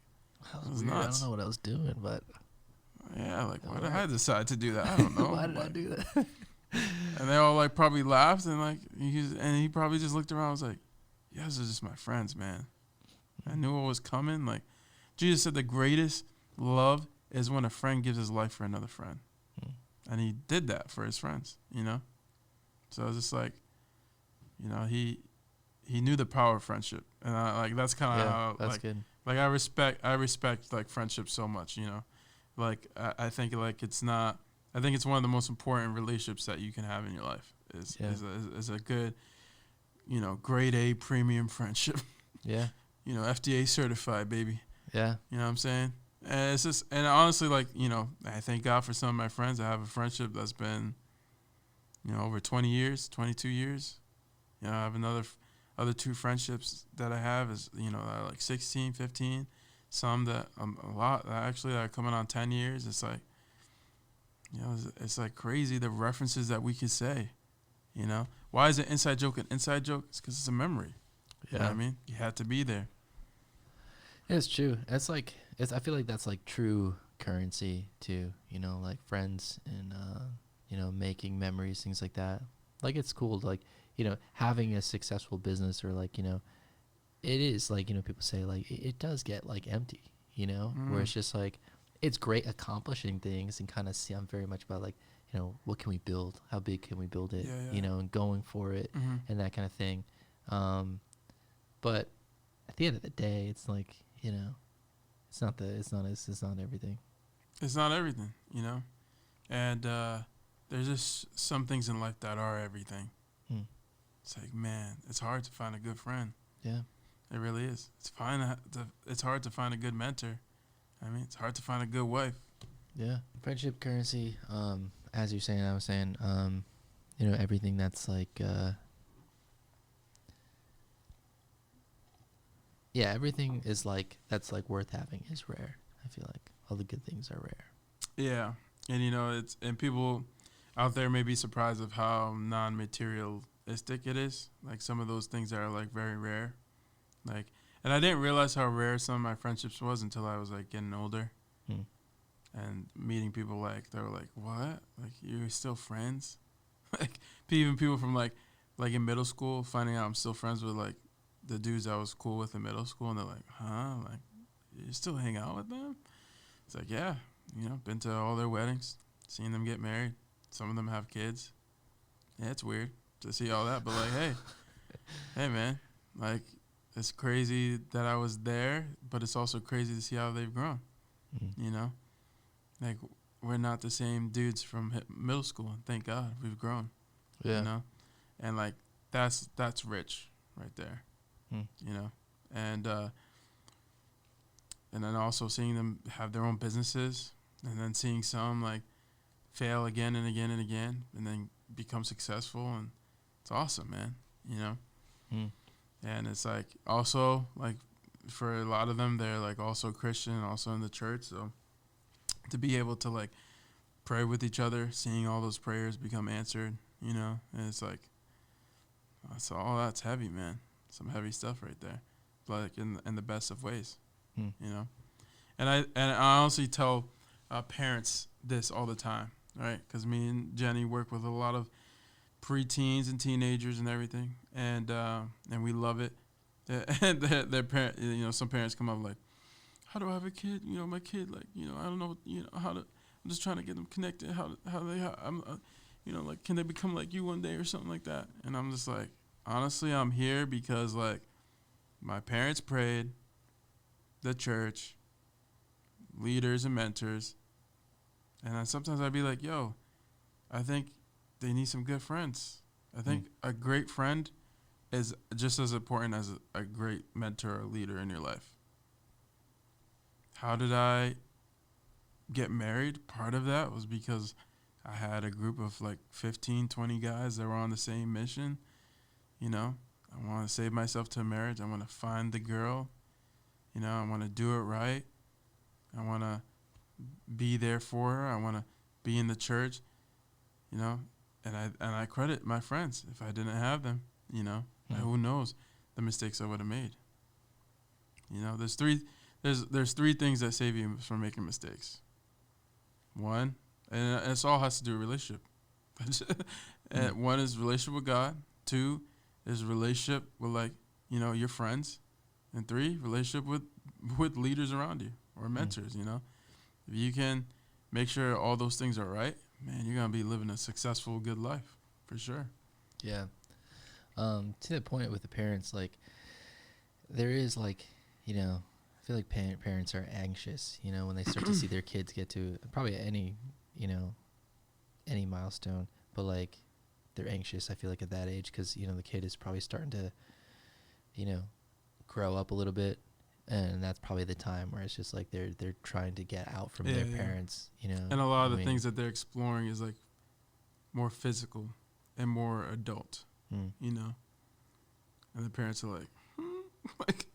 S2: That
S1: it
S2: was
S1: was
S2: weird.
S1: nuts.
S2: I don't know what I was doing, but
S1: Yeah, like why did I decide to do that? I don't know.
S2: why did I
S1: Like,
S2: do that?
S1: and they all like probably laughed and like he probably just looked around and was like, "You guys are just my friends, man. I knew what was coming." Like Jesus said the greatest love is when a friend gives his life for another friend. And he did that for his friends, you know? So it's just like, you know, he knew the power of friendship. And like that's kind of how
S2: that's
S1: like
S2: good.
S1: like I respect like friendship so much, you know. Like I think like it's not. I think it's one of the most important relationships that you can have in your life. Is a good, you know, grade A premium friendship.
S2: Yeah.
S1: You know, FDA certified, baby.
S2: Yeah.
S1: You know what I'm saying? And it's just, and honestly, like, you know, I thank God for some of my friends. I have a friendship that's been, you know, over 20 years, 22 years. You know, I have other two friendships that I have is, you know, that are like 16, 15. Some that a lot that actually are coming on 10 years. It's like, you know, it's like crazy the references that we could say, you know. Why is an inside joke an inside joke? It's because it's a memory. You know what I mean? You had to be there.
S2: It's true. I feel like that's like true currency too, you know, like friends and you know, making memories, things like that. Like it's cool to, like, you know, having a successful business, or like, you know, it is like, you know, people say like it does get like empty, you know, where it's just like it's great accomplishing things and kind of see, I'm very much about like, you know, what can we build? How big can we build it? You know, and going for it and that kind of thing. But at the end of the day, it's like, you know, it's not everything.
S1: It's not everything, you know. And there's just some things in life that are everything. It's like, man, it's hard to find a good friend.
S2: Yeah.
S1: It really is. It's hard to find a good mentor. I mean, it's hard to find a good wife.
S2: Yeah. Friendship currency, as you're saying, I was saying, you know, everything that's like, yeah, everything is like, that's like worth having is rare. I feel like all the good things are rare.
S1: Yeah. And, you know, and people out there may be surprised of how non-materialistic it is. Like some of those things that are like very rare. Like, and I didn't realize how rare some of my friendships was until I was like getting older and meeting people like, they were like, what? Like, you're still friends? Like, even people from like in middle school, finding out I'm still friends with like the dudes I was cool with in middle school, and they're like, huh? Like, you still hang out with them? It's like, yeah, you know, been to all their weddings, seen them get married. Some of them have kids. Yeah, it's weird to see all that, but like, hey, man, like, it's crazy that I was there, but it's also crazy to see how they've grown. You know, like, we're not the same dudes from middle school. Thank God we've grown.
S2: Yeah.
S1: You know, and like that's rich right there. You know, and then also seeing them have their own businesses, and then seeing some like fail again and again and again, and then become successful, and it's awesome, man. You know. And it's like also like for a lot of them, they're like also Christian and also in the church. So to be able to like pray with each other, seeing all those prayers become answered, you know, and it's like, that's heavy, man. Some heavy stuff right there, like in the best of ways, you know. And I honestly tell parents this all the time, right? Because me and Jenny work with a lot of preteens and teenagers and everything, and we love it. And their parent, you know, some parents come up like, how do I have a kid? You know, my kid, like, you know, I don't know, you know, how to. I'm just trying to get them connected. I'm, you know, like, can they become like you one day or something like that? And I'm just like, honestly, I'm here because like, my parents prayed, the church, leaders and mentors, and then sometimes I'd be like, yo, I think they need some good friends. I think a great friend is just as important as a great mentor or leader in your life. How did I get married? Part of that was because I had a group of like 15, 20 guys that were on the same mission. You know, I want to save myself to marriage. I want to find the girl. I want to do it right. I want to be there for her. I want to be in the church, and I credit my friends. If I didn't have them, who knows the mistakes I would have made. There's three things that save you from making mistakes. One, and it all has to do with relationship. And one is relationship with God. Two is relationship with your friends. And three, relationship with leaders around you or mentors, If you can make sure all those things are right, man, you're going to be living a successful, good life for sure.
S2: Yeah. To that point with the parents, there is I feel like parents are anxious, when they start to see their kids get to probably any milestone, but they're anxious, I feel like, at that age, because, the kid is probably starting to, grow up a little bit, and that's probably the time where it's just they're trying to get out from their parents,
S1: And a lot of the things that they're exploring is more physical and more adult, And the parents are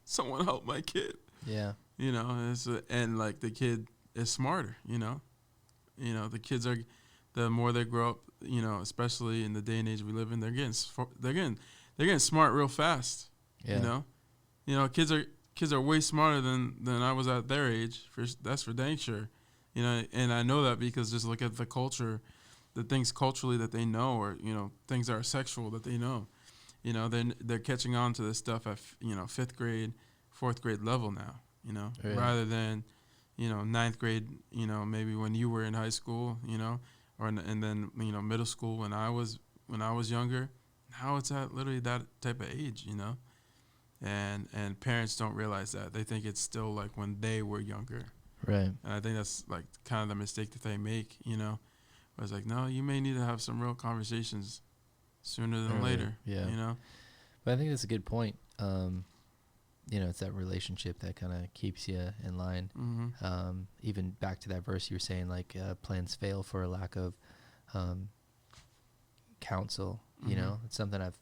S1: someone help my kid.
S2: Yeah.
S1: And the kid is smarter, the kids are, the more they grow up, especially in the day and age we live in, they're getting smart real fast.
S2: Yeah.
S1: Kids are way smarter than I was at their age. That's for dang sure. And I know that because just look at the culture, the things culturally that they know, or things that are sexual that they know. They're catching on to this stuff at 5th grade, 4th grade level now. Rather than ninth grade. Maybe when you were in high school. And then middle school when I was younger. Now it's at literally that type of age. And parents don't realize that. They think it's still when they were younger.
S2: Right.
S1: And I think that's kind of the mistake that they make, where it's no, you may need to have some real conversations sooner than later.
S2: Yeah. But I think that's a good point. It's that relationship that kind of keeps you in line.
S1: Mm-hmm.
S2: Even back to that verse you were saying, plans fail for a lack of counsel.
S1: Mm-hmm.
S2: It's something I've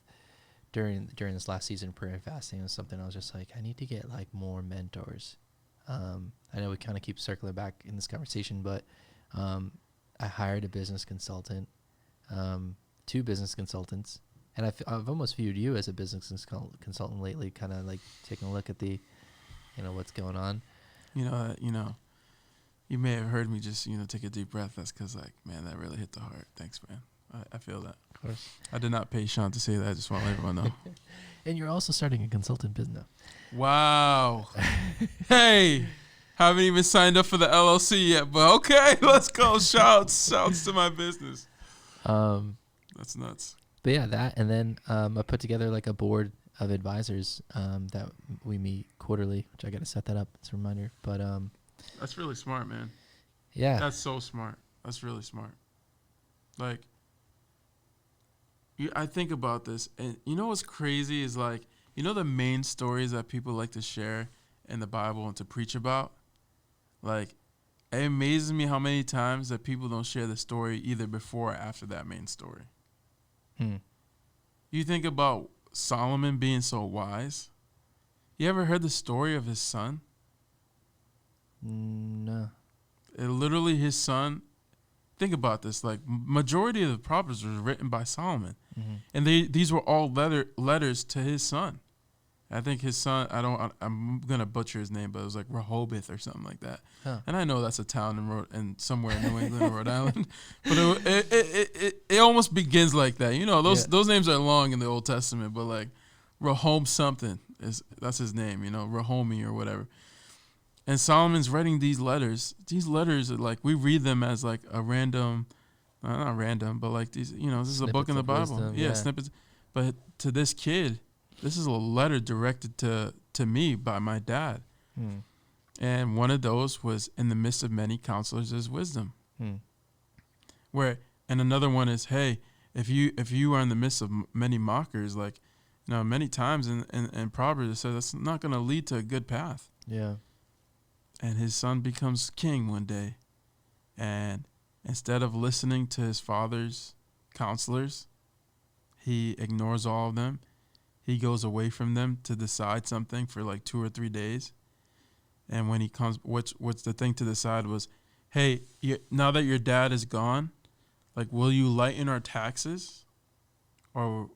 S2: during this last season of prayer and fasting, was something I was just I need to get more mentors. I know we kind of keep circling back in this conversation, but I hired a business consultant, 2 business consultants, and I've almost viewed you as a business consultant lately, kind of taking a look at the, what's going on.
S1: You may have heard me just, take a deep breath. That's because, man, that really hit the heart. Thanks, man. I feel that.
S2: Of course.
S1: I did not pay Sean to say that. I just want to let everyone know.
S2: And you're also starting a consultant business.
S1: Wow. Hey, haven't even signed up for the LLC yet, but okay, let's go. Shouts to my business. That's nuts.
S2: But yeah, that, and then I put together a board of advisors that we meet quarterly, which I got to set that up. It's a reminder. But
S1: that's really smart, man.
S2: Yeah.
S1: That's so smart. That's really smart. I think about this, and what's crazy is the main stories that people like to share in the Bible and to preach about. It amazes me how many times that people don't share the story either before or after that main story. You think about Solomon being so wise. You ever heard the story of his son?
S2: No.
S1: Literally his son. Think about this. Majority of the Proverbs were written by Solomon.
S2: Mm-hmm.
S1: And these were all letters to his son. I think his son, I'm going to butcher his name, but it was Rehoboth or something like that.
S2: Huh.
S1: And I know that's a town in somewhere in New England or Rhode Island. But it almost begins like that. Those names are long in the Old Testament, but Rehoboam something, that's his name, Rehomi or whatever. And Solomon's writing these letters. These letters are we read them as a random, not random, but these, this is a book in the Bible.
S2: Wisdom,
S1: yeah, snippets. But to this kid, this is a letter directed to me by my dad. And one of those was, in the midst of many counselors is wisdom. And another one is, hey, if you are in the midst of many mockers, many times in Proverbs it says that's not going to lead to a good path.
S2: Yeah.
S1: And his son becomes king one day. And instead of listening to his father's counselors, he ignores all of them. He goes away from them to decide something for 2 or 3 days. And when he comes, what's the thing to decide was, hey, now that your dad is gone, like, will you lighten our taxes, or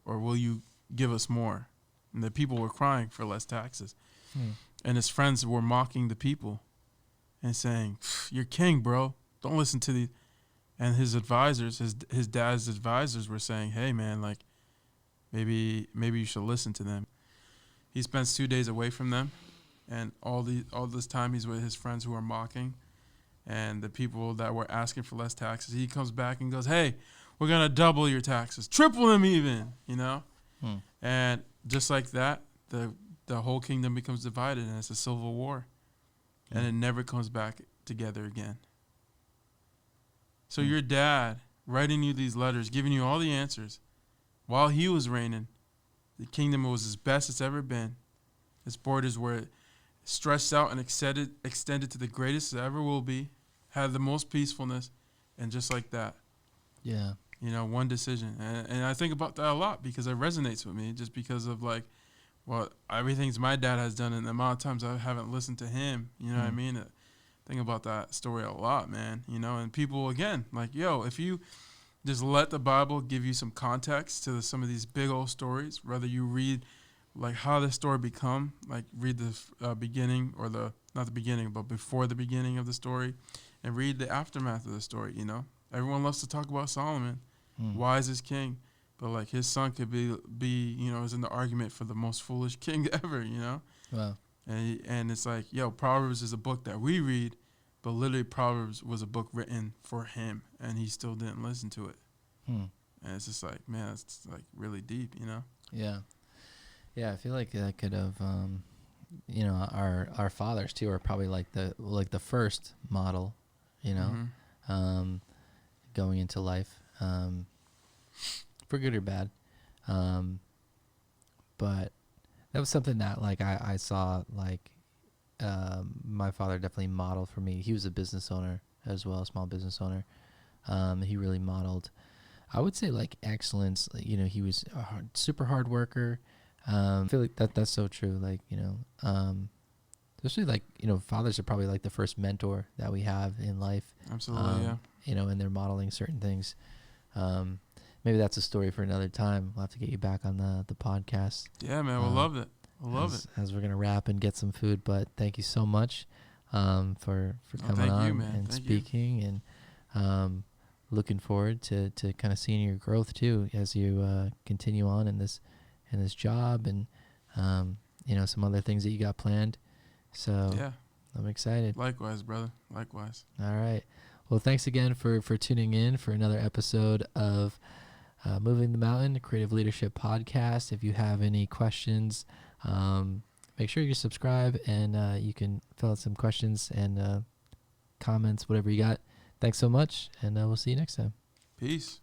S1: will you give us more? And the people were crying for less taxes. And his friends were mocking the people and saying, "You're king, bro. Don't listen to these." And his advisors, his dad's advisors, were saying, "Hey, man, like, maybe you should listen to them." He spends 2 days away from them, and all this time he's with his friends who are mocking, and the people that were asking for less taxes. He comes back and goes, "Hey, we're gonna double your taxes, triple them even," you know. And just like that, the whole kingdom becomes divided, and it's a civil war, and it never comes back together again. So your dad writing you these letters, giving you all the answers, while he was reigning, the kingdom was as best it's ever been. Its borders were stretched out and extended to the greatest it ever will be, had the most peacefulness, and just like that.
S2: Yeah.
S1: You know, one decision. And I think about that a lot because it resonates with me, just because of, like, well, everything my dad has done and the amount of times I haven't listened to him. You know what I mean? I think about that story a lot, man. You know, and people, again, like, yo, if you just let the Bible give you some context to some of these big old stories, whether you read, like, how the story become, like, read the beginning, or not the beginning, but before the beginning of the story, and read the aftermath of the story, you know? Everyone loves to talk about Solomon, wisest king, but, like, his son could be you know, is in the argument for the most foolish king ever, you know?
S2: Wow.
S1: And it's like, yo, Proverbs is a book that we read, but literally Proverbs was a book written for him, and he still didn't listen to it. And it's just like, man, it's, like, really deep, you know?
S2: Yeah. Yeah, I feel like that could have, you know, our fathers too are probably like the first model, you know, going into life, for good or bad. But that was something that, like, I saw, like, my father definitely modeled for me. He was a business owner as well, a small business owner. He really modeled, I would say, like, excellence. You know, he was a super hard worker. I feel like that's so true. Like, you know, especially, like, you know, fathers are probably like the first mentor that we have in life.
S1: Absolutely, yeah.
S2: You know, and they're modeling certain things. Maybe that's a story for another time. We'll have to get you back on the podcast.
S1: Yeah, man, we'll love it. We'll love it.
S2: As we're gonna wrap and get some food. But thank you so much for coming on and speaking, and looking forward to kind of seeing your growth too as you continue on in this job, and you know, some other things that you got planned. So yeah, I'm excited.
S1: Likewise, brother. Likewise.
S2: All right. Well, thanks again for tuning in for another episode of Moving the Mountain, a Creative Leadership Podcast. If you have any questions, make sure you subscribe, and you can fill out some questions and comments, whatever you got. Thanks so much, and we'll see you next time.
S1: Peace.